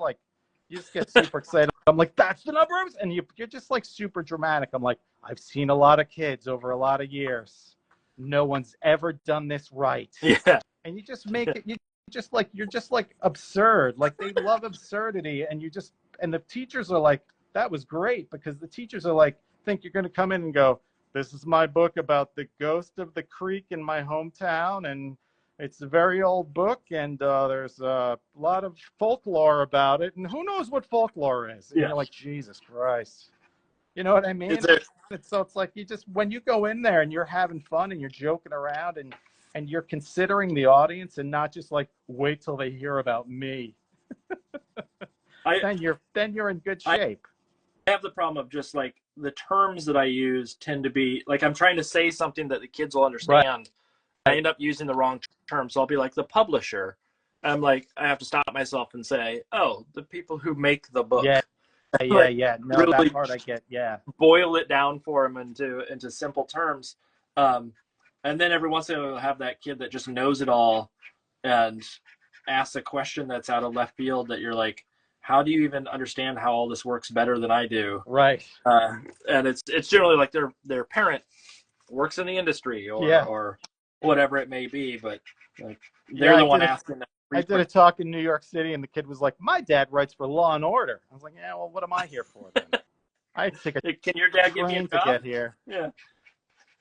get super excited. I'm like, that's the number, and you're just like super dramatic. I'm like, I've seen a lot of kids over a lot of years. No one's ever done this right. Yeah. And you just make it. You're just like absurd. Like they love absurdity, and the teachers are like, that was great, because the teachers are like, think you're going to come in and go, this is my book about the ghost of the creek in my hometown, and it's a very old book, and there's a lot of folklore about it, and who knows what folklore is? And you're like, Jesus Christ. You know what I mean? So it's like when you go in there and you're having fun and you're joking around and you're considering the audience and not just like, wait till they hear about me. Then you're in good shape. I have the problem of just like the terms that I use tend to be like I'm trying to say something that the kids will understand. Right. I end up using the wrong term. So I'll be like the publisher. I'm like, I have to stop myself and say, oh, the people who make the book. Yeah. Like, No, really that part I get. Yeah. Boil it down for them into simple terms. And then every once in a while, you'll have that kid that just knows it all and asks a question that's out of left field that you're like, how do you even understand how all this works better than I do? Right. And it's generally like their parent works in the industry or whatever it may be, but like they're the one asking that. I did a talk in New York City, and the kid was like, my dad writes for Law and Order. I was like, yeah, well, what am I here for then? I had to take a Can your dad give me a job? to get here. Yeah.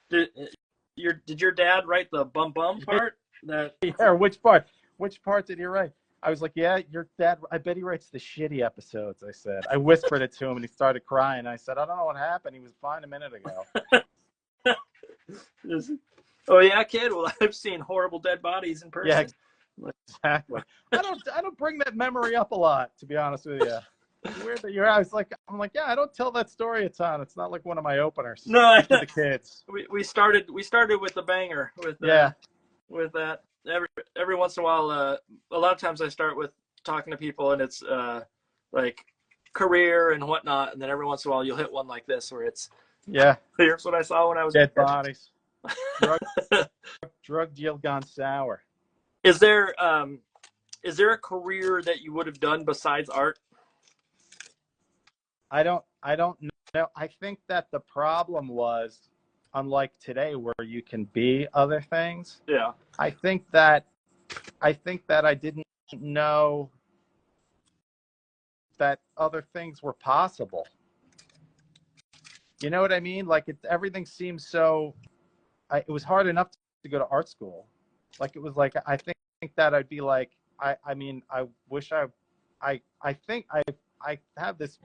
Did your dad write the bum part? Yeah, which part? Which part did he write? I was like, yeah, your dad, I bet he writes the shitty episodes, I said. I whispered it to him, and he started crying. I said, I don't know what happened. He was fine a minute ago. Oh, yeah, kid? Well, I've seen horrible dead bodies in person. Yeah, exactly. I don't bring that memory up a lot, to be honest with you. It's weird that I'm like, yeah, I don't tell that story a ton. It's not like one of my openers. No, to the kids. We started with the banger with that. Every once in a while, a lot of times I start with talking to people, and it's like career and whatnot, and then every once in a while you'll hit one like this where it's here's what I saw when I was dead bodies, drug deal gone sour. Is there a career that you would have done besides art? I don't know. I think that the problem was, unlike today where you can be other things. Yeah. I think that I didn't know that other things were possible. You know what I mean? Like everything seems so. It was hard enough to go to art school. Like it was like I think that I'd be like I mean I wish I think I have this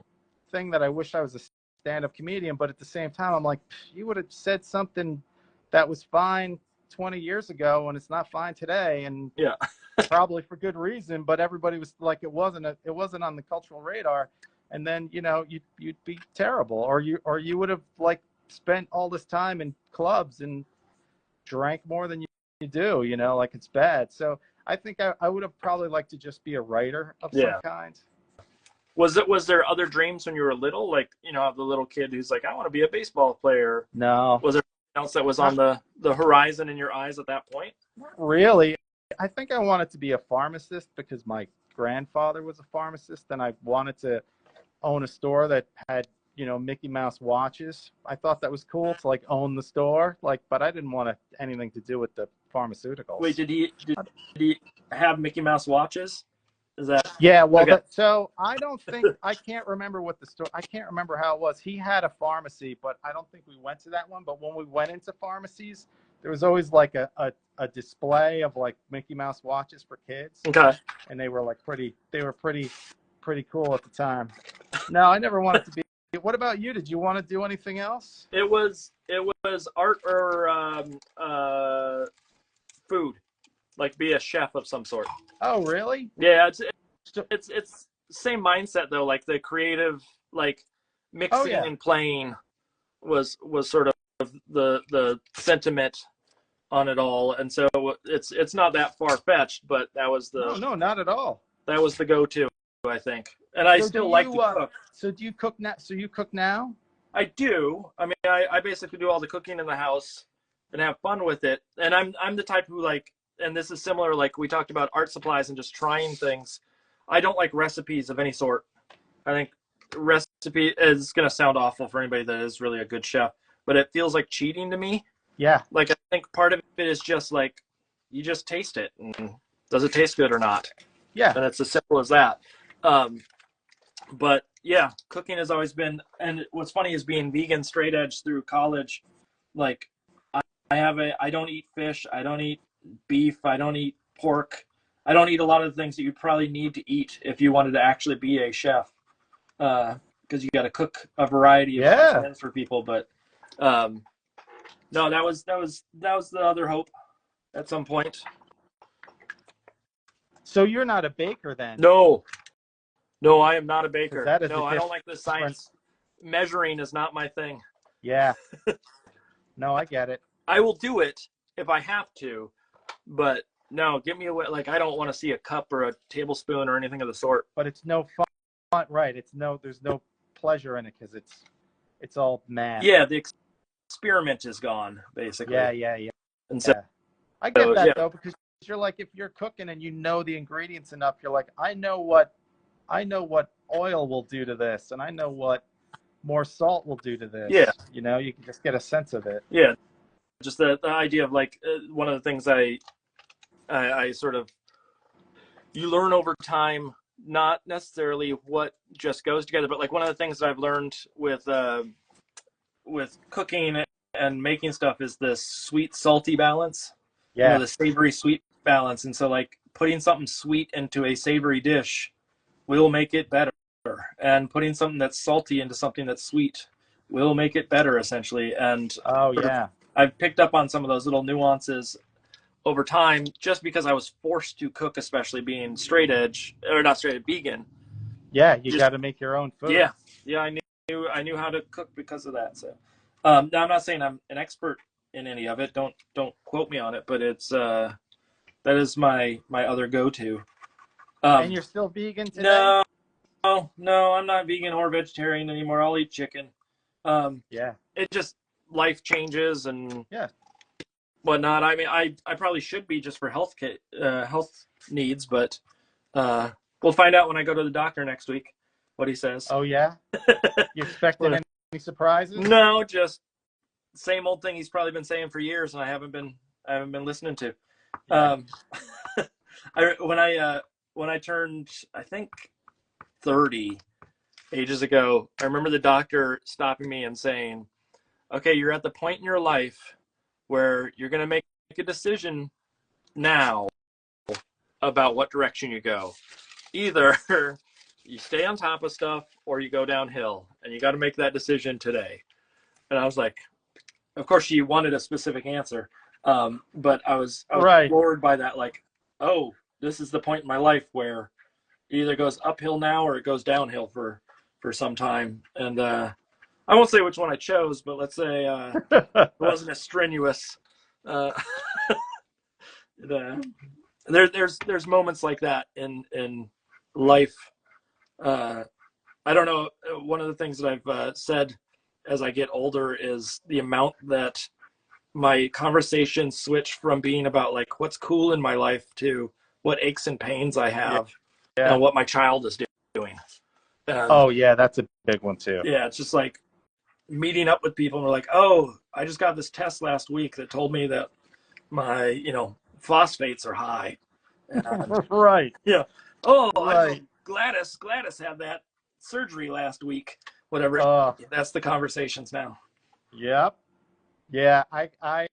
thing that I wish I was a stand-up comedian, but at the same time I'm like, you would have said something that was fine 20 years ago and it's not fine today, and probably for good reason, but everybody was like, it wasn't on the cultural radar, and then you'd be terrible, or you would have like spent all this time in clubs and drank more than you do, like it's bad. So I think I would have probably liked to just be a writer of some kind. Was there other dreams when you were little? Like, the little kid who's like, I want to be a baseball player. No. Was there something else that was on the horizon in your eyes at that point? Not really. I think I wanted to be a pharmacist because my grandfather was a pharmacist, and I wanted to own a store that had, Mickey Mouse watches. I thought that was cool to like own the store, but I didn't want anything to do with the pharmaceuticals. Wait, did he have Mickey Mouse watches? Is that? Yeah, well, okay. So I can't remember I can't remember how it was. He had a pharmacy, but I don't think we went to that one. But when we went into pharmacies, there was always like a display of like Mickey Mouse watches for kids. Okay. And they were like pretty cool at the time. No, I never wanted to be. What about you? Did you want to do anything else? It was art or food. Like be a chef of some sort. Oh, really? Yeah, it's same mindset though. Like the creative, like mixing and playing was sort of the sentiment on it all. And so it's not that far fetched, but that was no, not at all. That was the go-to, I think. And I still like to cook. So do you cook now? So you cook now? I do. I mean, I basically do all the cooking in the house and have fun with it. And I'm the type who like, and this is similar, like we talked about art supplies and just trying things. I don't like recipes of any sort. I think recipe is going to sound awful for anybody that is really a good chef, but it feels like cheating to me. Yeah. Like, I think part of it is just like, you just taste it. And does it taste good or not? Yeah. And it's as simple as that. But yeah, cooking has always been, and what's funny is being vegan straight edge through college. Like I don't eat fish. I don't eat beef. I don't eat pork. I don't eat a lot of the things that you probably need to eat if you wanted to actually be a chef. Because you got to cook a variety of things for people. But no, that was the other hope at some point. So you're not a baker then? No, I am not a baker. No, I don't like the science. Measuring is not my thing. Yeah. No, I get it. I will do it if I have to, but no, give me away. Like, I don't want to see a cup or a tablespoon or anything of the sort. But it's no fun, right? There's no pleasure in it because it's all math. Yeah, the experiment is gone, basically. Yeah. And so, I get that though, because you're like, if you're cooking and you know the ingredients enough, you're like, I know what oil will do to this, and I know what more salt will do to this. Yeah. You know, you can just get a sense of it. Yeah. Just the idea of like, one of the things I sort of, you learn over time, not necessarily what just goes together, but like one of the things that I've learned with cooking and making stuff is the sweet salty balance. Yeah. You know, the savory sweet balance. And so like putting something sweet into a savory dish will make it better. And putting something that's salty into something that's sweet will make it better, essentially. And I've picked up on some of those little nuances over time, just because I was forced to cook, especially being straight edge, or not straight edge, vegan. Yeah, you got to make your own food. Yeah, I knew how to cook because of that. So, now I'm not saying I'm an expert in any of it. Don't quote me on it, but it's that is my other go-to. And you're still vegan today? No, I'm not vegan or vegetarian anymore. I'll eat chicken. It just, life changes and whatnot. I mean, I probably should be just for health needs, but we'll find out when I go to the doctor next week what he says. Oh yeah? You expecting any surprises? No, just same old thing he's probably been saying for years, and I haven't been listening to. When I turned, I think, 30 ages ago, I remember the doctor stopping me and saying, okay, you're at the point in your life where you're going to make a decision now about what direction you go. Either you stay on top of stuff or you go downhill, and you got to make that decision today. And I was like, of course she wanted a specific answer. But I was floored by that. Like, oh, this is the point in my life where it either goes uphill now or it goes downhill for some time. And I won't say which one I chose, but let's say it wasn't as strenuous. There's moments like that in life. I don't know. One of the things that I've said as I get older is the amount that my conversations switch from being about like what's cool in my life to what aches and pains I have and what my child is doing. And, that's a big one too. Yeah, it's just like meeting up with people and we're like, oh, I just got this test last week that told me that my, phosphates are high. And, right. Yeah. Oh, right. Gladys had that surgery last week. Whatever. That's the conversations now. Yep. Yeah. I've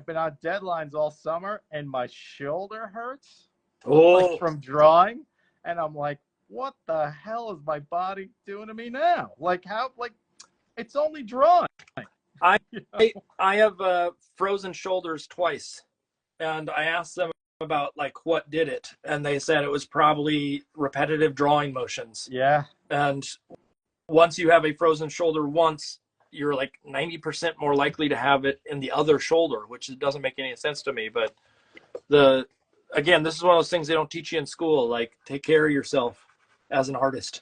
been on deadlines all summer and my shoulder hurts from drawing. And I'm like, what the hell is my body doing to me now? Like how, it's only drawing. I have frozen shoulders twice. And I asked them about like what did it, and they said it was probably repetitive drawing motions. Yeah. And once you have a frozen shoulder once, you're like 90% more likely to have it in the other shoulder, which doesn't make any sense to me. But again, this is one of those things they don't teach you in school. Like, take care of yourself as an artist.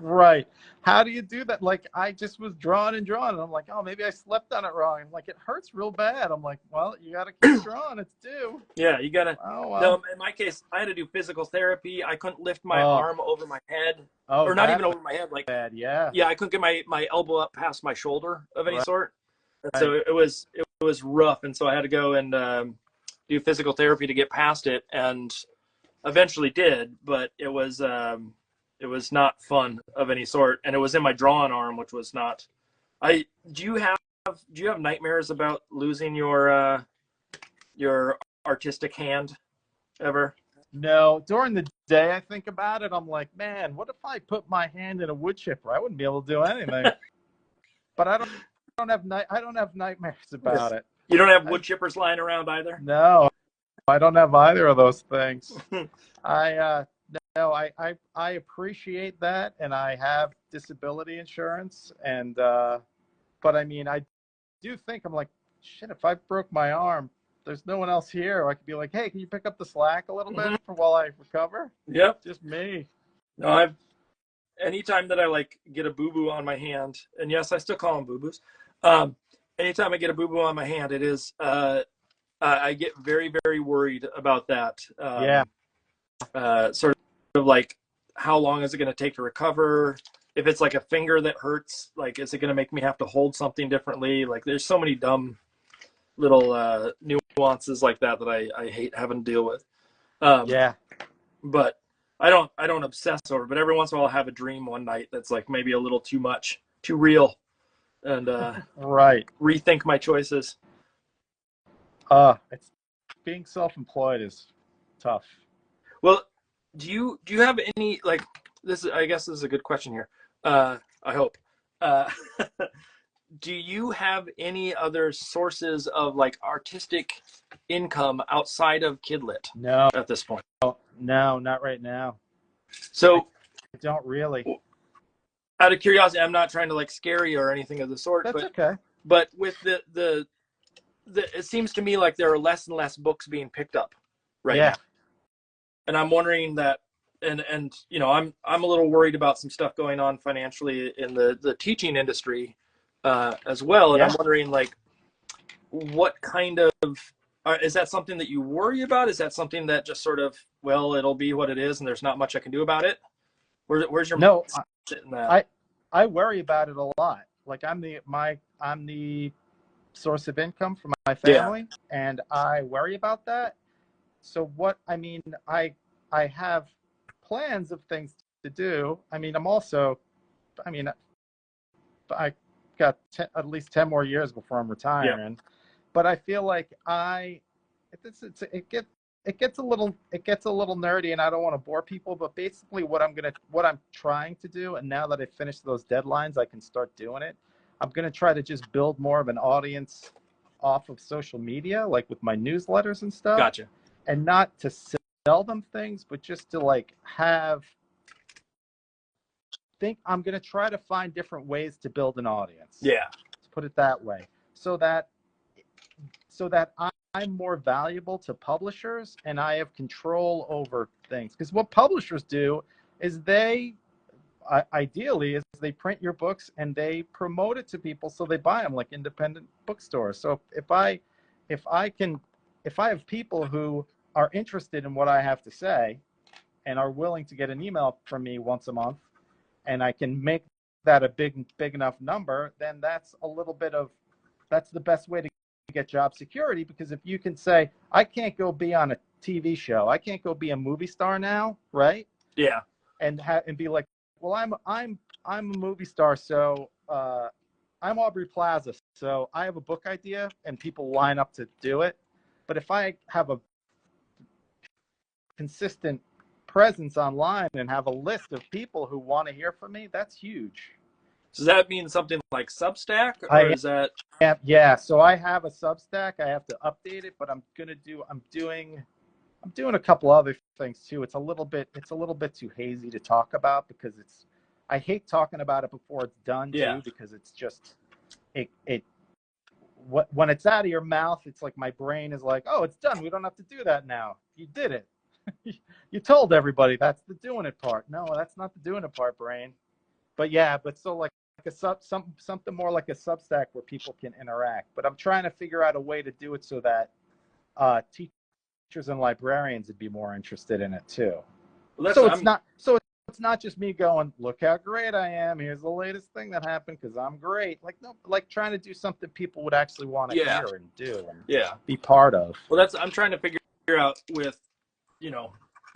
Right. How do you do that? Like, I just was drawing and drawing, and I'm like, oh, maybe I slept on it wrong. I'm like, it hurts real bad. I'm like, well, you got to keep drawing. It's due. Yeah, you got to. Oh, well. No, in my case, I had to do physical therapy. I couldn't lift my arm over my head. Oh, or not even over my head. Like, bad. Yeah. Yeah, I couldn't get my elbow up past my shoulder of any Right. sort. And so it was rough. And so I had to go and do physical therapy to get past it, and eventually did. But it was not fun of any sort, and it was in my drawing arm, which was not. Do you have nightmares about losing your artistic hand ever? No, during the day I think about it. I'm like, man, what if I put my hand in a wood chipper? I wouldn't be able to do anything. But I don't have nightmares about it. You don't have wood chippers lying around either? No, I don't have either of those things. I appreciate that, and I have disability insurance, and but I mean, I do think, I'm like, shit, if I broke my arm, there's no one else here. I could be like, hey, can you pick up the slack a little bit for while I recover? Yep. Just me. No, anytime that I like get a boo-boo on my hand, and yes, I still call them boo-boos. Anytime I get a boo-boo on my hand, it is, I get very, very worried about that. Sort of like, how long is it going to take to recover? If it's like a finger that hurts, like, is it going to make me have to hold something differently? Like, there's so many dumb little nuances like that I hate having to deal with. But I don't obsess over it. But every once in a while, I'll have a dream one night that's like maybe a little too much, too real, and right. Rethink my choices. It's being self-employed is tough. Well, do you have any, like, this? I guess this is a good question here. I hope. Do you have any other sources of like artistic income outside of Kidlit? No, at this point. No, not right now. So I don't really. Out of curiosity, I'm not trying to like scare you or anything of the sort. That's okay. But with the it seems to me like there are less and less books being picked up right now. And I'm wondering that, and you know, I'm a little worried about some stuff going on financially in the teaching industry as well. And I'm wondering, like, what kind of is that something that you worry about? Is that something that just sort of, well, it'll be what it is, and there's not much I can do about it? Where's your no? In that? I worry about it a lot. Like, I'm the source of income for my family, and I worry about that. So what, I mean, I have plans of things to do. I mean, I got at least 10 more years before I'm retiring, but I feel like it gets a little nerdy, and I don't want to bore people, but basically what I'm trying to do, and now that I've finished those deadlines, I can start doing it. I'm going to try to just build more of an audience off of social media, like with my newsletters and stuff. Gotcha. And not to sell them things, but just to like I'm going to try to find different ways to build an audience. Yeah. Let's put it that way. So that I'm more valuable to publishers, and I have control over things. Because what publishers do is they print your books and they promote it to people so they buy them, like independent bookstores. So if I have people who are interested in what I have to say and are willing to get an email from me once a month, and I can make that a big enough number, then that's the best way to get job security. Because if you can say, I can't go be on a TV show, I can't go be a movie star now, right? Yeah. And be like, well, I'm a movie star, so I'm Aubrey Plaza, so I have a book idea, and people line up to do it. But if I have a consistent presence online and have a list of people who want to hear from me, that's huge. Does that mean something like Substack, or is that? Yeah. So I have a Substack. I have to update it, but I'm doing a couple other things too. It's a little bit too hazy to talk about because it's I hate talking about it before it's done Yeah. too, because it's just when it's out of your mouth, it's like my brain is like, oh, it's done. We don't have to do that now. You did it. You told everybody that's the doing it part. No, that's not the doing it part, brain. But yeah, but so like something more like a Substack where people can interact. But I'm trying to figure out a way to do it so that teachers and librarians would be more interested in it too. Well, so it's not just me going, look how great I am. Here's the latest thing that happened because I'm great. Like, no, like trying to do something people would actually want to hear and do and be part of. Well, I'm trying to figure out with,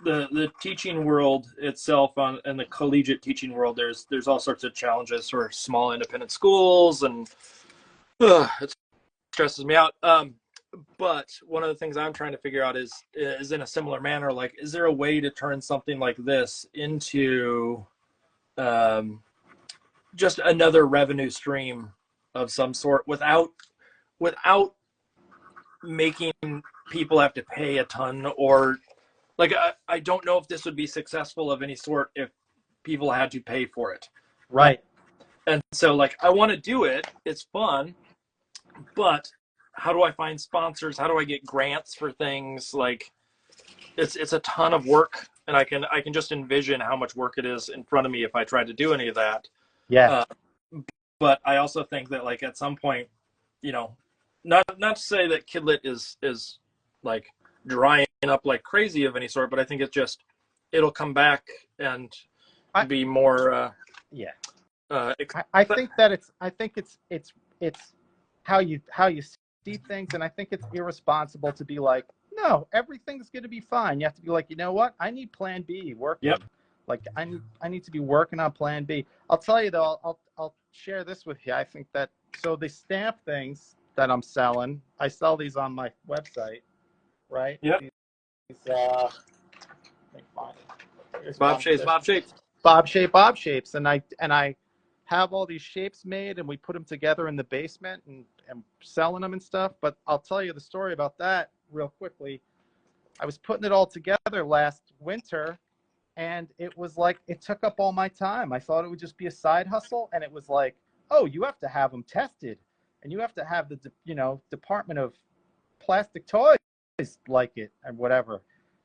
the teaching world itself and the collegiate teaching world. There's all sorts of challenges for small independent schools, and it stresses me out. But one of the things I'm trying to figure out is in a similar manner, like, is there a way to turn something like this into just another revenue stream of some sort without making people have to pay a ton, or like, I don't know if this would be successful of any sort if people had to pay for it. Right. And so, like, I want to do it. It's fun, but how do I find sponsors? How do I get grants for things? Like, it's a ton of work, and I can just envision how much work it is in front of me if I tried to do any of that. Yeah. But I also think that, like, at some point, not to say that Kidlit is like drying up like crazy of any sort, but I think it'll come back and be more. I think it's how you see things, and I think it's irresponsible to be like, no, everything's going to be fine. You have to be like, you know what? I need plan B working. Yep. Like, I need to be working on plan B. I'll tell you though, I'll share this with you. I think that, so the stamp things that I'm selling, I sell these on my website, right? Yep. These, Bob Shea's Bob Shapes. Bob Shapes. And I have all these shapes made, and we put them together in the basement and selling them and stuff. But I'll tell you the story about that real quickly. I was putting it all together last winter, and it was like, it took up all my time. I thought it would just be a side hustle, and it was like, oh, you have to have them tested, and you have to have the Department of Plastic Toys like it and whatever,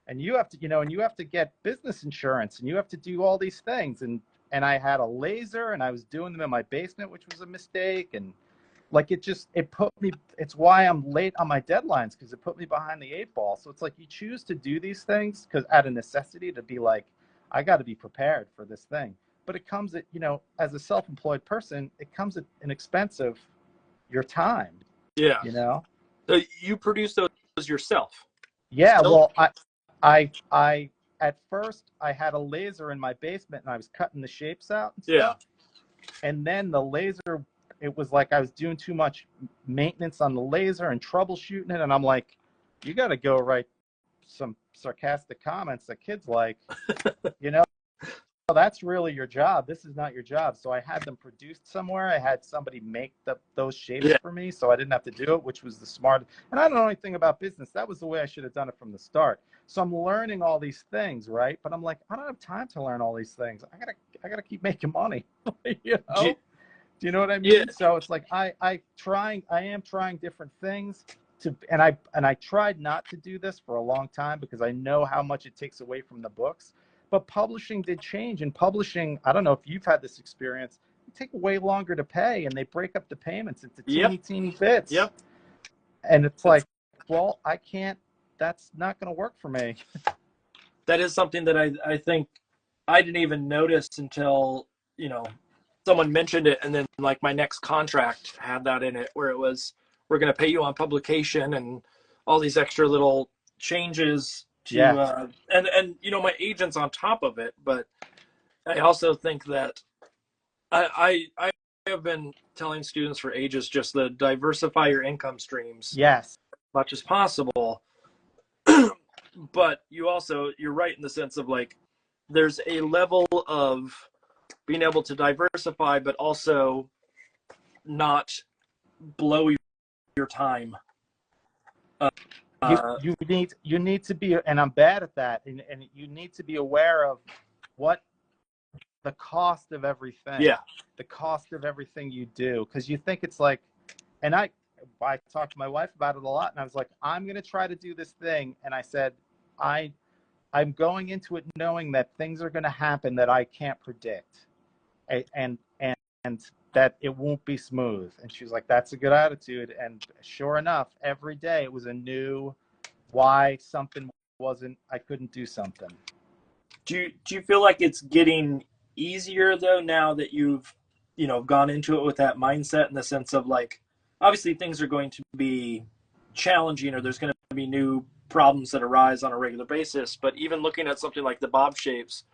and you have to and you have to get business insurance, and you have to do all these things, and I had a laser, and I was doing them in my basement, which was a mistake, and like, it put me, it's why I'm late on my deadlines, because it put me behind the 8 ball. So it's like, you choose to do these things because out of necessity, to be like, I got to be prepared for this thing. But it comes at, as a self-employed person, it comes at an expense of your time. Yeah. So you produce those yourself? Yeah. Well, I at first I had a laser in my basement, and I was cutting the shapes out and stuff. And then the laser, it was like I was doing too much maintenance on the laser and troubleshooting it. And I'm like, you got to go write some sarcastic comments that kids like, that's really your job. This is not your job. So I had them produced somewhere. I had somebody make those shapes for me, so I didn't have to do it, which was the smart. And I don't know anything about business. That was the way I should have done it from the start. So I'm learning all these things, right? But I'm like, I don't have time to learn all these things. I gotta keep making money. Do you know what I mean? Yeah. So it's like I am trying different things and I tried not to do this for a long time because I know how much it takes away from the books. But publishing did change, and publishing, I don't know if you've had this experience, it take way longer to pay, and they break up the payments into teeny bits. Yep. And it's like, well, I can't, that's not going to work for me. That is something that I think I didn't even notice until, someone mentioned it, and then like my next contract had that in it, where it was, we're going to pay you on publication and all these extra little changes to, and my agent's on top of it. But I also think that I have been telling students for ages, just to diversify your income streams. Yes. As much as possible. But you're right in the sense of, like, there's a level of being able to diversify, but also not blow your time. You need to be, and I'm bad at that, and you need to be aware of what the cost of everything. Yeah. The cost of everything you do, because you think it's like, and I talked to my wife about it a lot, and I was like, I'm going to try to do this thing, and I said, I'm going into it knowing that things are going to happen that I can't predict, and that it won't be smooth. And she was like, that's a good attitude. And sure enough, every day it was a new why something wasn't, I couldn't do something. Do you feel like it's getting easier though now that you've, you know, gone into it with that mindset, in the sense of like, obviously things are going to be challenging, or there's going to be new problems that arise on a regular basis, but even looking at something like the Bob shapes,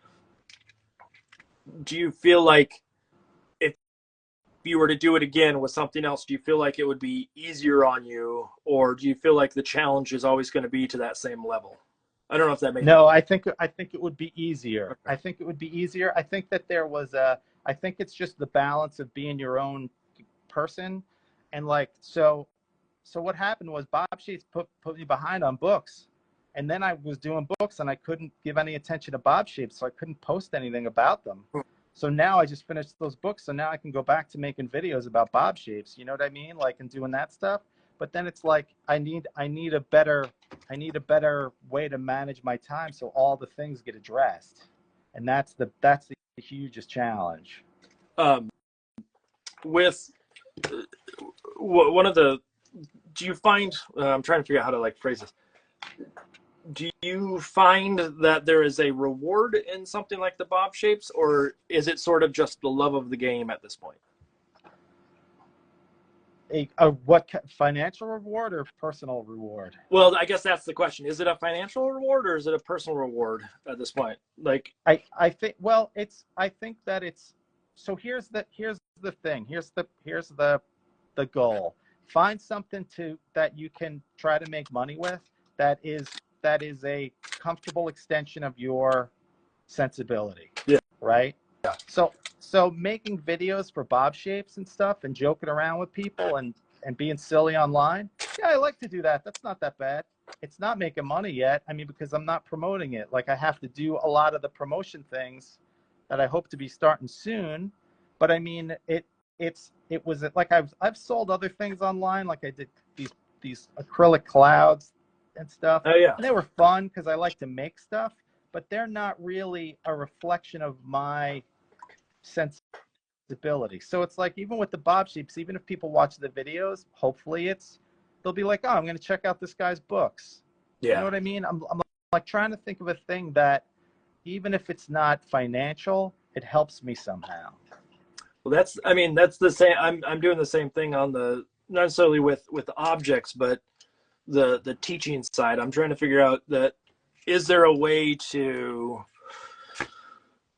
do you feel like if you were to do it again with something else, do you feel like it would be easier on you, or do you feel like the challenge is always going to be to that same level? I don't know if that makes sense. No, I think it would be easier. Okay. I think it would be easier. I think that I think it's just the balance of being your own person. And like, so what happened was Bob Shea put me behind on books. And then I was doing books and I couldn't give any attention to Bob Shea, so I couldn't post anything about them. So now I just finished those books. So now I can go back to making videos about Bob shapes. You know what I mean? Like, and doing that stuff. But then it's like, I need a better way to manage my time, so all the things get addressed. And that's the hugest challenge. With one of the, do you find, I'm trying to figure out how to like phrase this. Do you find that there is a reward in something like the Bob shapes, or is it sort of just the love of the game at this point? What financial reward or personal reward? Well, I guess that's the question. Is it a financial reward or is it a personal reward at this point? Like, I think, well, I think that it's, so here's the thing. Here's the goal. Find something that you can try to make money with that is a comfortable extension of your sensibility. Yeah. Right? Yeah. So making videos for Bob shapes and stuff and joking around with people and being silly online, yeah, I like to do that. That's not that bad. It's not making money yet. I mean, because I'm not promoting it. Like, I have to do a lot of the promotion things that I hope to be starting soon. But I mean, it was like I've sold other things online. Like I did these acrylic clouds and stuff. Oh yeah. And they were fun because I like to make stuff, but they're not really a reflection of my sensibility. So it's like, even with the Bob shapes, even if people watch the videos, hopefully they'll be like, oh, I'm going to check out this guy's books. Yeah. You know what I mean? I'm like trying to think of a thing that, even if it's not financial, it helps me somehow. Well, that's the same. I'm doing the same thing on the, not necessarily with objects, but the teaching side. I'm trying to figure out that, is there a way to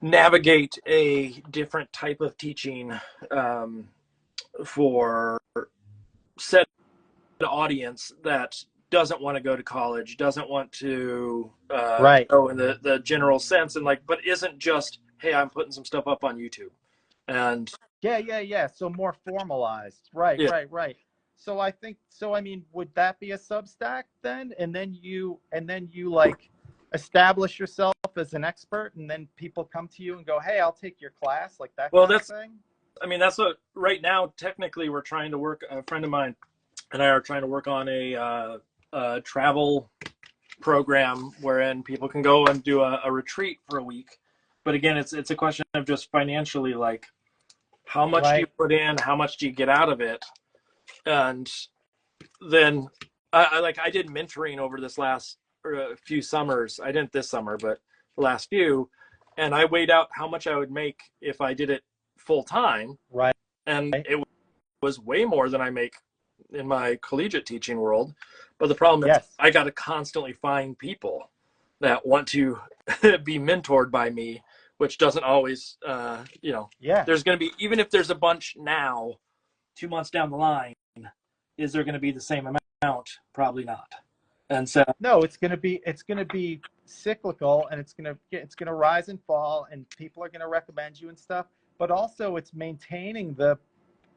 navigate a different type of teaching for said audience that doesn't want to go to college, doesn't want to go in the general sense, and like, but isn't just, hey, I'm putting some stuff up on YouTube. And yeah. So more formalized. Right. So I think, so I mean, would that be a Substack then? And then you like establish yourself as an expert, and then people come to you and go, hey, I'll take your class, like that kind of thing? I mean, that's what, right now, technically, we're trying to work, a friend of mine and I are trying to work on a travel program wherein people can go and do a retreat for a week. But again, it's a question of just financially, like, how much do you put in? How much do you get out of it? And then I did mentoring over this last few summers. I didn't this summer, but the last few. And I weighed out how much I would make if I did it full time. Right. And it was way more than I make in my collegiate teaching world. But the problem is, I got to constantly find people that want to be mentored by me, which doesn't always, there's going to be, even if there's a bunch now, 2 months down the line, is there going to be the same amount? Probably not. And so, no, it's going to be cyclical, and it's going to rise and fall, and people are going to recommend you and stuff. But also, it's maintaining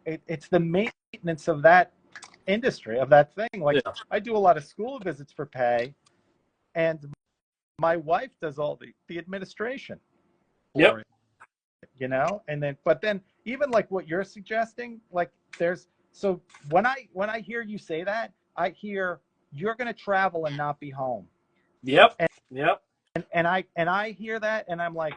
it's the maintenance of that industry, of that thing. Like, I do a lot of school visits for pay, and my wife does all the administration for it. you know. And then, but then even like what you're suggesting, like there's, so when I hear you say that, I hear you're going to travel and not be home. Yep. Yep. And I hear that, and I'm like,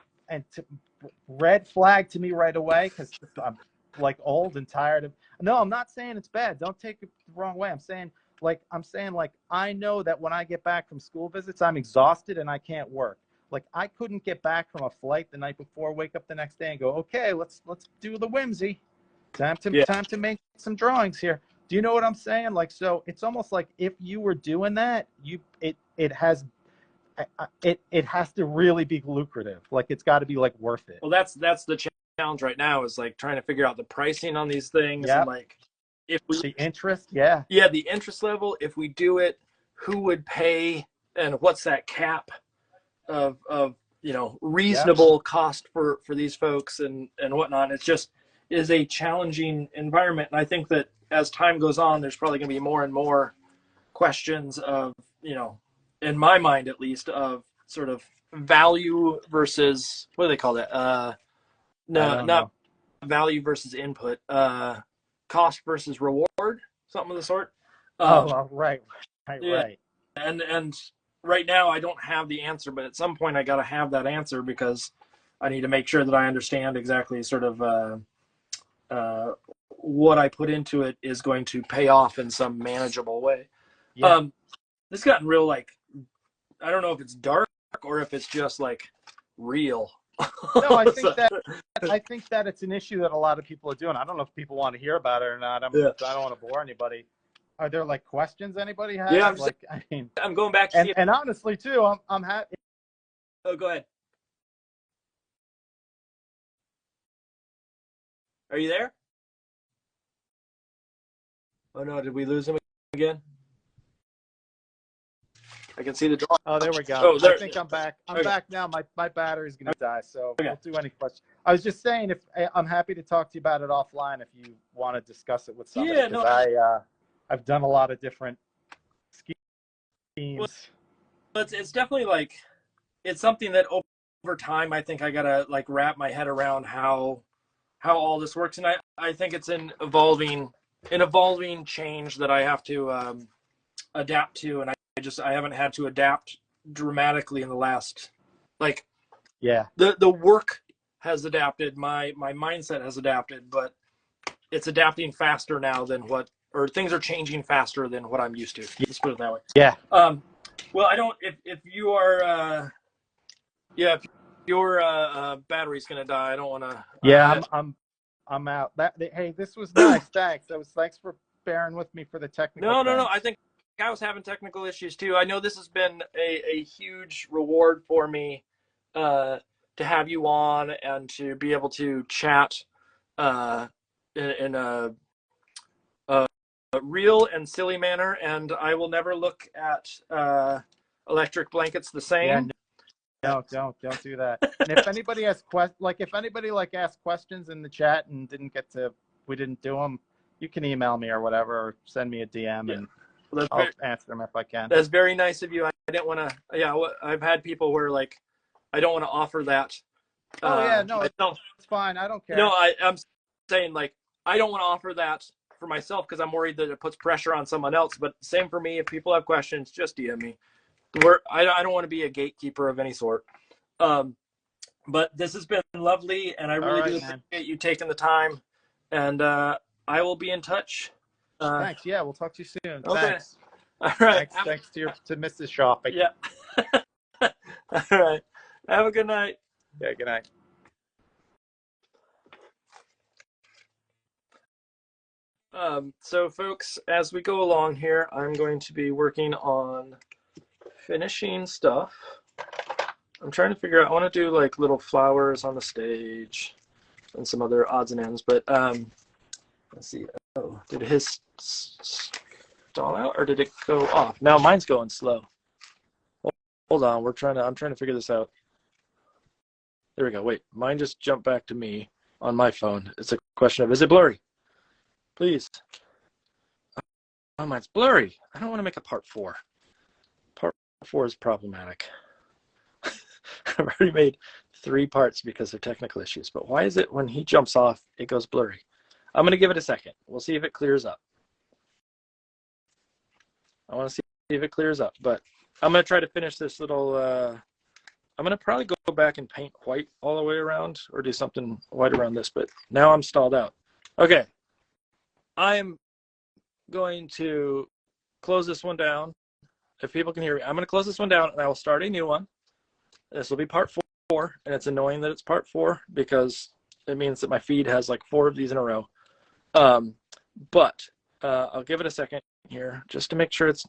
red flag to me right away, because I'm like old and tired of. No, I'm not saying it's bad. Don't take it the wrong way. I'm saying I know that when I get back from school visits, I'm exhausted and I can't work. Like I couldn't get back from a flight the night before, wake up the next day and go, okay, let's do the whimsy. Time to make some drawings here. Do you know what I'm saying? Like, so it's almost like if you were doing that, it has to really be lucrative. Like it's got to be like worth it. Well, that's the challenge right now, is like trying to figure out the pricing on these things. Yep. And like if we the interest, yeah, the interest level, if we do it, who would pay, and what's that cap of reasonable cost for these folks and whatnot. It's just is a challenging environment, and I think that as time goes on, there's probably going to be more and more questions of, in my mind at least, of sort of value versus, what do they call that? Not value versus input, cost versus reward, something of the sort. Right. And right now I don't have the answer, but at some point I got to have that answer, because I need to make sure that I understand exactly sort of what I put into it is going to pay off in some manageable way. Yeah. This has gotten real, like, I don't know if it's dark or if it's just like real. No, I think that it's an issue that a lot of people are doing. I don't know if people want to hear about it or not. I don't want to bore anybody. Are there like questions anybody has? Yeah, I'm going back to and honestly too, I'm happy. Oh, go ahead. Are you there? Oh no, did we lose him again? I can see the draw. Oh, there we go. Oh, there. I think I'm back. I'm back now. My battery's gonna die, so we'll do any questions. I was just saying, if I'm happy to talk to you about it offline if you want to discuss it with somebody. Yeah, no. I've done a lot of different schemes. Well, it's definitely like, it's something that over time I think I gotta like wrap my head around how all this works, and I think it's an evolving change that I have to adapt to, and I haven't had to adapt dramatically in the last, like, the work has adapted, my mindset has adapted, but it's adapting faster now than things are changing faster than what I'm used to. Let's put it that way. Yeah. Well, I don't, if you are if your battery's gonna die, I don't want to. Yeah, I'm out. Hey, this was nice. Thanks. Thanks for bearing with me for the technical. No. I think I was having technical issues too. I know this has been a huge reward for me, to have you on and to be able to chat in a real and silly manner. And I will never look at electric blankets the same. Yeah, don't do that. And if anybody has asked questions in the chat and we didn't do them, you can email me or whatever, or send me a DM and I'll answer them if I can. That's very nice of you. I didn't want to. Yeah, I've had people where like, I don't want to offer that. It's fine. I don't care. No, I'm saying like, I don't want to offer that for myself because I'm worried that it puts pressure on someone else. But same for me. If people have questions, just DM me. I don't want to be a gatekeeper of any sort. But this has been lovely, and I really do appreciate you taking the time. And I will be in touch. Thanks. Yeah, we'll talk to you soon. Okay. Thanks. All right. Thanks to Mrs. Shopping. Yeah. All right. Have a good night. Yeah, good night. So folks, as we go along here, I'm going to be working on finishing stuff. I'm trying to figure out, I want to do like little flowers on the stage and some other odds and ends, but let's see. Oh, did his stall out or did it go off? Now mine's going slow. Hold on, I'm trying to figure this out. There we go. Wait, mine just jumped back to me on my phone. It's a question of, is it blurry? Please. Oh, mine's blurry. I don't want to make a part 4. Part 4 is problematic. I've already made 3 parts because of technical issues. But why is it when he jumps off, it goes blurry? I'm going to give it a second. We'll see if it clears up. I want to see if it clears up. But I'm going to try to finish this little... I'm going to probably go back and paint white all the way around or do something white around this. But now I'm stalled out. Okay. I'm going to close this one down. If people can hear me, I'm going to close this one down and I will start a new one. This will be part 4, and it's annoying that it's part 4 because it means that my feed has like 4 of these in a row. But I'll give it a second here just to make sure it's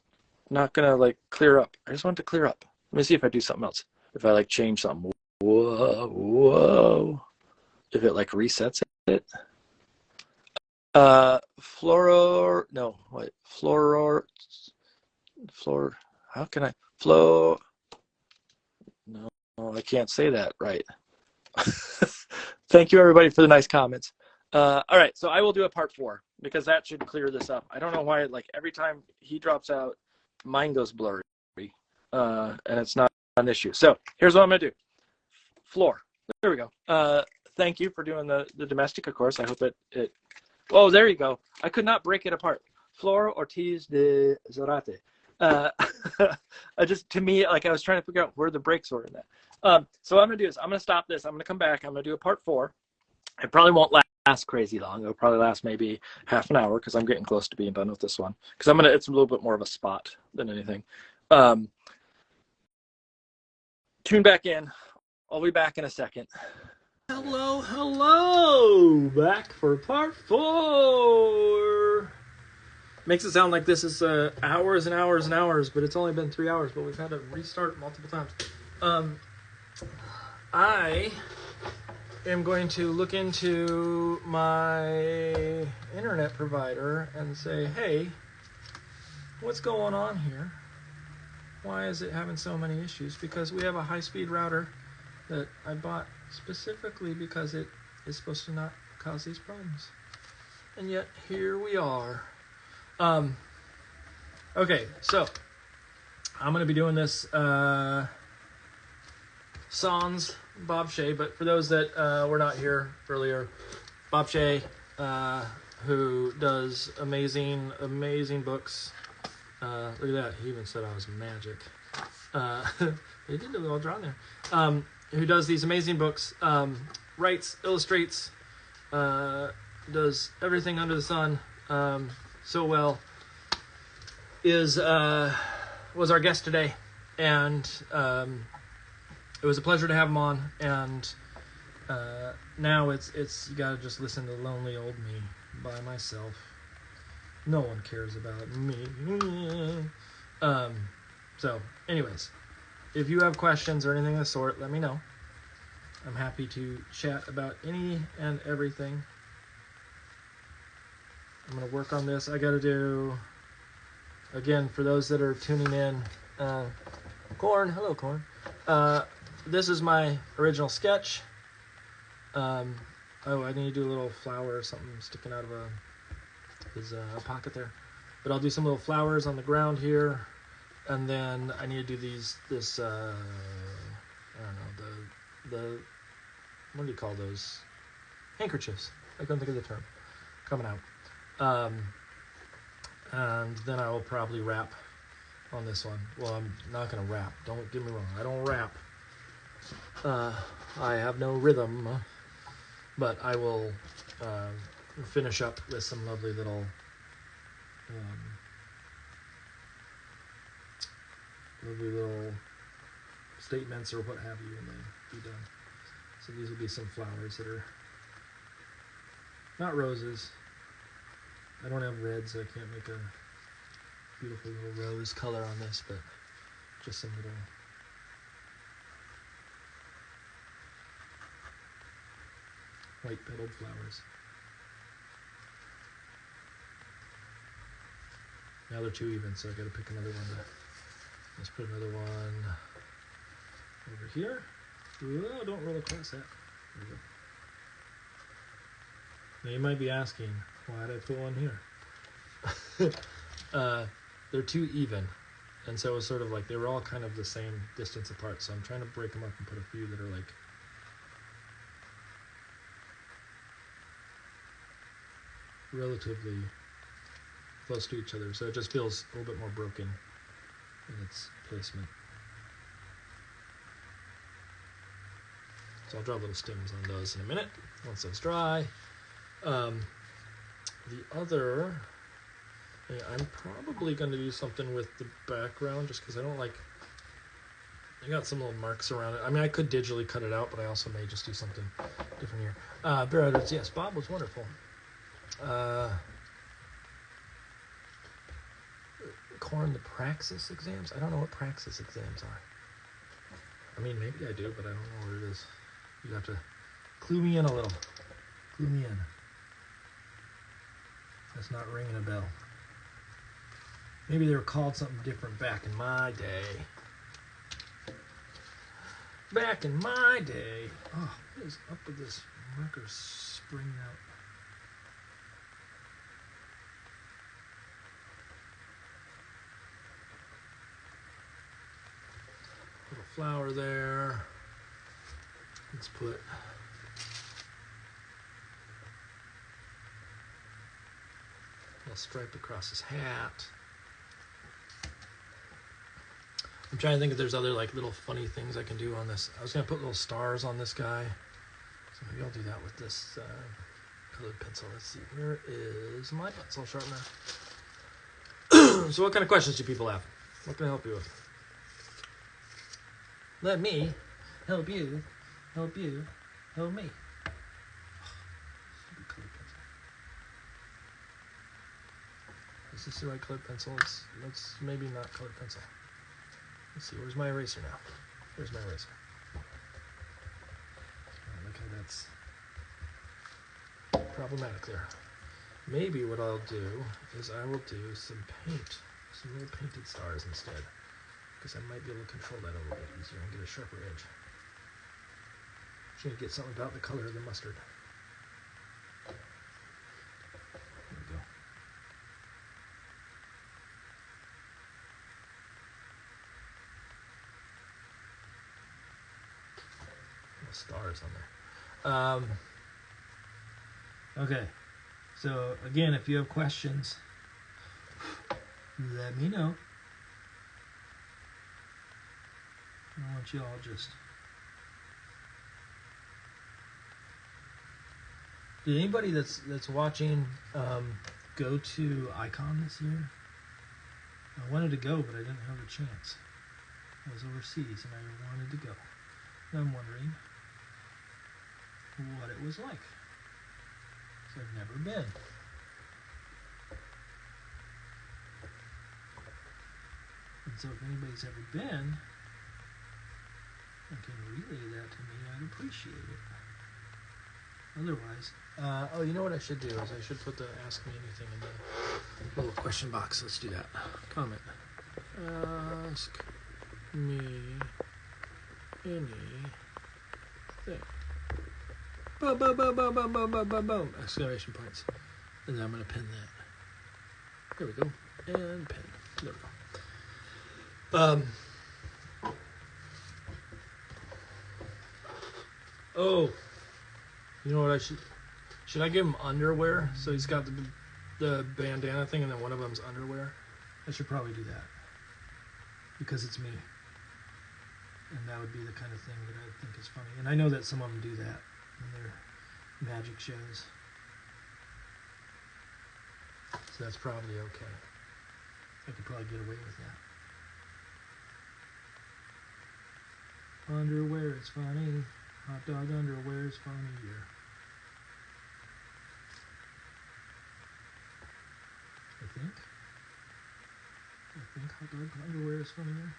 not going to like clear up. I just want it to clear up. Let me see if I do something else. If I like change something. Whoa. If it like resets it. How can I? No, I can't say that right. Thank you, everybody, for the nice comments. All right, so I will do a part 4 because that should clear this up. I don't know why, like, every time he drops out, mine goes blurry, and it's not an issue. So here's what I'm going to do. Floor. There we go. Thank you for doing the domestic, of course. I hope it... Oh, there you go. I could not break it apart. Flor Ortiz de Zarate. To me, like I was trying to figure out where the breaks were in that. So what I'm going to do is I'm going to stop this. I'm going to come back. I'm going to do a part 4. It probably won't last crazy long. It'll probably last maybe half an hour because I'm getting close to being done with this one. Because it's a little bit more of a spot than anything. Tune back in. I'll be back in a second. Hello, back for part 4. Makes it sound like this is hours and hours and hours, but it's only been 3 hours, but we've had to restart multiple times. I am going to look into my internet provider and say, hey, what's going on here? Why is it having so many issues? Because we have a high-speed router that I bought specifically because it is supposed to not cause these problems. And yet, here we are. Okay, so I'm going to be doing this sans Bob Shea, but for those that were not here earlier, Bob Shea, who does amazing books. Look at that, he even said I was magic. He did a little drawing there. Who does these amazing books, writes, illustrates, does everything under the sun so well, was our guest today, and it was a pleasure to have him on. And now it's you gotta just listen to Lonely Old Me by myself. No one cares about me. So anyways, if you have questions or anything of the sort, let me know. I'm happy to chat about any and everything. I'm going to work on this. I got to do, again, for those that are tuning in, Corn, hello Corn. This is my original sketch. I need to do a little flower or something sticking out of his pocket there. But I'll do some little flowers on the ground here. And then I need to do this, I don't know, what do you call those? Handkerchiefs. I couldn't think of the term. Coming out. And then I will probably rap on this one. Well, I'm not going to rap. Don't get me wrong. I don't rap. I have no rhythm. But I will finish up with some lovely little statements or what have you, and then be done. So these will be some flowers that are not roses. I don't have red, so I can't make a beautiful little rose color on this, but just some little white petaled flowers. Now they're too even, so I gotta pick another one. Let's put another one over here. Ooh, don't roll across that. There we go. Now you might be asking, why did I put one here? They're too even. And so it was sort of like they were all kind of the same distance apart. So I'm trying to break them up and put a few that are like relatively close to each other, so it just feels a little bit more broken in its placement. So I'll draw little stems on those in a minute once those dry. The other thing, I'm probably going to do something with the background just because I don't like, I got some little marks around it. I mean, I could digitally cut it out, but I also may just do something different here. Bear Edwards, yes, Bob was wonderful. Corn, the praxis exams? I don't know what praxis exams are. I mean, maybe I do, but I don't know what it is. You have to clue me in a little. Clue me in. That's not ringing a bell. Maybe they were called something different back in my day. Back in my day. Oh, what is up with this marker springing out? Little flower there. Let's put a stripe across his hat. I'm trying to think if there's other like little funny things I can do on this. I was gonna put little stars on this guy, so maybe I'll do that with this colored pencil. Let's see, where is my pencil sharpener? So what kind of questions do people have? What can I help you with? Let me help you, help you, help me. Stupid colored pencil. Is this the right colored pencil? Let's maybe not colored pencil. Let's see, where's my eraser now? Where's my eraser? Oh, look how that's problematic there. Maybe what I'll do is I will do some paint, some little painted stars instead, because I might be able to control that a little bit easier and get a sharper edge. Just need to get something about the color of the mustard. There we go. Stars on there. Okay, so again, if you have questions, let me know. I want you all just... Did anybody that's watching go to Icon this year? I wanted to go, but I didn't have a chance. I was overseas and I wanted to go. And I'm wondering what it was like. So I've never been. And so if anybody's ever been and can relay that to me, I'd appreciate it. Otherwise, oh, you know what I should do is I should put the Ask Me Anything in the little question box. Let's do that. Comment. Ask me anything. Boom, boom, boom, boom, boom, boom, boom, boom, boom. Exclamation points. And then I'm going to pin that. There we go. And pin. There we go. Oh, you know what I should I give him underwear? So he's got the bandana thing and then one of them's underwear. I should probably do that because it's me. And that would be the kind of thing that I think is funny. And I know that some of them do that in their magic shows. So that's probably okay. I could probably get away with that. Underwear is funny. Hot dog underwear is funnier. I think hot dog underwear is funnier.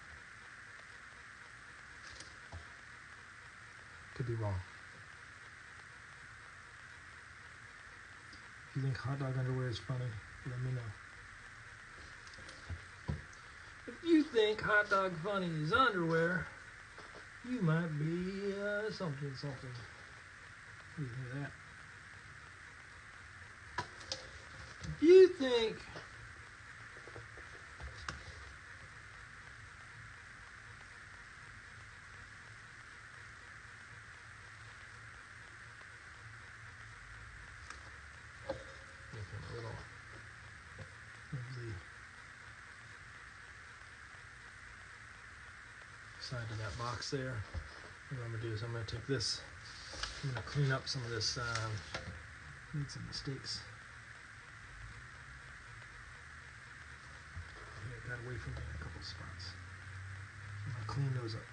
Could be wrong. If you think hot dog underwear is funny, let me know. If you think hot dog funny is underwear, you might be something. What do you think of that? If you think side of that box there. And what I'm going to do is I'm going to take this, I'm going to clean up some of this, made some mistakes. Here, I got away from me in a couple spots. I'm going to clean those up.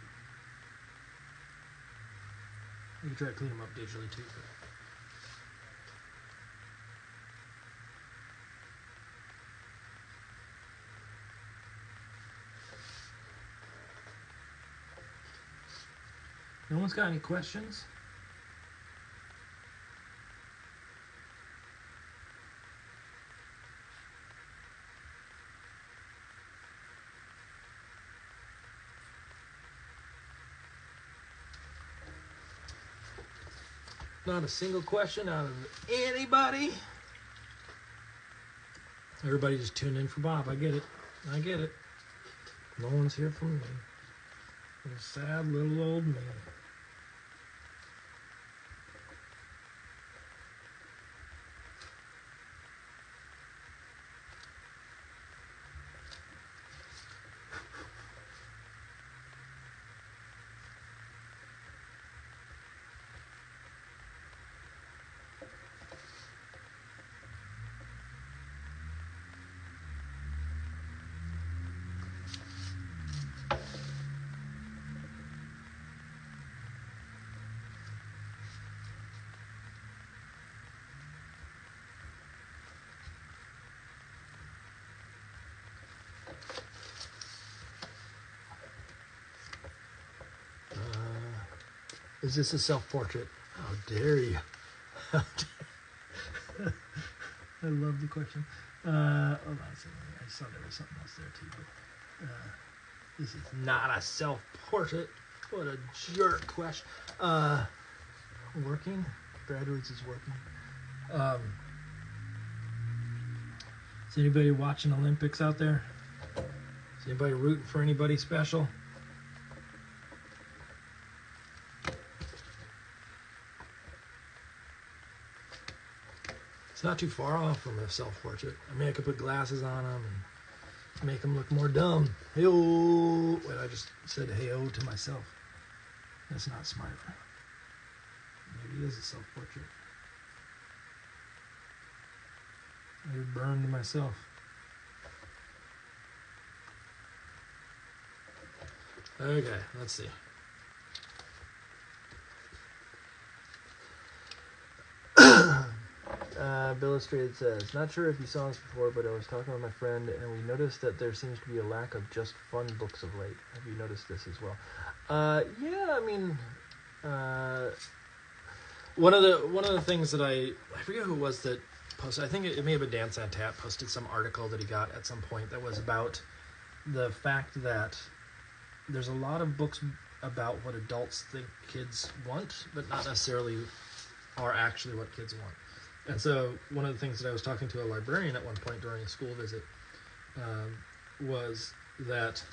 You can try to clean them up digitally too. But no one's got any questions? Not a single question out of anybody. Everybody just tuned in for Bob. I get it. I get it. No one's here for me. A sad little old man. Is this a self-portrait? How dare you? I love the question. Hold on a second. I saw there was something else there too. But, this is not a self-portrait. What a jerk question. Working? Graduates is working. Is anybody watching Olympics out there? Is anybody rooting for anybody special? Not too far off from a self-portrait. I mean, I could put glasses on them and make them look more dumb. Hey-oh. Wait, I just said hey-oh to myself. That's not smart. Maybe it is a self-portrait. I burned myself. Okay, let's see. Illustrated says, not sure if you saw this before, but I was talking with my friend and we noticed that there seems to be a lack of just fun books of late. Have you noticed this as well? Yeah, I mean, one of the things that I forget who it was that posted, I think it may have been Dan Santat, posted some article that he got at some point that was about the fact that there's a lot of books about what adults think kids want, but not necessarily are actually what kids want. And so one of the things that I was talking to a librarian at one point during a school visit was that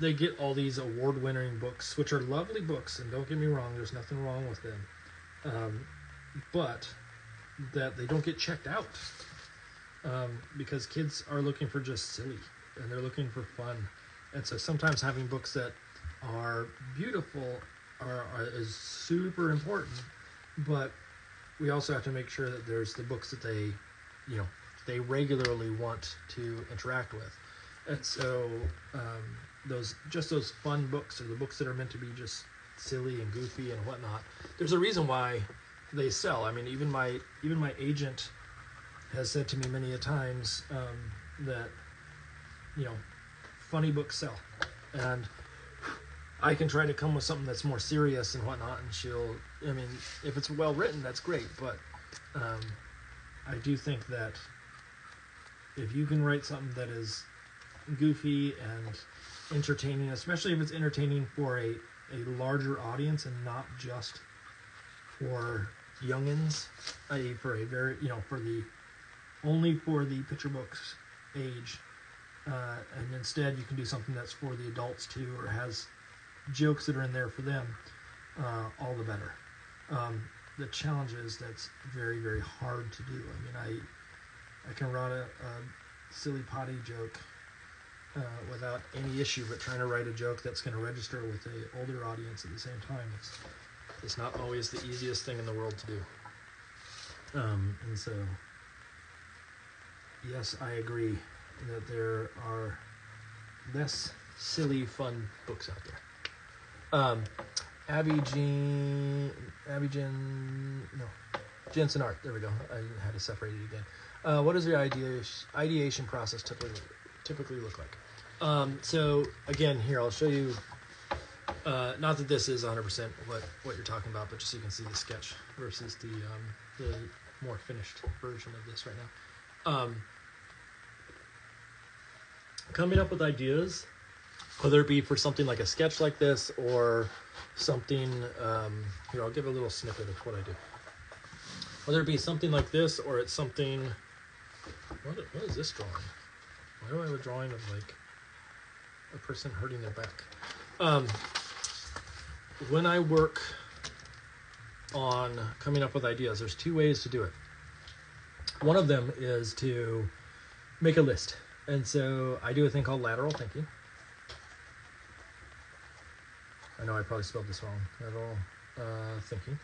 they get all these award-winning books, which are lovely books, and don't get me wrong, there's nothing wrong with them, but that they don't get checked out because kids are looking for just silly, and they're looking for fun. And so sometimes having books that are beautiful is super important, but we also have to make sure that there's the books that they regularly want to interact with. And so those fun books, or the books that are meant to be just silly and goofy and whatnot, there's a reason why they sell. I mean, even my agent has said to me many a times that funny books sell, and I can try to come with something that's more serious and whatnot, and if it's well written, that's great, but I do think that if you can write something that is goofy and entertaining, especially if it's entertaining for a larger audience and not just for youngins, i.e. for a very, only for the picture books age, and instead you can do something that's for the adults too, or has jokes that are in there for them, all the better. The challenge is that's very, very hard to do. I mean, I can write a silly potty joke without any issue, but trying to write a joke that's going to register with a older audience at the same time, it's not always the easiest thing in the world to do. And so, yes, I agree that there are less silly, fun books out there. Jensen Art. There we go. I had to separate it again. What does your ideation process typically look like? So again, here I'll show you. Not that this is 100% what you're talking about, but just so you can see the sketch versus the more finished version of this right now. Coming up with ideas, whether it be for something like a sketch like this or something, here, I'll give a little snippet of what I do. Whether it be something like this or it's something, what is this drawing? Why do I have a drawing of like a person hurting their back? When I work on coming up with ideas, there's two ways to do it. One of them is to make a list. And so I do a thing called lateral thinking. I know I probably spelled this wrong. Lateral thinking.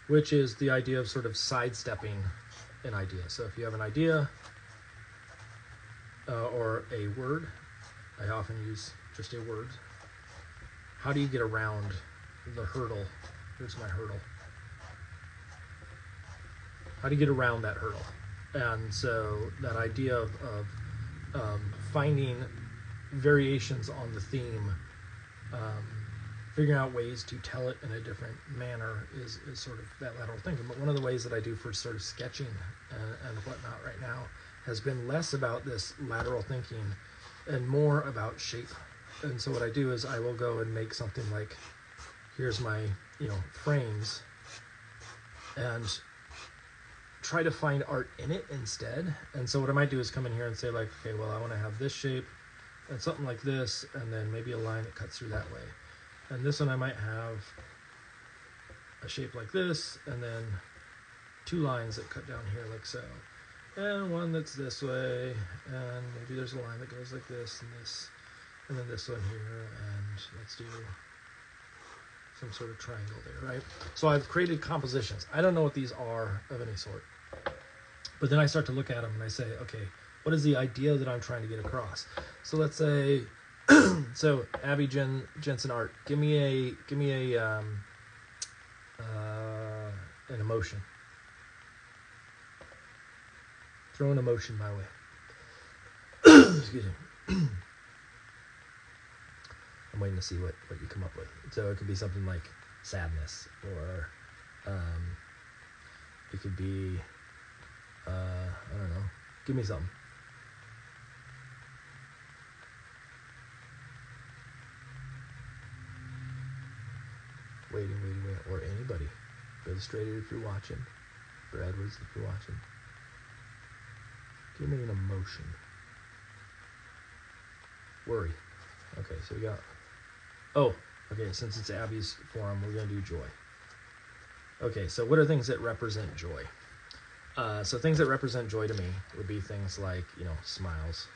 Which is the idea of sort of sidestepping an idea. So if you have an idea or a word, I often use just a word. How do you get around the hurdle? Here's my hurdle. How do you get around that hurdle? And so that idea of finding variations on the theme, figuring out ways to tell it in a different manner is sort of that lateral thinking. But one of the ways that I do for sort of sketching and whatnot right now has been less about this lateral thinking and more about shape. And so what I do is I will go and make something like, here's my, frames, and try to find art in it instead. And so what I might do is come in here and say like, okay, well, I want to have this shape and something like this, and then maybe a line that cuts through that way. And this one I might have a shape like this, and then two lines that cut down here like so. And one that's this way, and maybe there's a line that goes like this, and then this one here, and let's do some sort of triangle there, right? So I've created compositions. I don't know what these are of any sort. But then I start to look at them and I say, okay, what is the idea that I'm trying to get across? So let's say, so Abby Jensen Art, give me an emotion. Throw an emotion my way. Excuse me. I'm waiting to see what you come up with. So it could be something like sadness, or it could be, I don't know, give me something. Waiting, or anybody. Illustrator if you're watching. Bradwards if you're watching. Give me an emotion. Worry. Okay, so we got, okay, since it's Abby's forum, we're going to do joy. Okay, so what are things that represent joy? So things that represent joy to me would be things like, smiles.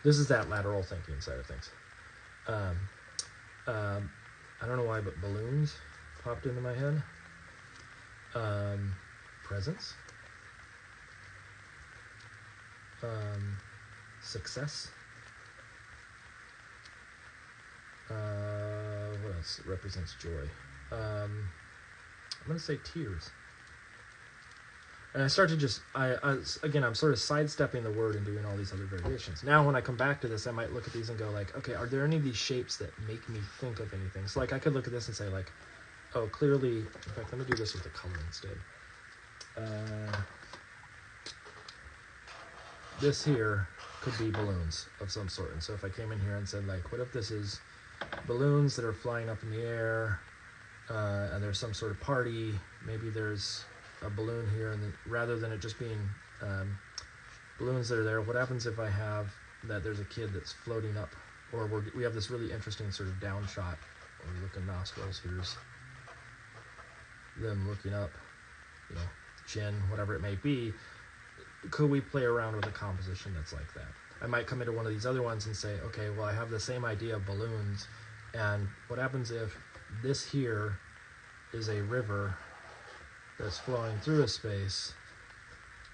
This is that lateral thinking side of things. I don't know why, but balloons popped into my head. Presents. Success. What else represents joy? I'm going to say tears. And I start to just, again, I'm sort of sidestepping the word and doing all these other variations. Now, when I come back to this, I might look at these and go like, okay, are there any of these shapes that make me think of anything? So like, I could look at this and say like, oh, clearly, in fact, let me do this with the color instead. This here could be balloons of some sort. And so if I came in here and said like, what if this is balloons that are flying up in the air, and there's some sort of party, maybe there's a balloon here, and then, rather than it just being balloons that are there, what happens if I have that there's a kid that's floating up, or we have this really interesting sort of down shot, or looking nostrils, here's them looking up, chin, whatever it may be. could we play around with a composition that's like that? I might come into one of these other ones and say, okay, well, I have the same idea of balloons, and what happens if this here is a river that's flowing through a space,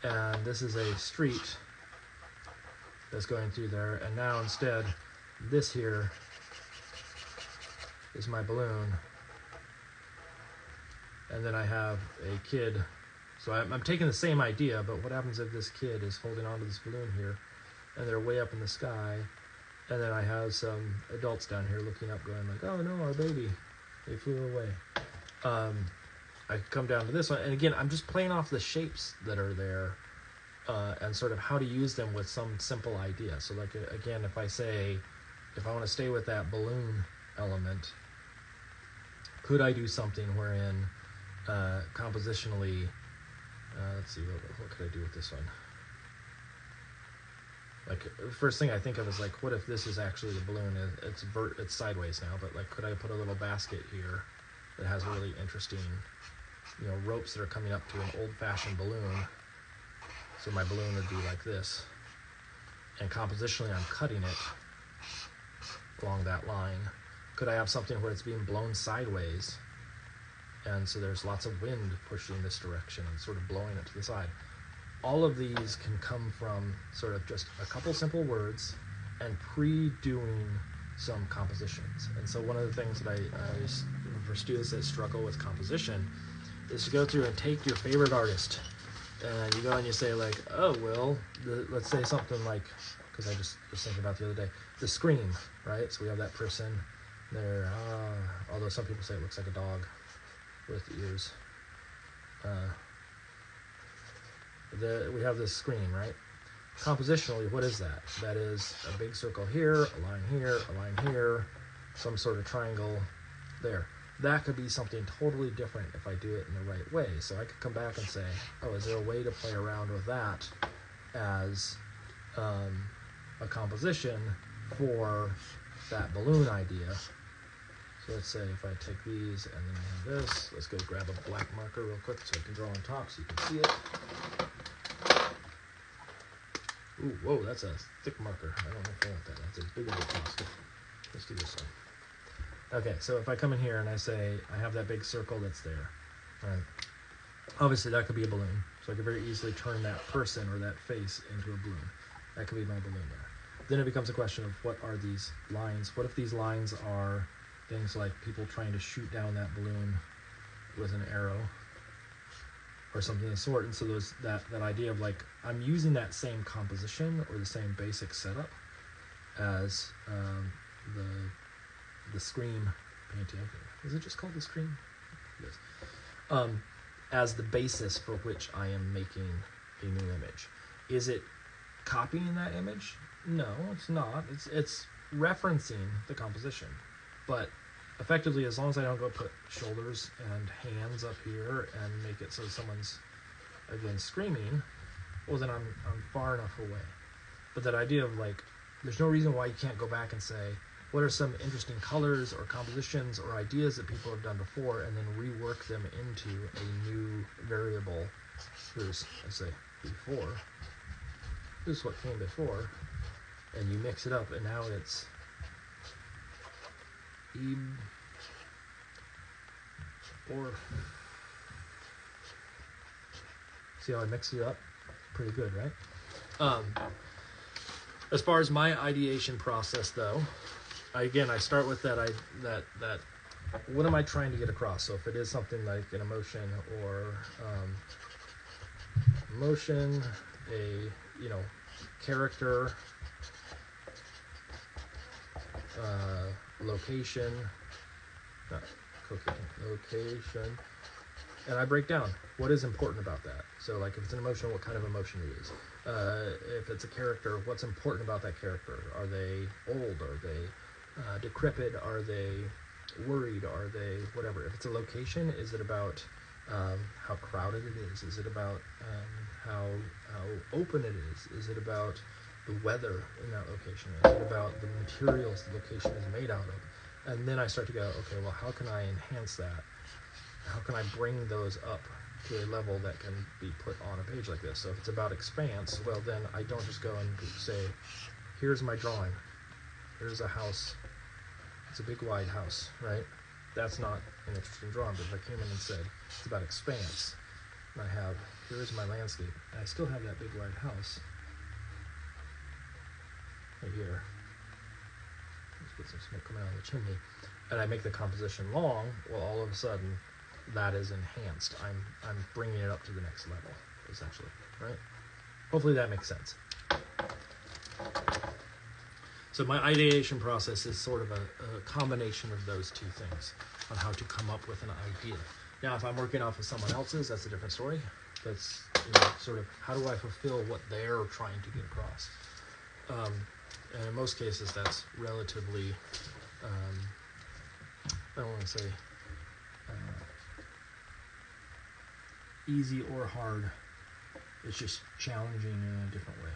and this is a street that's going through there, and now instead this here is my balloon, and then I have a kid. So I'm taking the same idea, but what happens if this kid is holding onto this balloon here and they're way up in the sky, and then I have some adults down here looking up going like, oh no, our baby, they flew away. I come down to this one, and again, I'm just playing off the shapes that are there and sort of how to use them with some simple idea. So like, again, if I want to stay with that balloon element, could I do something wherein compositionally, let's see, what could I do with this one? Like, first thing I think of is like, what if this is actually the balloon? It's sideways now, but like, could I put a little basket here that has a really interesting, ropes that are coming up to an old-fashioned balloon? So my balloon would be like this, and compositionally I'm cutting it along that line. Could I have something where it's being blown sideways, and so there's lots of wind pushing this direction and sort of blowing it to the side? All of these can come from sort of just a couple simple words and pre-doing some compositions. And so one of the things that I always, for students that struggle with composition, is to go through and take your favorite artist, and you go and you say like, oh, well, let's say something like, because I just was thinking about the other day, the Scream, right? So we have that person there, although some people say it looks like a dog with ears. We have this Scream, right? Compositionally, what is that? That is a big circle here, a line here, a line here, some sort of triangle there. That could be something totally different if I do it in the right way. So I could come back and say, oh, is there a way to play around with that as a composition for that balloon idea? So let's say if I take these and then I have this, let's go grab a black marker real quick so I can draw on top so you can see it. Ooh, whoa, that's a thick marker. I don't know if I want that. That's a big old task. Let's do this one. Okay, so if I come in here and I say I have that big circle that's there, right? Obviously that could be a balloon, so I could very easily turn that person or that face into a balloon. That could be my balloon there. Then it becomes a question of what are these lines? What if these lines are things like people trying to shoot down that balloon with an arrow or something of the sort? And so that idea of like, I'm using that same composition or the same basic setup as the Scream painting. Is it just called the Scream? It is. As the basis for which I am making a new image. Is it copying that image? No, it's not. It's referencing the composition. But effectively, as long as I don't go put shoulders and hands up here and make it so someone's, again, screaming, well, then I'm far enough away. But that idea of like, there's no reason why you can't go back and say, what are some interesting colors or compositions or ideas that people have done before, and then rework them into a new variable. Here's, I say, before. This is what came before. And you mix it up, and now it's or see how I mixed it up? Pretty good, right? As far as my ideation process, though, I start with that what am I trying to get across? So if it is something like an emotion or a character, location, not cooking, location, and I break down what is important about that. So like if it's an emotion, what kind of emotion it is. If it's a character, what's important about that character? Are they old? Are they decrepit? Are they worried? Are they whatever? If it's a location, is it about how crowded it is? Is it about how open it is? Is it about the weather in that location? Is it about the materials the location is made out of? And then I start to go, okay, well, how can I enhance that? How can I bring those up to a level that can be put on a page like this. So if it's about expanse, well then I don't just go and say, here's my drawing. Here's a house. It's a big wide house, right? That's not an interesting drawing, but if I came in and said, it's about expanse, and I have, here's my landscape, and I still have that big wide house right here. Let's get some smoke coming out of the chimney. And I make the composition long, well, all of a sudden, that is enhanced. I'm bringing it up to the next level, essentially, right? Hopefully that makes sense. So my ideation process is sort of a combination of those two things on how to come up with an idea. Now, if I'm working off of someone else's, that's a different story. That's, you know, sort of how do I fulfill what they're trying to get across? And in most cases, that's relatively, I don't want to say easy or hard. It's just challenging in a different way.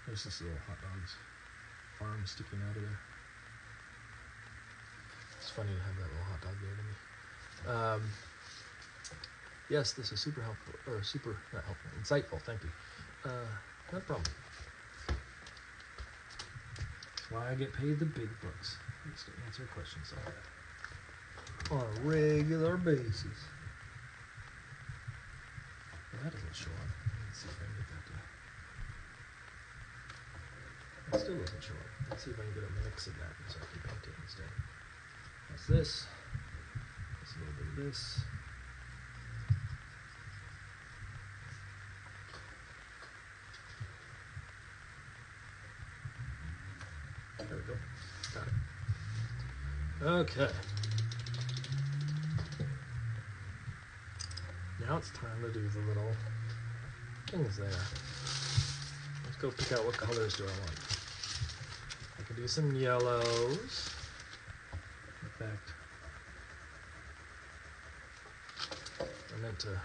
There's this little hot dogs farm sticking out of there. It's funny to have that little hot dog there to me. Yes, this is super helpful, or not helpful, insightful, thank you. No problem. That's why I get paid the big bucks, just to answer questions like that on a regular basis. Well, that doesn't show up. Let's see if I can get that to... It still doesn't show up. Let's see if I can get a mix of that so I can paint it instead. That's this. That's a little bit of this. There we go. Got it. Okay. Now it's time to do the little things there. Let's go pick out what colors do I want. I can do some yellows. In fact, I meant to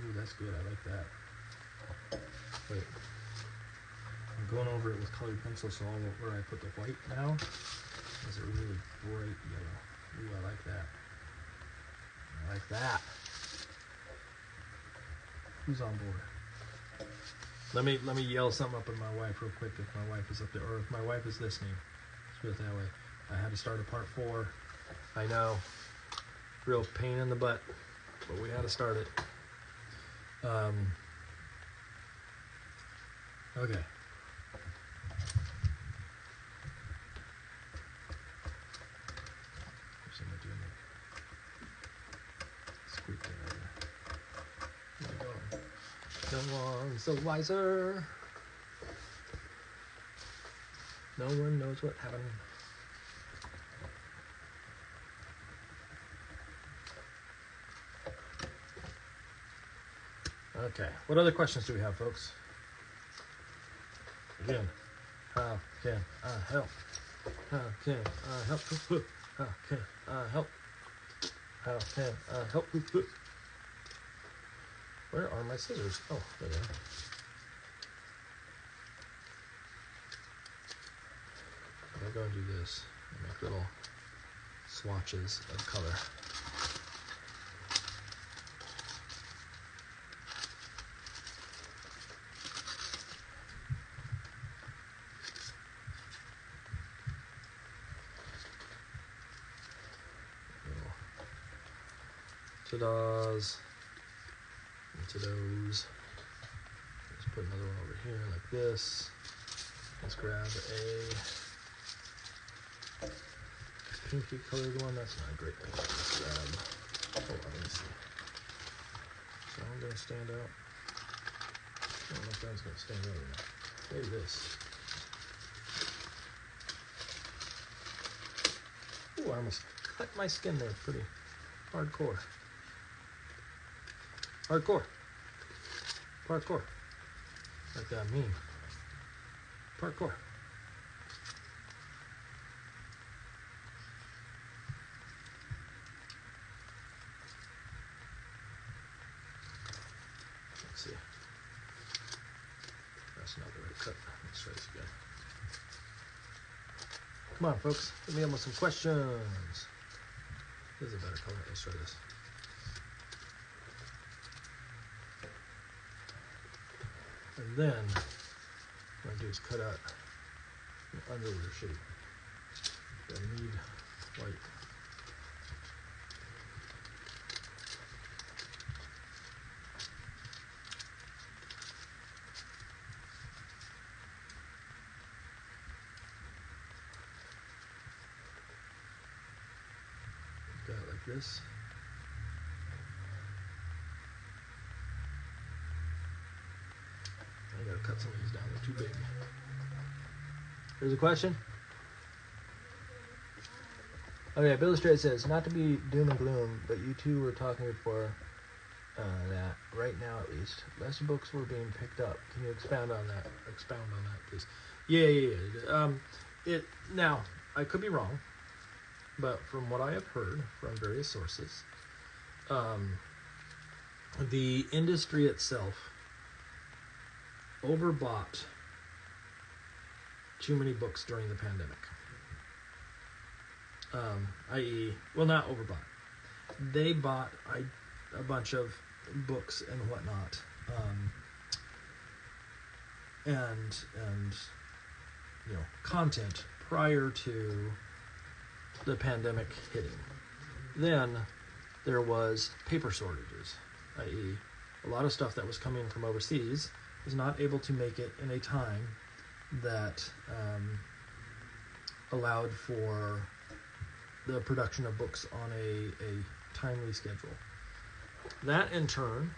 ooh, that's good. I like that. Wait. I'm going over it with colored pencil, so where I put the white now is a really bright yellow. Ooh, I like that. I like that. Who's on board? Let me yell something up at my wife real quick if my wife is up there, or if my wife is listening. Let's put it that way. I had to start a part 4. I know. Real pain in the butt, but we had to start it. Okay. Squeak there. No one's the wiser. No one knows what happened. Okay. What other questions do we have, folks? Again, how can I help? How can I help? How can I help? How can I help? Where are my scissors? Oh, there they are. I'm going to do this and make little swatches of color. Ta-da's, and to-dos. Let's put another one over here like this. Let's grab a pinky colored one. That's not a great thing. Let's grab, hold on, let me see. So I'm gonna stand out. I don't know if that's gonna stand out or not. Maybe this. Ooh, I almost cut my skin there pretty hardcore. Hardcore. Parkour. Like that meme. Parkour. Let's see. That's not the right cut. Let's try this again. Come on, folks. Hit me up with some questions. This is a better color. Let's try this. And then what I do is cut out an underwear shape. I need white. Got it like this. I gotta cut some of these down, they're too big. There's a question? Okay, Illustrator says, not to be doom and gloom, but you two were talking before that, right now at least, less books were being picked up. Can you expound on that? Expound on that, please. Yeah. Now, I could be wrong, but from what I have heard from various sources, the industry itself overbought too many books during the pandemic. I.e., well, not overbought. They bought a bunch of books and whatnot, and content prior to the pandemic hitting. Then there was paper shortages, i.e., a lot of stuff that was coming from overseas was not able to make it in a time that allowed for the production of books on a timely schedule. That in turn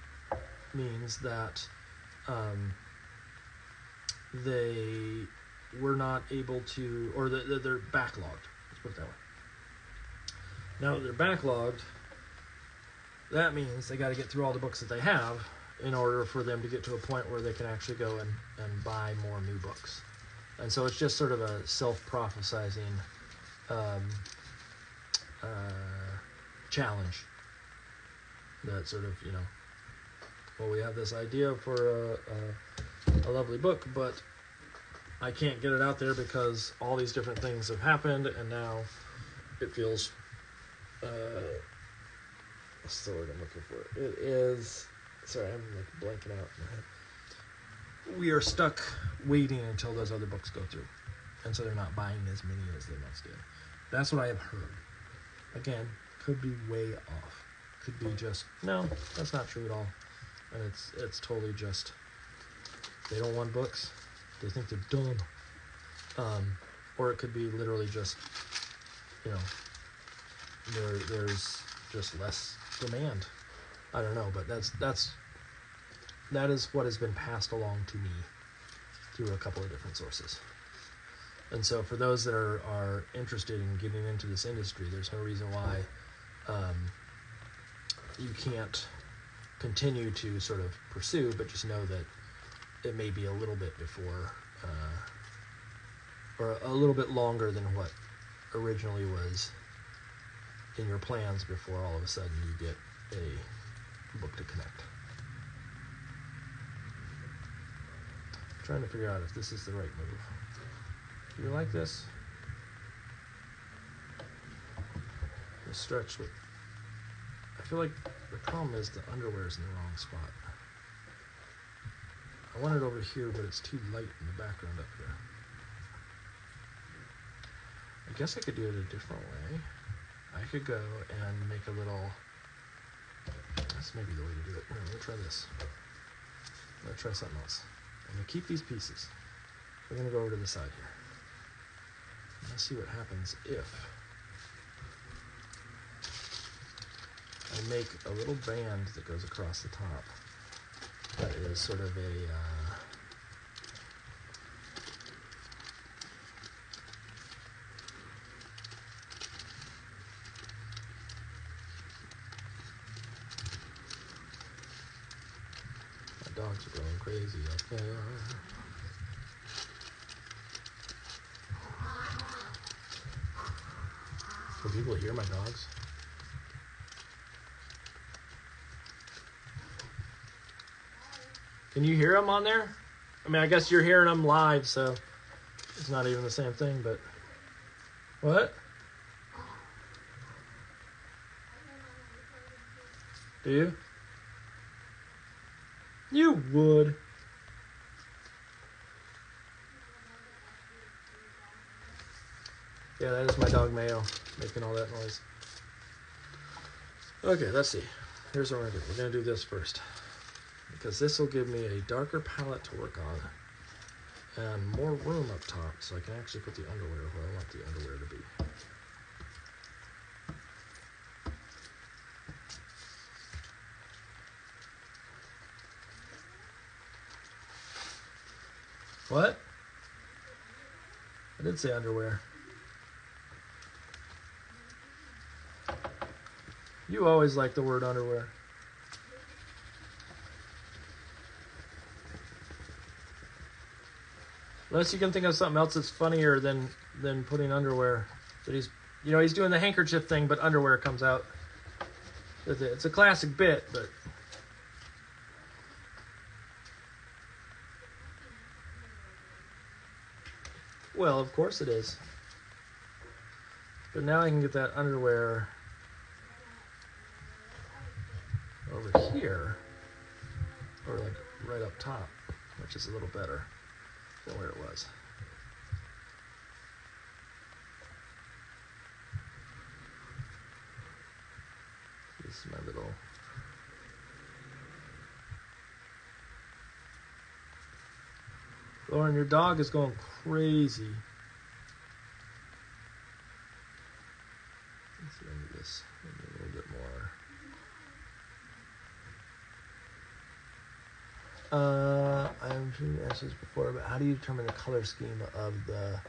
means that they were not able to, or they're backlogged. Let's put it that way. Now that they're backlogged, that means they got to get through all the books that they have in order for them to get to a point where they can actually go and buy more new books. And so it's just sort of a self-prophesizing challenge that sort of, well, we have this idea for a lovely book, but I can't get it out there because all these different things have happened, and now it feels, what's the word I'm looking for? It is, sorry, I'm like blanking out in my head. We are stuck waiting until those other books go through, and so they're not buying as many as they once did. That's what I have heard. Again, could be way off. Could be just, no, that's not true at all. And it's totally just, they don't want books. They think they're dumb. Or it could be literally just, there's just less demand. I don't know, but that is what has been passed along to me through a couple of different sources. And so for those that are interested in getting into this industry, there's no reason why you can't continue to sort of pursue, but just know that it may be a little bit before, or a little bit longer than what originally was in your plans before all of a sudden you get a book to connect. I'm trying to figure out if this is the right move. Do you like this? The stretch with, I feel like the problem is the underwear is in the wrong spot. I want it over here, but it's too light in the background up here. I guess I could do it a different way. I could go and make a little, that's maybe the way to do it. Here, let me try this. I'm going to try something else. I'm going to keep these pieces. We're going to go over to the side here. Let's see what happens if I make a little band that goes across the top that is sort of a my dogs are going crazy up there. Can people hear my dogs? Can you hear them on there? I mean, I guess you're hearing them live, so it's not even the same thing, but... What? Do you? You would. Yeah, that is my dog Mayo making all that noise. Okay, let's see. Here's what we're gonna do. We're gonna do this first, because this will give me a darker palette to work on and more room up top, so I can actually put the underwear where I want the underwear to be. What? I did say underwear. You always like the word underwear. Unless you can think of something else that's funnier than putting underwear. That he's doing the handkerchief thing, but underwear comes out. It's a classic bit, but well, of course it is. But now I can get that underwear over here, or like right up top, which is a little better than where it was. This is my little... Lauren, your dog is going crazy. Let's see, let me do this maybe a little bit more. I'm sure you asked this before, but how do you determine the color scheme of the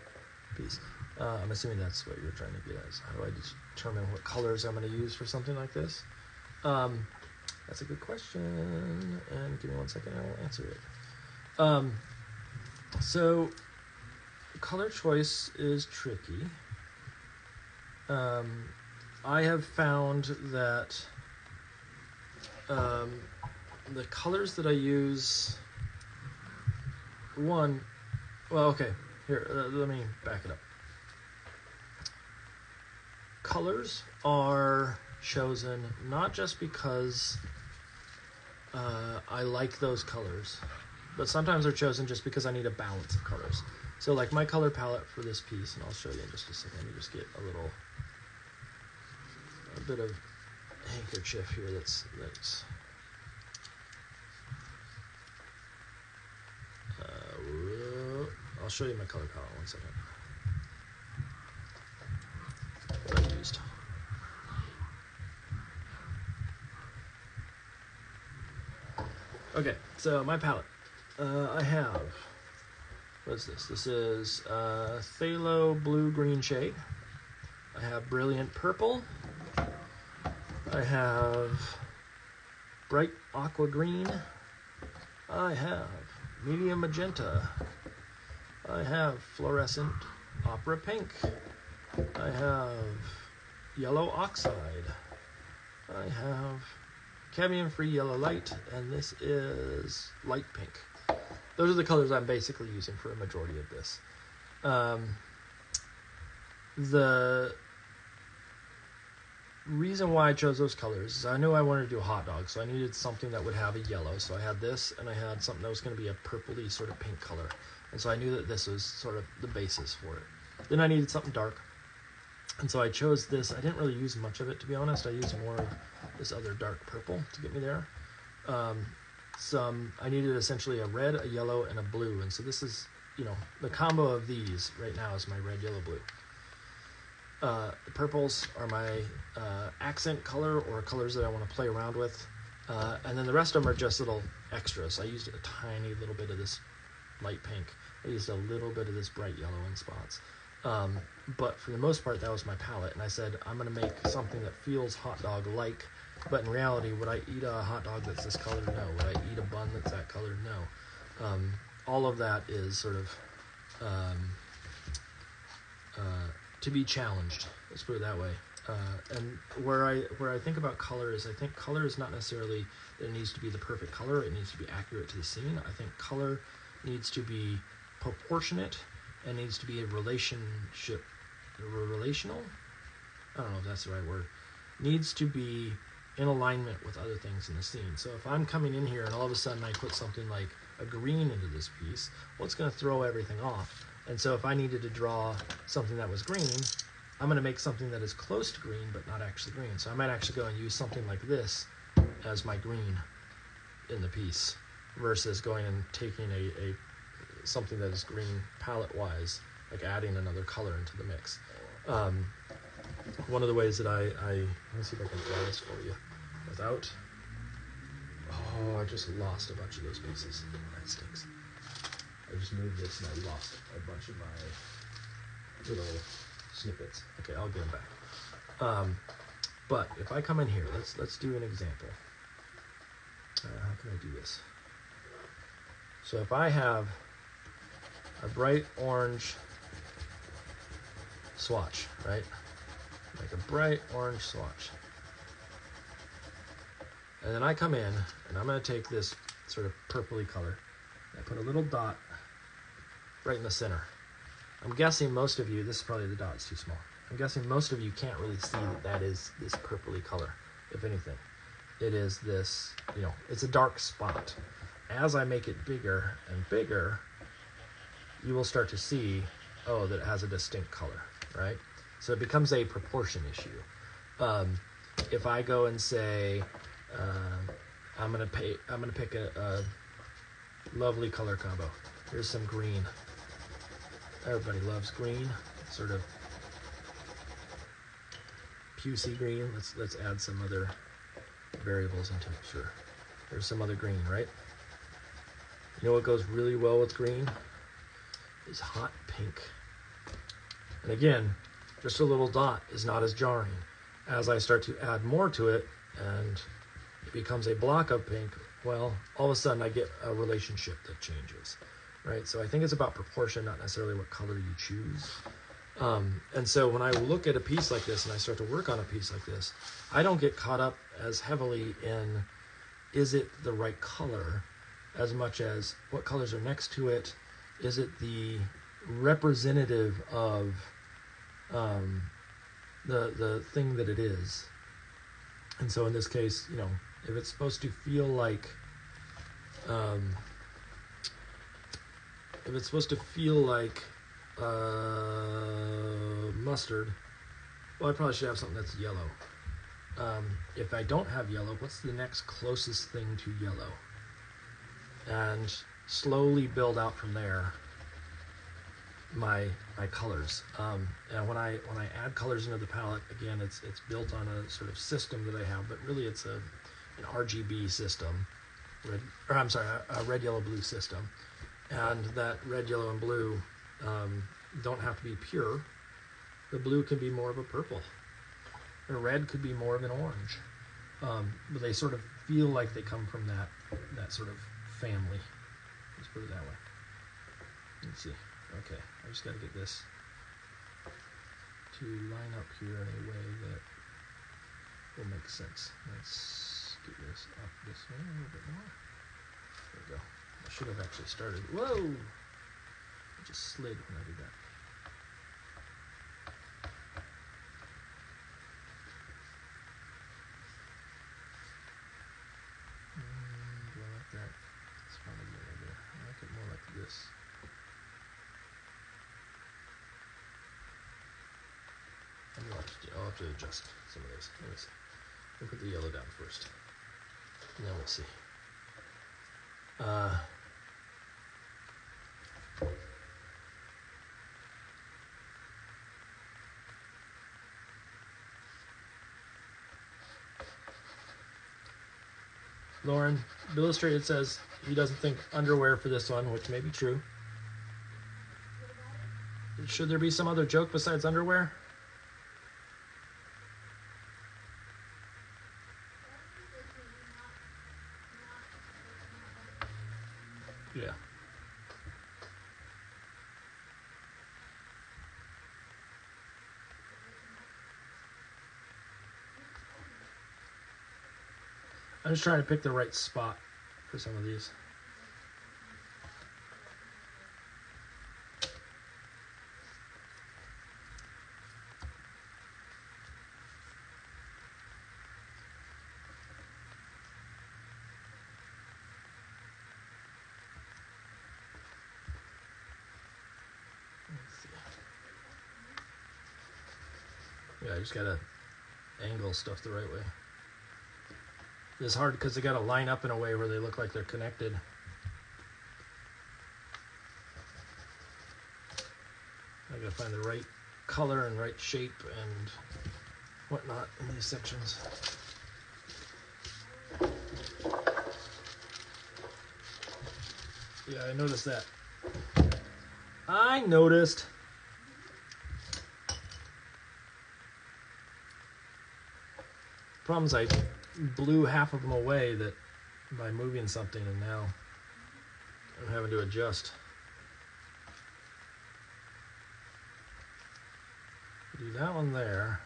piece? I'm assuming that's what you're trying to get at. How do I determine what colors I'm going to use for something like this? That's a good question, and give me 1 second and I will answer it. So color choice is tricky. I have found that the colors that I use, well, okay, here, let me back it up. Colors are chosen not just because I like those colors, but sometimes they're chosen just because I need a balance of colors. So like my color palette for this piece, and I'll show you in just a second. Let me just get a bit of handkerchief here that's I'll show you my color palette 1 second. What I used. Okay, so my palette. I have, what is this? This is phthalo blue-green shade. I have brilliant purple. I have bright aqua green. I have medium magenta. I have fluorescent opera pink. I have yellow oxide. I have cadmium-free yellow light, and this is light pink. Those are the colors I'm basically using for a majority of this. The reason why I chose those colors is I knew I wanted to do a hot dog, so I needed something that would have a yellow. So I had this, and I had something that was going to be a purpley sort of pink color. And so I knew that this was sort of the basis for it. Then I needed something dark. And so I chose this. I didn't really use much of it, to be honest. I used more of this other dark purple to get me there. I needed essentially a red, a yellow, and a blue. And so this is, the combo of these right now is my red, yellow, blue. The purples are my accent color, or colors that I want to play around with. And then the rest of them are just little extras. I used a tiny little bit of this light pink. I used a little bit of this bright yellow in spots. But for the most part, that was my palette. And I said, I'm going to make something that feels hot dog-like. But in reality, would I eat a hot dog that's this color? No. Would I eat a bun that's that color? No. All of that is sort of to be challenged. Let's put it that way. And where I think about color is, I think color is not necessarily that it needs to be the perfect color. It needs to be accurate to the scene. I think color needs to be proportionate and needs to be relational. I don't know if that's the right word. Needs to be in alignment with other things in the scene. So if I'm coming in here and all of a sudden I put something like a green into this piece, well, it's going to throw everything off. And so if I needed to draw something that was green, I'm going to make something that is close to green but not actually green. So I might actually go and use something like this as my green in the piece versus going and taking a something that is green palette wise, like adding another color into the mix. One of the ways that let me see if I can draw this for you without, I just lost a bunch of those pieces. That stinks. I just moved this and I lost a bunch of my little snippets. Okay, I'll get them back. But if I come in here, let's do an example. How can I do this? So if I have a bright orange swatch, right? Like a bright orange swatch. And then I come in and I'm going to take this sort of purpley color. I put a little dot right in the center. I'm guessing most of you, this is probably the dot's too small. I'm guessing most of you can't really see that is this purpley color, if anything. It is this, it's a dark spot. As I make it bigger and bigger, you will start to see, that it has a distinct color, right? So it becomes a proportion issue. If I go and say, I'm gonna pick a lovely color combo. Here's some green. Everybody loves green, sort of pucey green. Let's add some other variables into it. Sure. There's some other green, right? You know what goes really well with green? Is hot pink. And again, just a little dot is not as jarring. As I start to add more to it and it becomes a block of pink, well, all of a sudden I get a relationship that changes, right? So I think it's about proportion, not necessarily what color you choose. And so when I look at a piece like this and I start to work on a piece like this, I don't get caught up as heavily in, is it the right color, as much as what colors are next to it? Is it the representative of the thing that it is? And so in this case, if it's supposed to feel like mustard, well, I probably should have something that's yellow. If I don't have yellow, what's the next closest thing to yellow? And slowly build out from there my colors. And when I add colors into the palette, again, it's built on a sort of system that I have, but really it's an RGB system, a red, yellow, blue system. And that red, yellow, and blue don't have to be pure. The blue can be more of a purple. The red could be more of an orange. But they sort of feel like they come from that sort of family. Let's put it that way. Let's see. Okay, I just got to get this to line up here in a way that will make sense. Let's get this up this way a little bit more. There we go. I should have actually started. Whoa! I just slid when I did that. Do I like that? It's probably a little bit. I like it more like this. I'll have to adjust some of those. Anyways, we'll put the yellow down first, and then we'll see. Lauren, Illustrated says he doesn't think underwear for this one, which may be true. Should there be some other joke besides underwear? Yeah. I'm just trying to pick the right spot for some of these. Yeah, I just gotta angle stuff the right way. It's hard because they gotta line up in a way where they look like they're connected. I gotta find the right color and right shape and whatnot in these sections. Yeah, I noticed that. I noticed. Problems, I blew half of them away that by moving something, and now I'm having to adjust. Do that one there.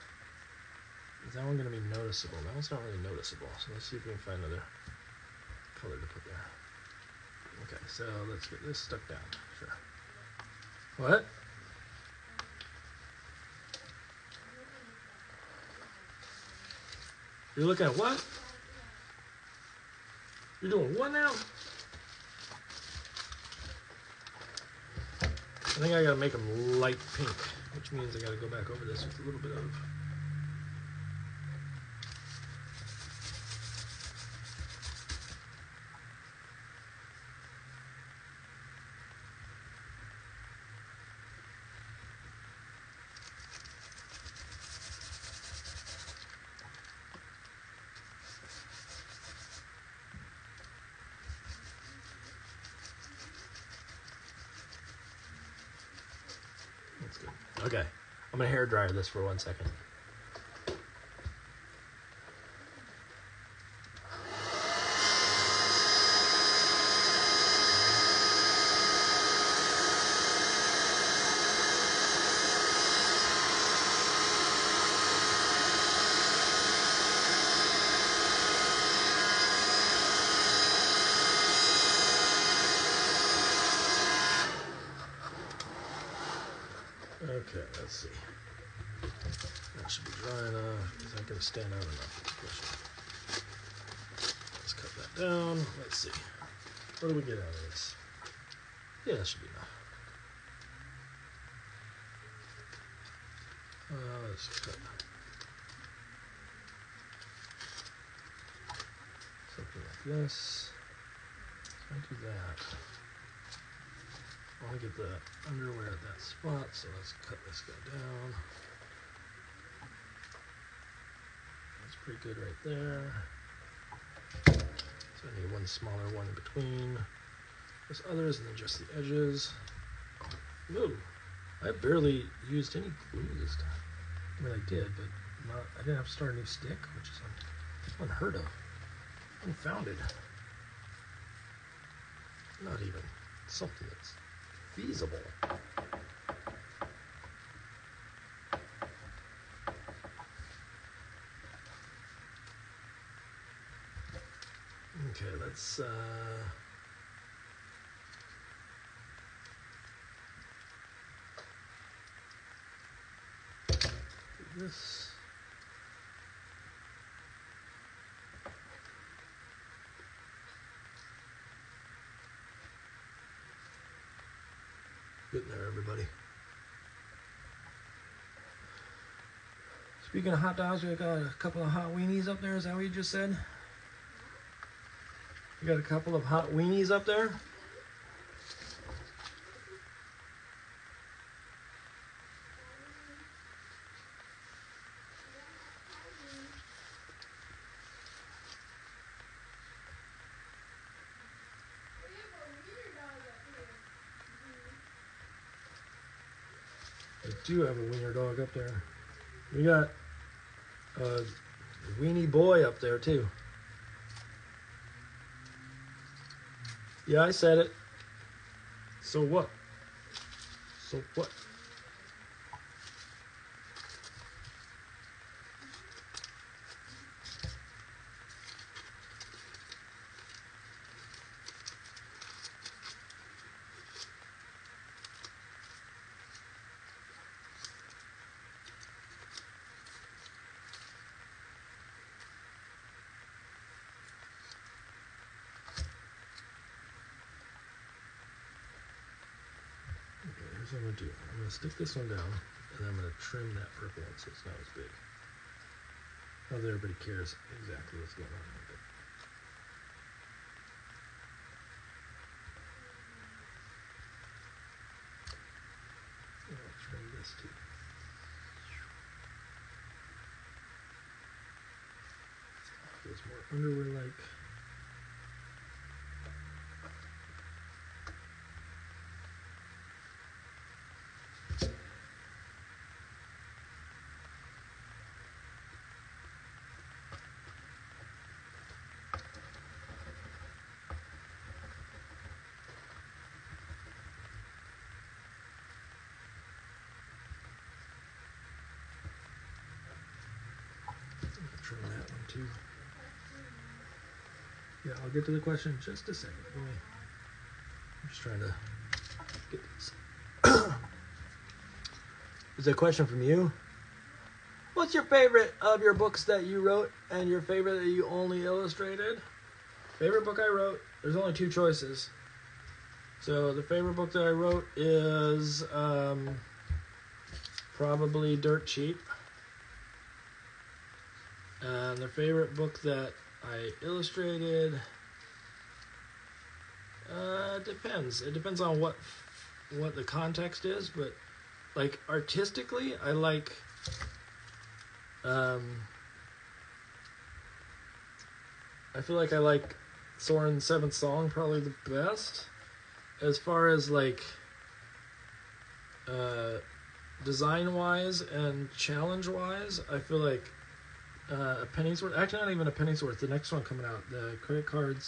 Is that one going to be noticeable? That one's not really noticeable. So let's see if we can find another color to put there. Okay, so let's get this stuck down. Sure. What? You're looking at what? You're doing what now? I think I gotta make them light pink, which means I gotta go back over this with a little bit of. That's good. Okay, I'm gonna hair dryer this for 1 second. Okay, let's see. That should be dry enough. Is that going to stand out enough? Let's cut that down. Let's see. What do we get out of this? Yeah, that should be enough. Let's cut something like this. So I do that. I want to get the underwear at that spot, so let's cut this guy down. That's pretty good right there. So I need one smaller one in between those others, and then just the edges. Ooh, I barely used any glue this time. I mean, I did, but not. I didn't have to start a new stick, which is unheard of, unfounded. Not even something that's feasible. Okay, let's do this. Getting there, everybody. Speaking of hot dogs, we got a couple of hot weenies up there. Is that what you just said? You got a couple of hot weenies up there? I do have a wiener dog up there. We got a weenie boy up there too. Yeah, I said it. So what? So what? what I'm going to do. I'm going to stick this one down, and then I'm going to trim that purple one so it's not as big. Not that everybody cares exactly what's going on with it. I'll trim this too. Feels more underwear-like. Trim that one too. Yeah, I'll get to the question in just a second. I'm just trying to get this. Is there a question from you? What's your favorite of your books that you wrote and your favorite that you only illustrated? Favorite book I wrote, there's only two choices. So the favorite book that I wrote is probably Dirt Cheap. And the favorite book that I illustrated depends. It depends on what the context is, but like artistically, I like I feel like I like Soren's Seventh Song probably the best. As far as like design wise and challenge wise, I feel like a penny's worth. Actually, not even a penny's worth. The next one coming out, the credit card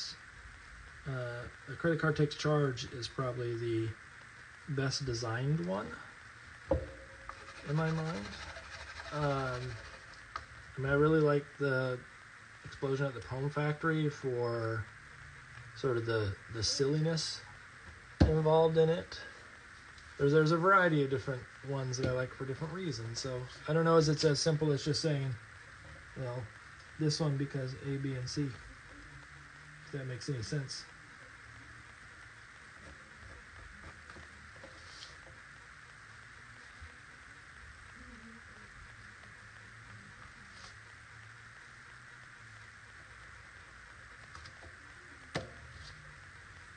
takes charge, is probably the best designed one in my mind. I mean, I really like the Explosion at the Poem Factory for sort of the silliness involved in it. There's a variety of different ones that I like for different reasons. So I don't know if it's as simple as just saying, well, this one because A, B, and C. If that makes any sense.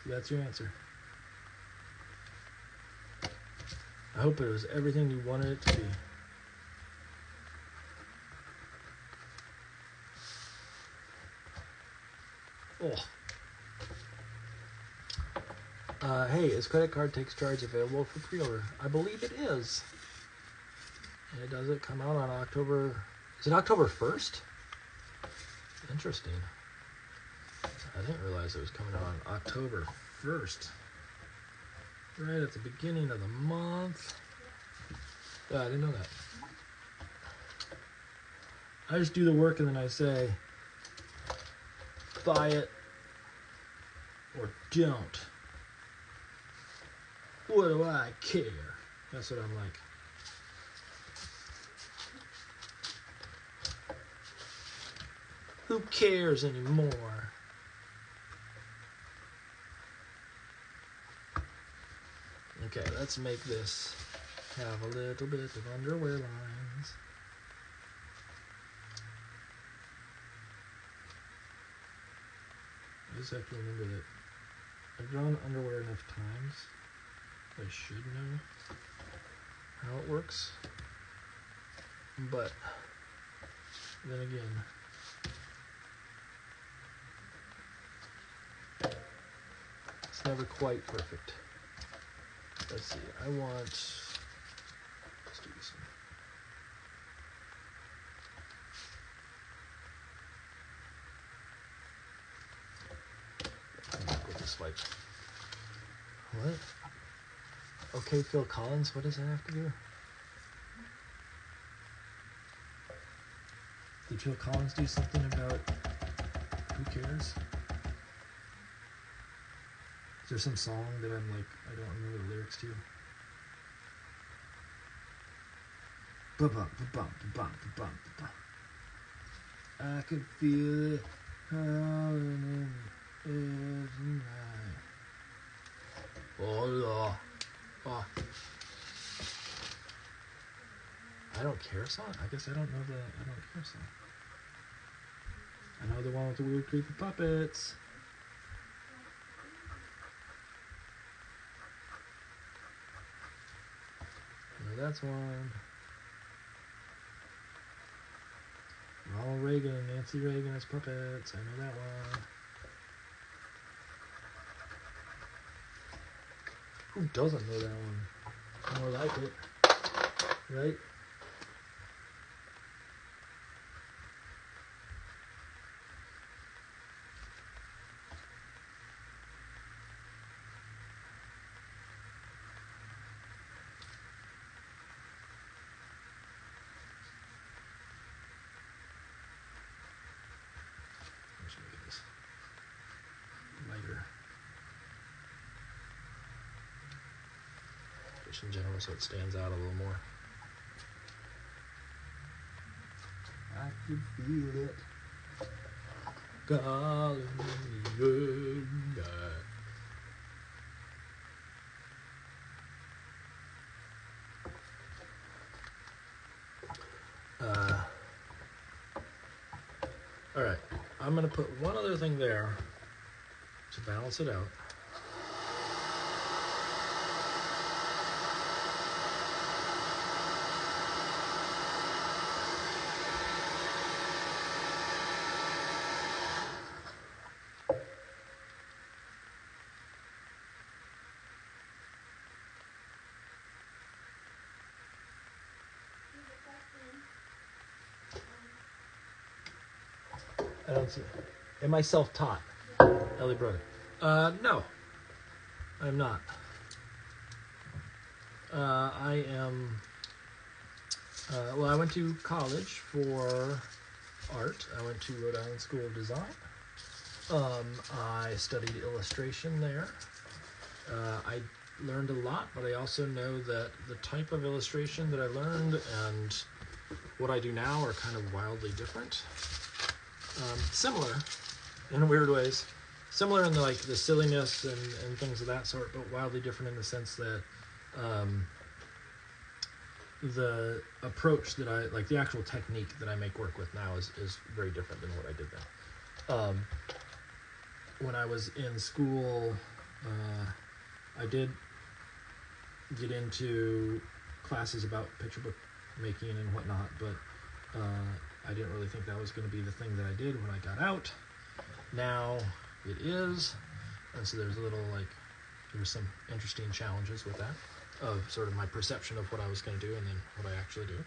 So that's your answer. I hope it was everything you wanted it to be. Hey, is Credit Card Takes Charge available for pre-order? I believe it is. And does it come out on October... Is it October 1st? Interesting. I didn't realize it was coming out on October 1st. Right at the beginning of the month. Yeah, I didn't know that. I just do the work and then I say, buy it or don't. What do I care? That's what I'm like. Who cares anymore? Okay, let's make this have a little bit of underwear lines. I just have to remember that I've drawn underwear enough times. I should know how it works. But then again, it's never quite perfect. Let's see, I want, let's do this one. With this like, what? Okay, Phil Collins, what does that have to do? Did Phil Collins do something about who cares? Is there some song that I'm like, I don't remember the lyrics to? I could feel it howling in every night. Oh, Lord. Oh. carousel? I guess I don't know the carousel. I know the one with the weird creepy puppets. I know that's one. Ronald Reagan and Nancy Reagan as puppets. I know that one. Who doesn't know that one? More like it, right? Let's make this lighter. Just in general, so it stands out a little more. I can feel it calling me all right, I'm going to put one other thing there to balance it out. I don't see. Am I self-taught? Ellie brother. No, I'm not. I am. Well, I went to college for art. I went to Rhode Island School of Design. I studied illustration there. I learned a lot, but I also know that the type of illustration that I learned and what I do now are kind of wildly different. Similar in weird ways, similar in the silliness and things of that sort, but wildly different in the sense that the approach that I like, the actual technique that I make work with now is very different than what I did then. When I was in school, I did get into classes about picture book making and whatnot, but I didn't really think that was going to be the thing that I did when I got out. Now it is, and so there's some interesting challenges with that, of sort of my perception of what I was going to do and then what I actually do.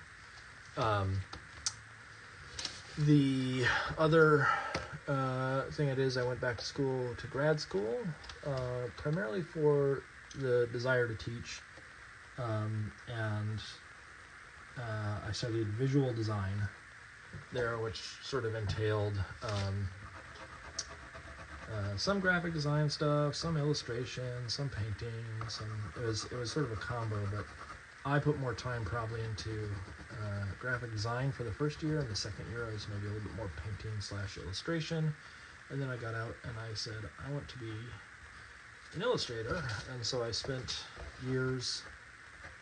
The other thing I did is I went back to school, to grad school, primarily for the desire to teach, and I studied visual design there, which sort of entailed some graphic design stuff, some illustration, some painting, it was sort of a combo, but I put more time probably into graphic design for the first year, and the second year I was maybe a little bit more painting / illustration, and then I got out and I said I want to be an illustrator, and so I spent years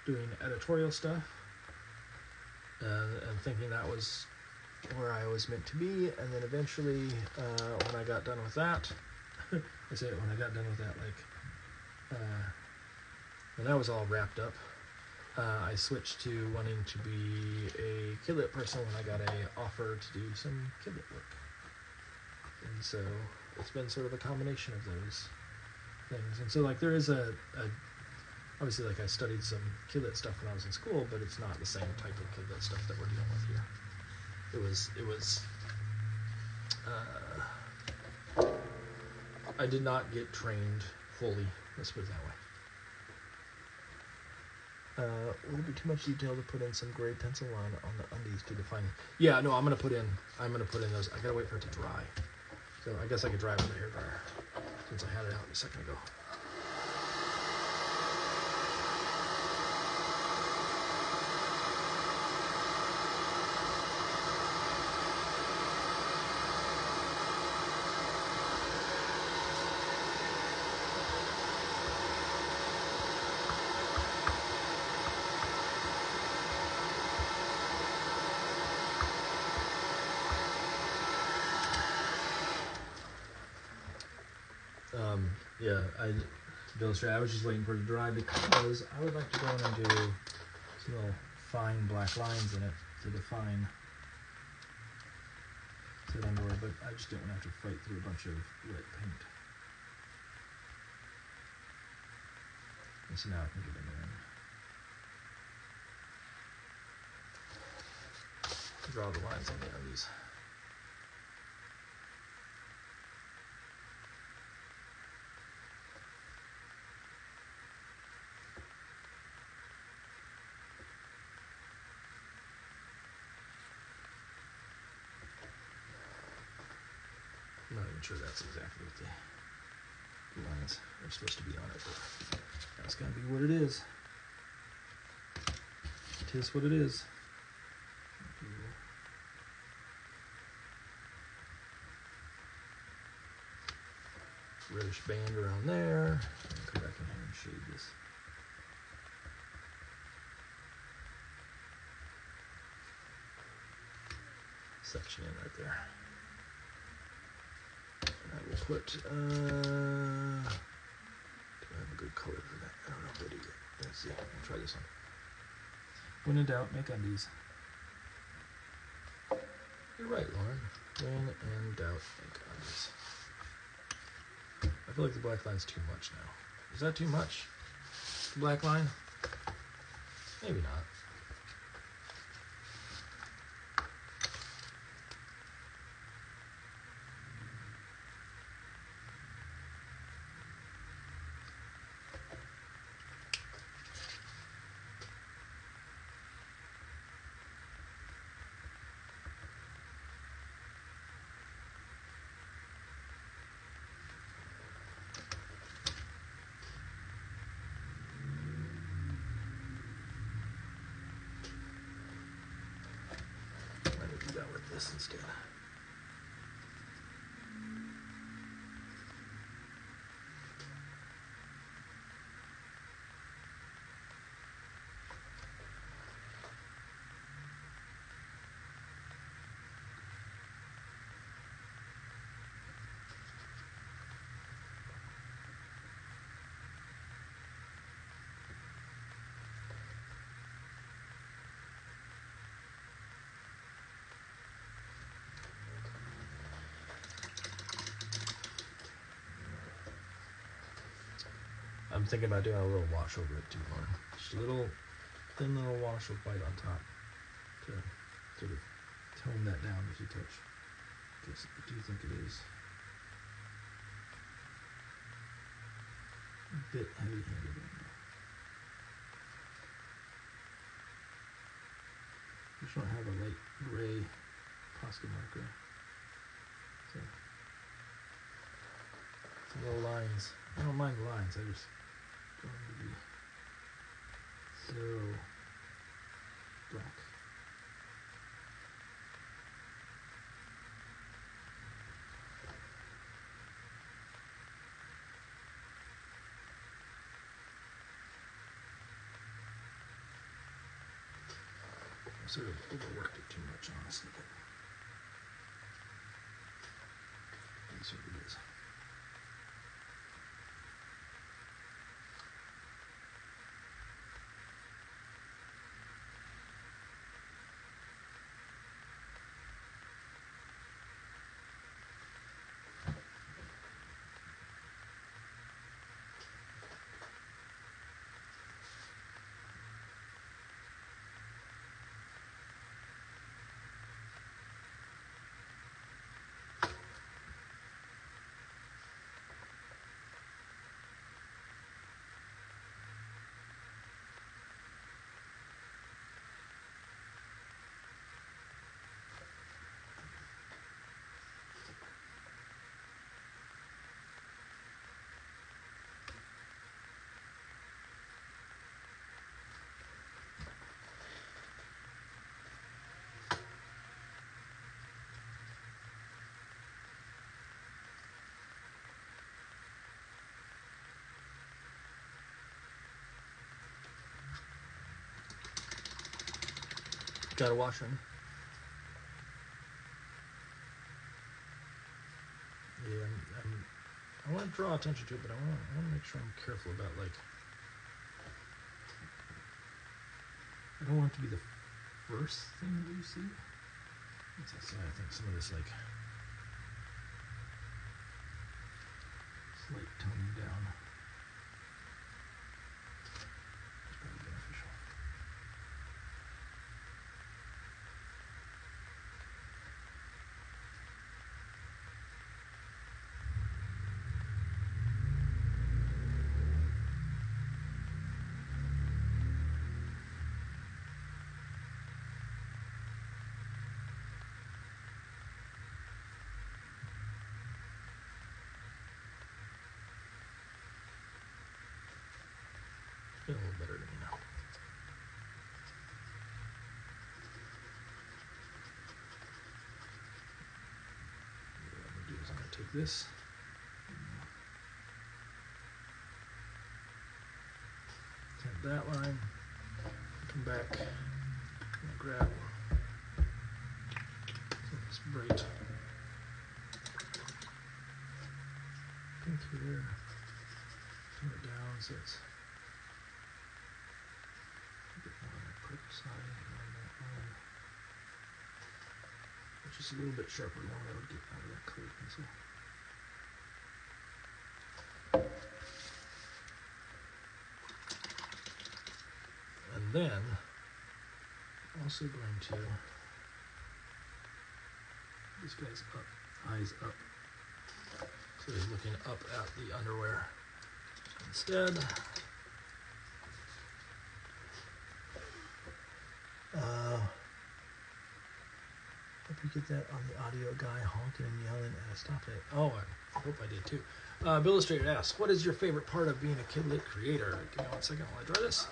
doing editorial stuff and thinking that was where I was meant to be, and then eventually when I got done with that, when that was all wrapped up, I switched to wanting to be a Kidlit person when I got an offer to do some Kidlit work. And so it's been sort of a combination of those things. And so there is obviously I studied some Kidlit stuff when I was in school, but it's not the same type of Kidlit stuff that we're dealing with here. It was I did not get trained fully, let's put it that way. Would it be too much detail to put in some gray pencil on the undies to define it? Yeah, no, I'm gonna put in those. I gotta wait for it to dry. So I guess I could dry it with a hairdryer since I had it out a second ago. Yeah, Bill Stray, I was just waiting for it to dry because I would like to go in and do some little fine black lines in it to define said underwear, but I just don't want to have to fight through a bunch of wet paint. And so now I can get in there and draw the lines on the undies. I'm not even sure that's exactly what the lines are supposed to be on it, but that's gotta be what it is. It is what it is. Reddish band around there. I'll come back in here and shade this. Section in right there. And I will put, do I have a good color for that? I don't know if I do yet. Let's see, I'll try this one. When in doubt, make undies. You're right, Lauren. When in doubt, make undies. I feel like the black line's too much now. Is that too much? The black line? Maybe not. This instead. I'm thinking about doing a little wash over it too, Lauren. Just a little thin little wash of white on top to sort of tone that down if you touch. Because I do think it is a bit heavy-handed right now. I just don't have a light gray Posca marker. So, some little lines. I don't mind the lines, I just don't want to be so black. I sort of overworked it too much, honestly, but that's what it is. Got a wash on. Yeah, I want to draw attention to it, but I want to make sure I'm careful about, like, I don't want it to be the first thing that you see. That's why I think some of this, like, slight toning down is probably beneficial. A little better to me now. What I'm going to do is I'm going to take this, take that line, come back, and grab this bright pink here, turn it down so it's a bit more on that purple side, on that line, which is a little bit sharper than what I would get out of that colored pencil. And then, I'm also going to, this guy's up, eyes up, so he's looking up at the underwear instead. Hope you get that on the audio, guy honking and yelling at a stoplight. Oh, I hope I did too. Illustrator asks, what is your favorite part of being a kidlit creator? Give me 1 second while I draw this.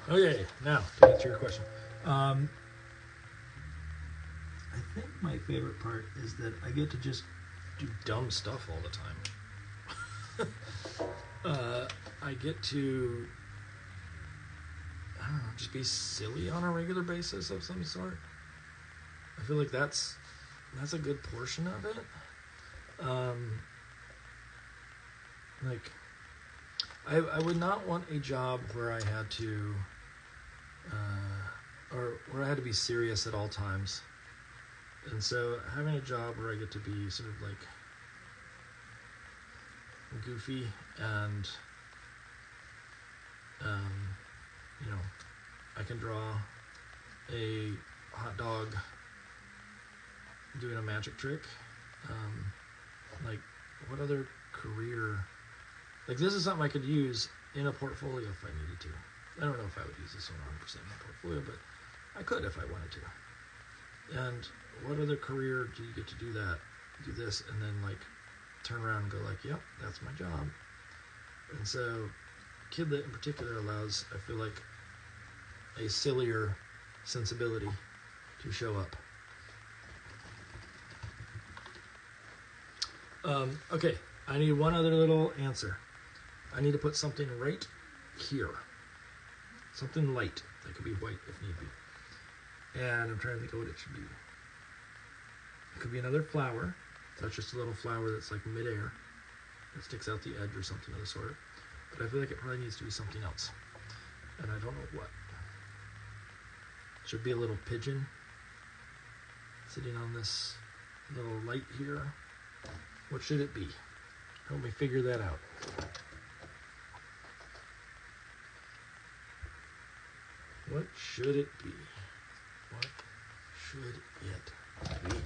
Okay, now to answer your question. I think my favorite part is that I get to just do dumb stuff all the time. I get to, I don't know, just be silly on a regular basis of some sort. I feel like that's a good portion of it. Like, I would not want a job where I had to, or where I had to be serious at all times. And so having a job where I get to be sort of like goofy and, you know, I can draw a hot dog doing a magic trick. Like, what other career? Like, this is something I could use in a portfolio if I needed to. I don't know if I would use this 100% in a portfolio, but I could if I wanted to. And what other career do you get to do that? Do this and then, like, turn around and go like, yep, that's my job. And so Kidlit in particular allows, I feel like, a sillier sensibility to show up. Okay, I need one other little answer. I need to put something right here. Something light. That could be white if need be. And I'm trying to think of what it should be. It could be another flower. That's just a little flower that's like midair. That sticks out the edge or something of the sort. But I feel like it probably needs to be something else. And I don't know what. Should be a little pigeon sitting on this little light here. What should it be? Help me figure that out. What should it be? What should it be?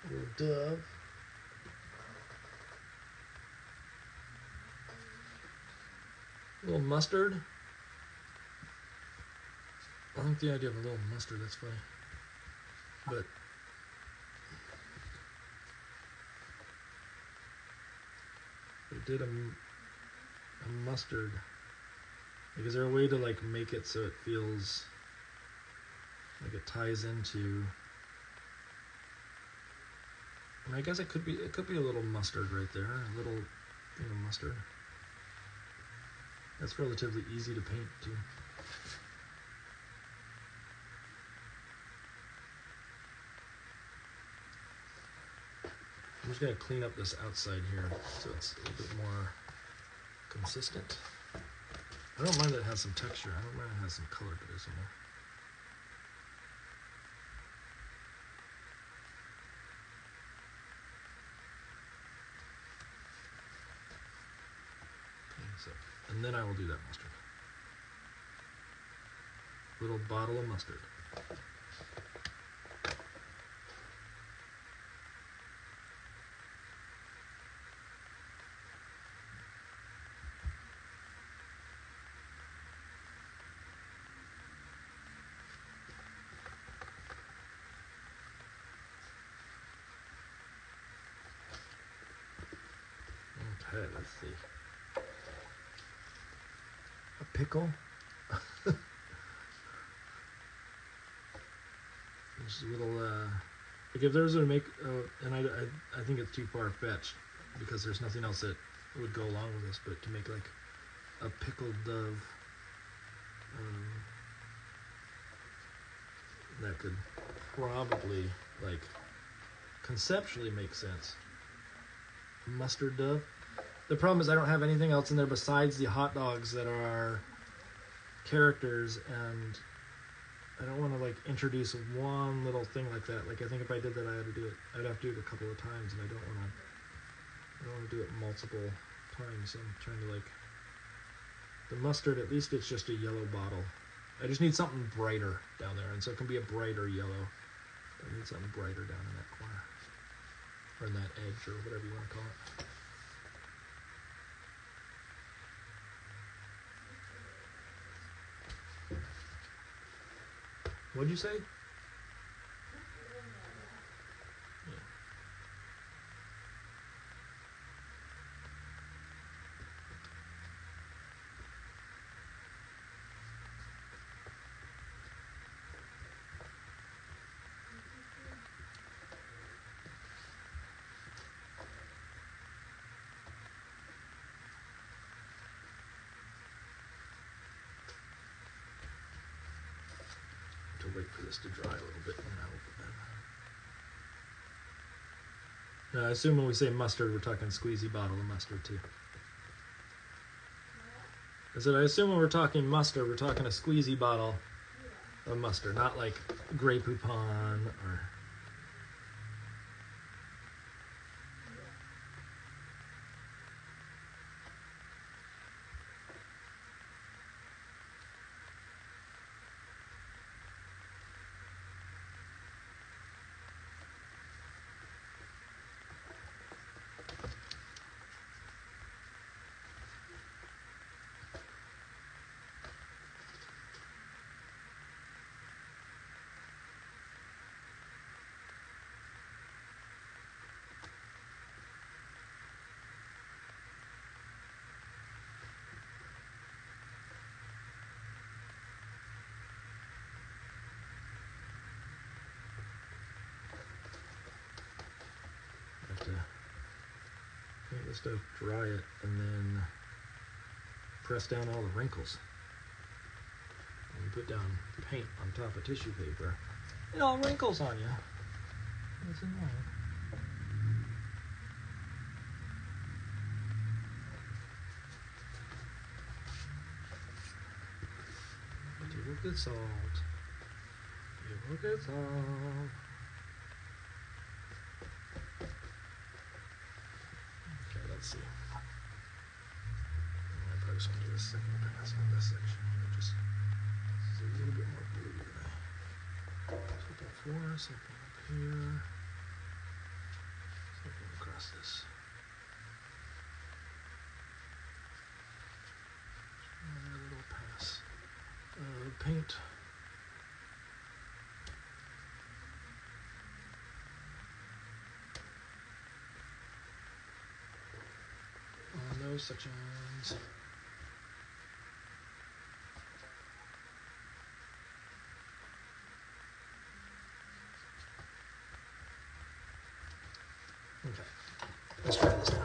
A little dove. A little mustard. I like the idea of a little mustard, that's funny. but it did a mustard. Like, is there a way to like make it so it feels like it ties into? I mean, I guess it could be a little mustard right there, a little mustard. That's relatively easy to paint too. I'm just gonna clean up this outside here so it's a little bit more consistent. I don't mind that it has some texture. I don't mind it has some color to this one. Okay, so, and then I will do that mustard. Little bottle of mustard. Okay, let's see. A pickle. Just a little, like if there was to make, and I think it's too far-fetched because there's nothing else that would go along with this, but to make like a pickled dove, that could probably, like, conceptually make sense. Mustard dove. The problem is I don't have anything else in there besides the hot dogs that are characters, and I don't want to like introduce one little thing like that. Like, I think if I did that, I'd have to do it a couple of times, and I don't want to do it multiple times. So I'm trying to, like, the mustard, at least it's just a yellow bottle. I just need something brighter down there, and so it can be a brighter yellow. I need something brighter down in that corner, or in that edge, or whatever you want to call it. What'd you say? Yeah. To wait for this to dry a little bit, and then I will put that. Now, I assume when we say mustard, we're talking squeezy bottle of mustard too. I said, I assume when we're talking mustard, we're talking a squeezy bottle of mustard, not like Grey Poupon or. To paint this stuff, dry it, and then press down all the wrinkles. And you put down paint on top of tissue paper, it all wrinkles on you. That's annoying. But you will get salt. You will get salt. Let's see. I probably just want to do a second pass on this section here. Just this is a little bit more blue than I was hoping for. Something up here. Something across this. Another little pass of paint. sections. Okay, let's try this now.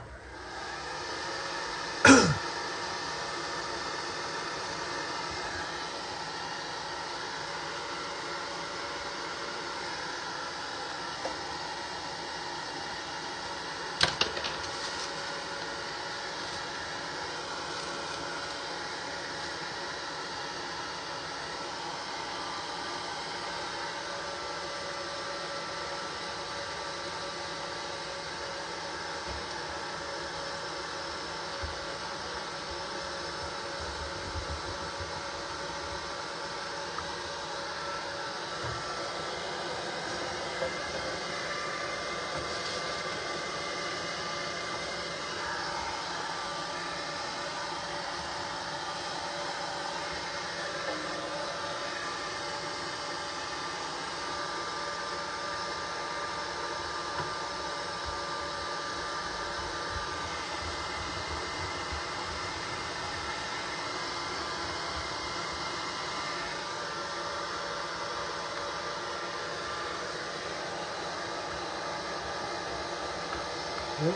Yep.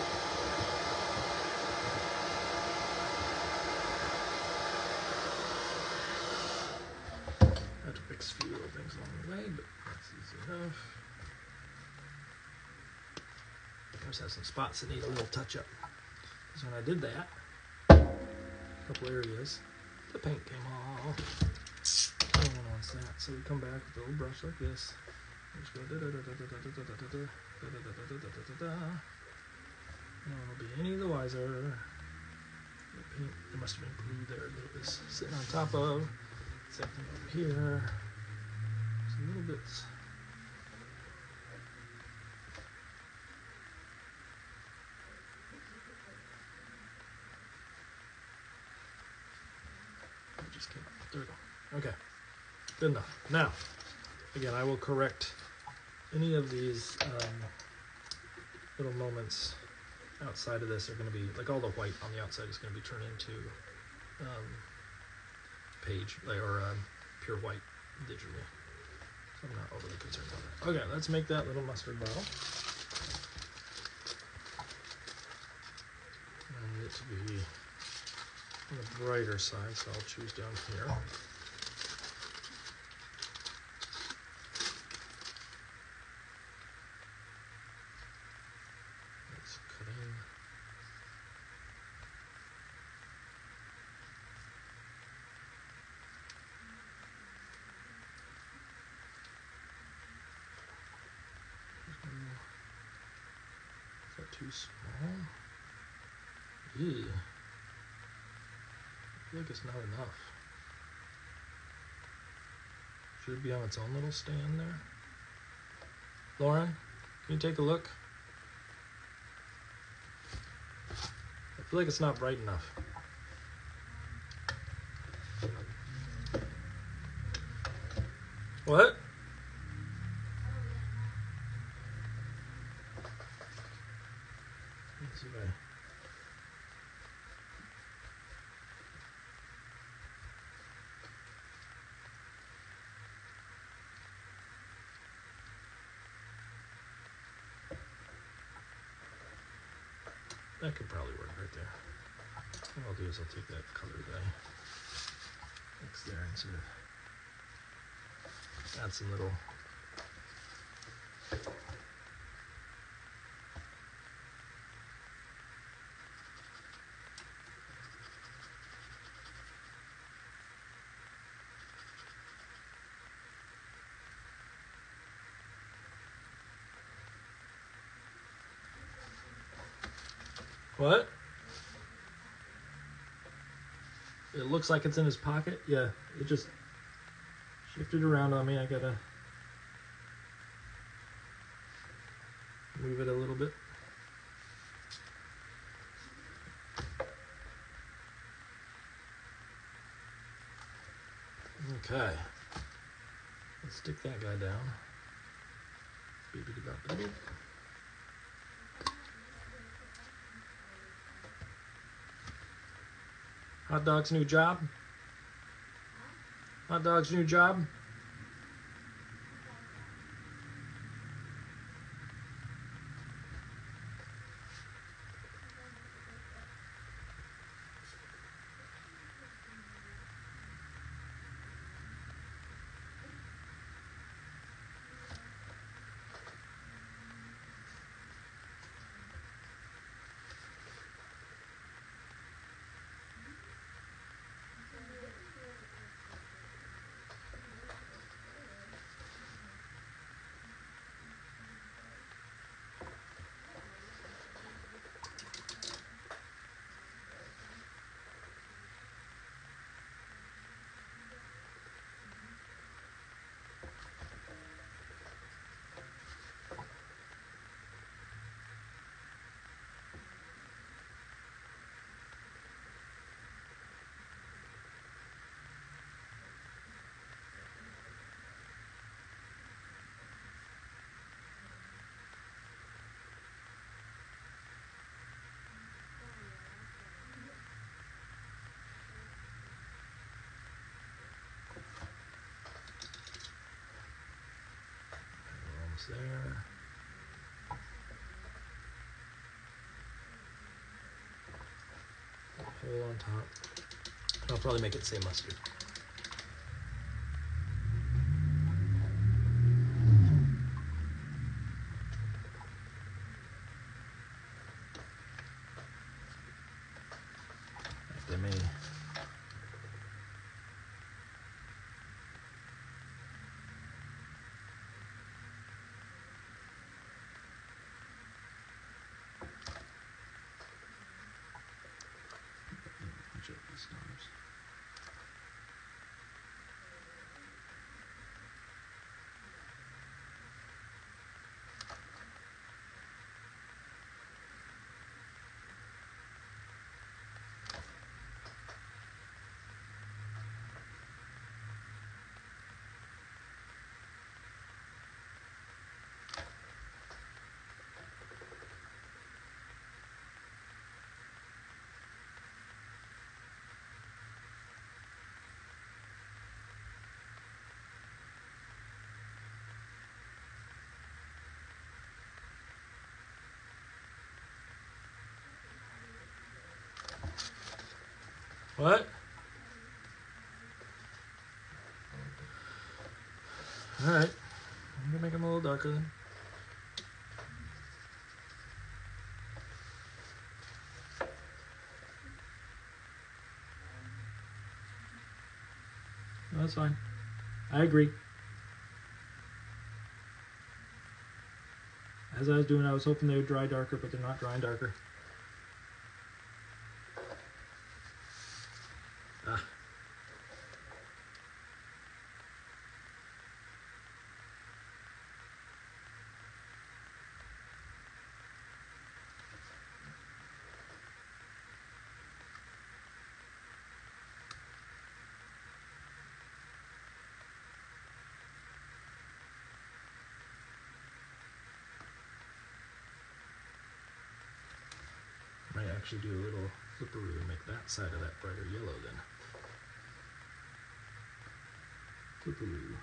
Had to fix a few little things along the way, but that's easy enough. I just have some spots that need a little touch up. Because when I did that, a couple areas, the paint came off. No one wants that. So we come back with a little brush like this. Just go da da da da da da da da da da da da da da. No one will be any the wiser. The paint, there must have been glue there that it was sitting on top of. Same thing over here. Some little bits. It just came up. There we go. Okay. Good enough. Now, again, I will correct any of these little moments outside of this are going to be, like all the white on the outside is going to be turned into page, or pure white digitally. So I'm not overly concerned about that. Okay, let's make that little mustard bottle. I need it to be on the brighter side, so I'll choose down here. Let's cut in. Is that too small? Ew. I feel like it's not enough. Should it be on its own little stand there? Lauren, can you take a look? I feel like it's not bright enough. What? Let's see if that could probably work right there. What I'll do is I'll take that color that I mixed there and sort of add some little What? It looks like it's in his pocket. Yeah, it just shifted around on me. I gotta move it a little bit. Okay. Let's stick that guy down. Beep-a-dee-bop-a-dee. Hot dog's new job. Hot dog's new job. Almost there. Hole on top. I'll probably make it say mustard. They may. What? Alright. I'm gonna make them a little darker then. No, that's fine. I agree. As I was doing, I was hoping they would dry darker, but they're not drying darker. Ah. Might actually do a little flipperoo and make that side of that brighter yellow then. Flipperoo.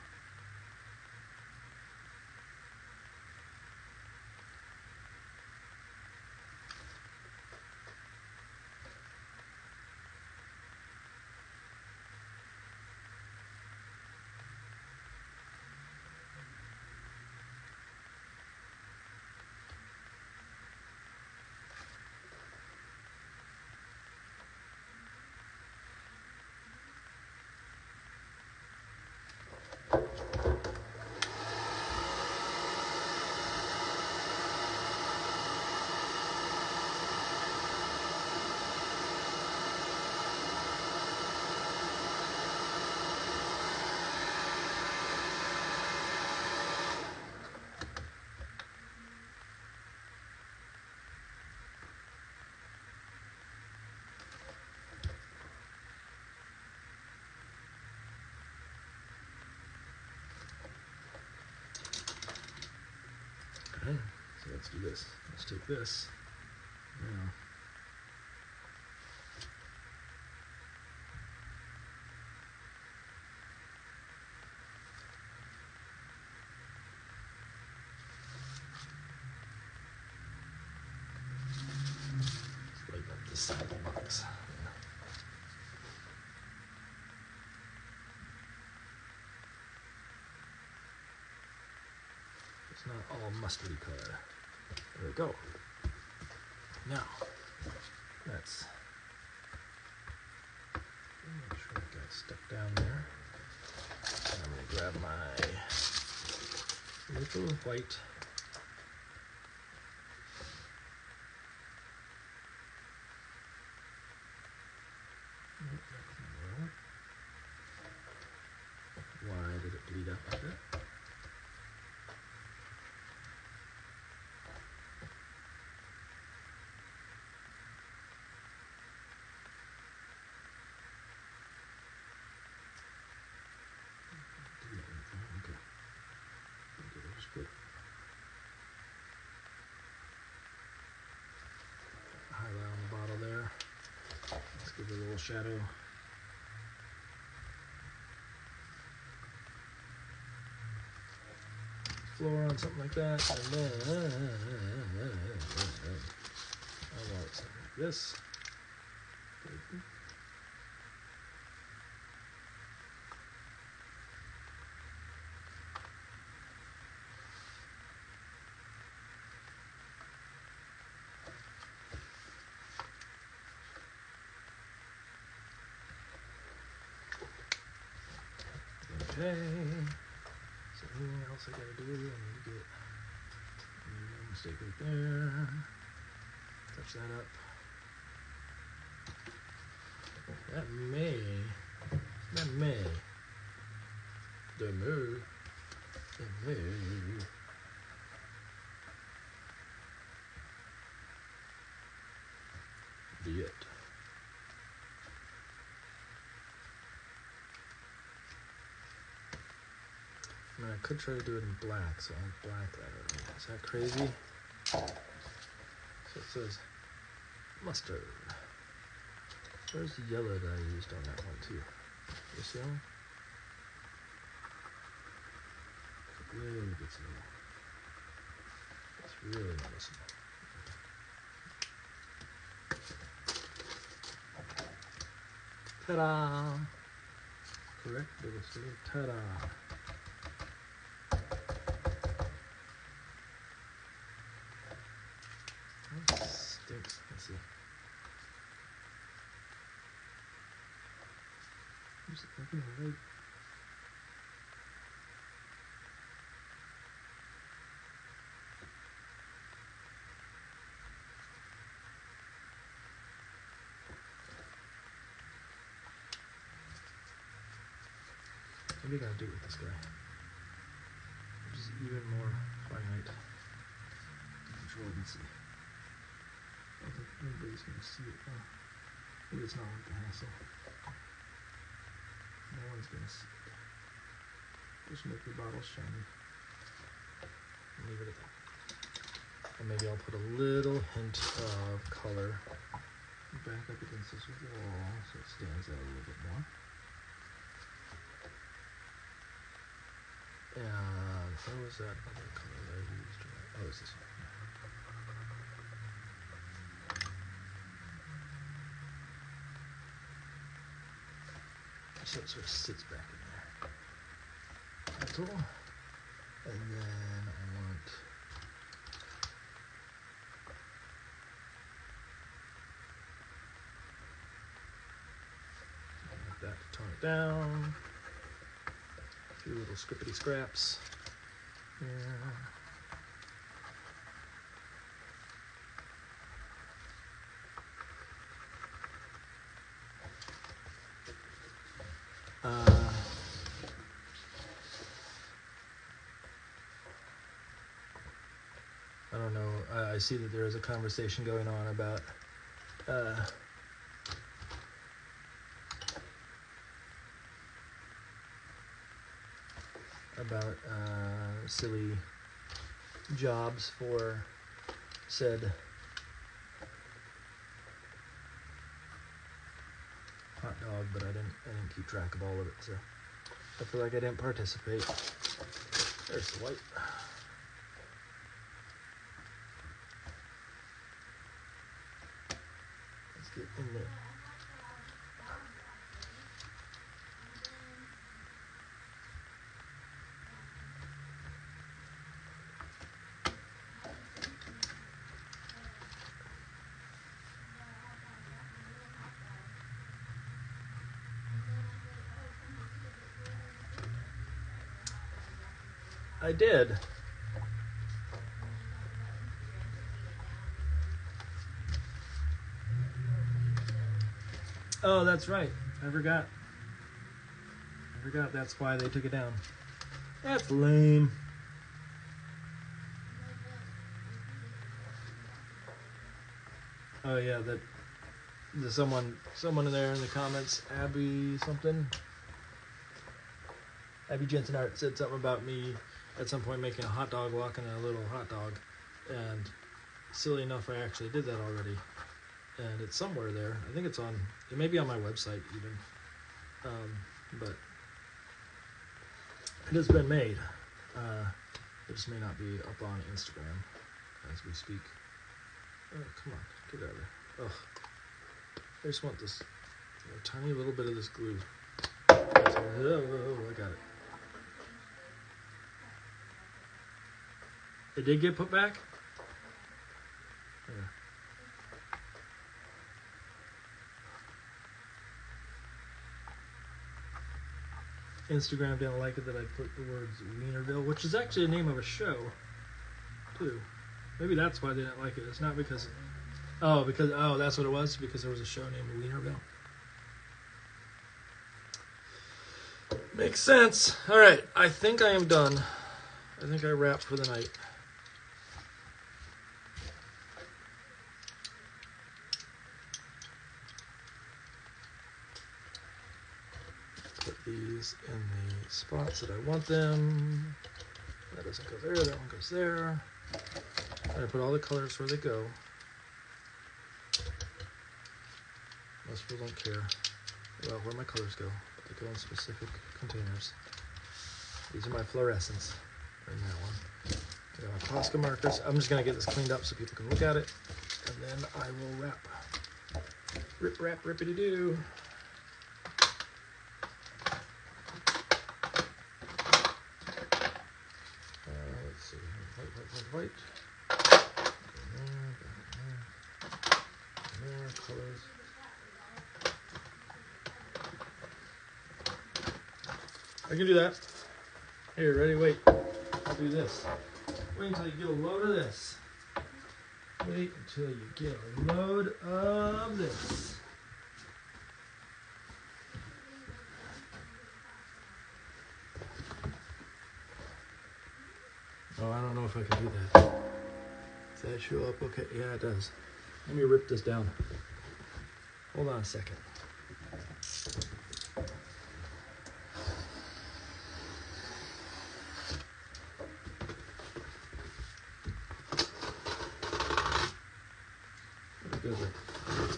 Okay, so let's do this. Let's take this. Now, box. It's not all mustardy color. There we go. Now, let's make sure it got stuck down there. I'm going to grab my little white why did it bleed up like that? Okay. Just put a highlight on the bottle there. Let's give it a little shadow. Floor on something like that, and then I want something like this. Okay. So anything else I gotta do? I need to get no mistake right there. Touch that up. That may be it. I mean, I could try to do it in black, so I have black lettering. Is that crazy? So it says mustard. Where's the yellow that I used on that one too? This yellow? It really gets yellow. It's really noticeable. Ta-da! Correct, illustrator. Ta-da! That stinks. Let's see. Where's it looking right? Maybe I gotta do it with this guy, which is even more finite to control and see. I don't think anybody's gonna see it. Oh, maybe it's not worth the hassle. No one's gonna see it. Just make the bottle shiny. And leave it at that. And maybe I'll put a little hint of color back up against this wall so it stands out a little bit more. And where was that other color that I used? Oh, it's this one. So it sort of sits back in there. That's all. And then I want like that to tone it down. A few little scrippity scraps. Yeah. I don't know. I see that there is a conversation going on about silly jobs for said hot dog, but I didn't keep track of all of it, so I feel like I didn't participate. There's the white. Let's Get in there. I did. Oh, that's right. I forgot. That's why they took it down. That's lame. Oh yeah, there's someone in there in the comments, Abby Jensen Art said something about me at some point making a hot dog walking a little hot dog, and silly enough, I actually did that already, and it's somewhere there. I think it may be on my website even, but it has been made. It just may not be up on Instagram as we speak. Oh, come on, get out of there. Ugh. I just want this tiny little bit of this glue. Oh, I got it. It did get put back? Yeah. Instagram didn't like it that I put the words Wienerville, which is actually the name of a show, too. Maybe that's why they didn't like it. It's not because... Oh, that's what it was? Because there was a show named Wienerville? Makes sense. All right, I think I am done. I think I wrapped for the night. Put these in the spots that I want them. That doesn't go there, that one goes there. And I put all the colors where they go. Most people don't care about where my colors go. They go in specific containers. These are my fluorescents in that one. I got my Posca markers. I'm just going to get this cleaned up so people can look at it. And then I will wrap. Rip, rap, rippity-doo. Let's see. White. There, colors. I can do that. Here, ready? Wait. I'll do this. Wait until you get a load of this. Wait until you get a load of this. Oh, I don't know if I can do that. Does that show up okay? Yeah, it does. Let me rip this down. Hold on a second.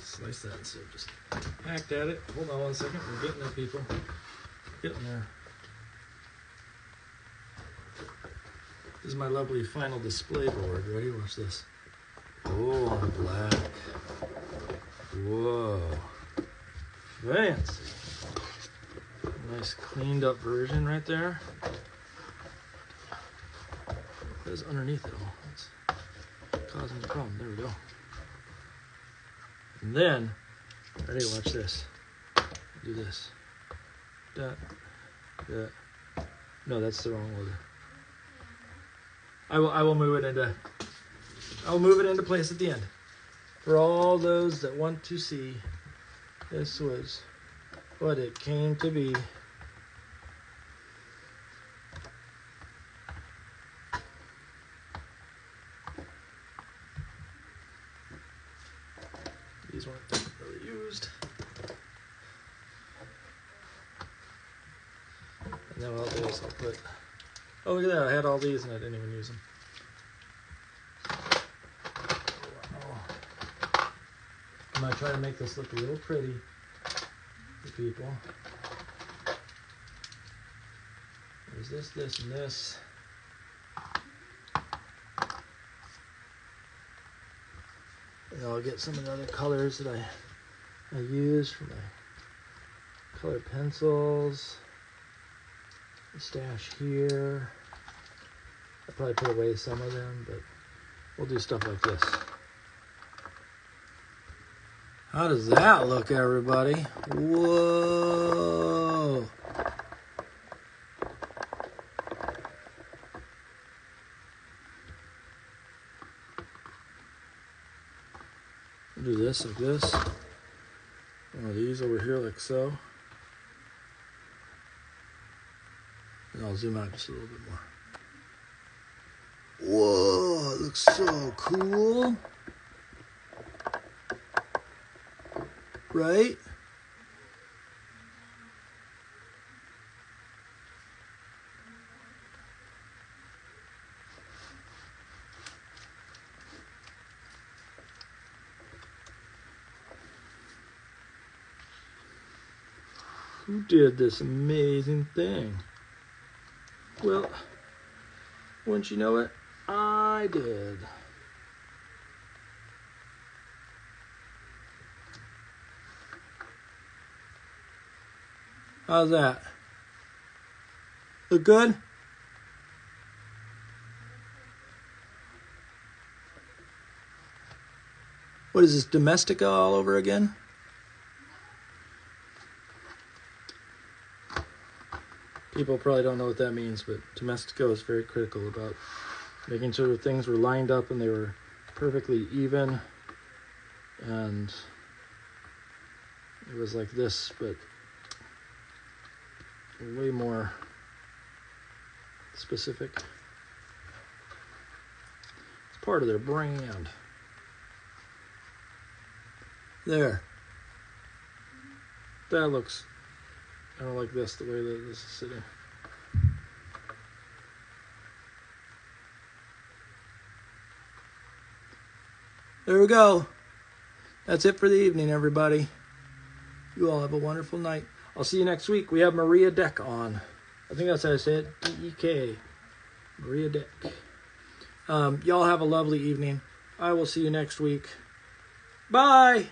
Slice that instead of just hacked at it. Hold on one second. We're getting there, people. Getting there. This is my lovely final display board. Ready? Watch this. Oh, on black. Whoa. Fancy. Nice cleaned up version right there. That's underneath it all. That's causing the problem. There we go. And then, ready, watch this. Do this. No, that's the wrong order. I will move it into place at the end. For all those that want to see, this was what it came to be. These weren't really used. And then all those I'll put. Oh, look at that. I had all these and I didn't even use them. Wow. I'm going to try to make this look real pretty for people. There's this, and this. And I'll get some of the other colors that I I use for my colored pencils. The stash here. I probably put away some of them, but we'll do stuff like this. How does that look, everybody? Whoa! We'll do this like this. One of these over here like so. And I'll zoom out just a little bit more. Whoa, it looks so cool. Right? Who did this amazing thing? Well, wouldn't you know it, I did. How's that? Look good? What is this, Domestica all over again? People probably don't know what that means, but Domestica is very critical about making sure that things were lined up and they were perfectly even. And it was like this, but way more specific. It's part of their brand. There. That looks, I don't like this, the way that this is sitting. There we go. That's it for the evening, everybody. You all have a wonderful night. I'll see you next week. We have Maria Deck on. I think that's how I say it. D-E-K. Maria Deck. Y'all have a lovely evening. I will see you next week. Bye.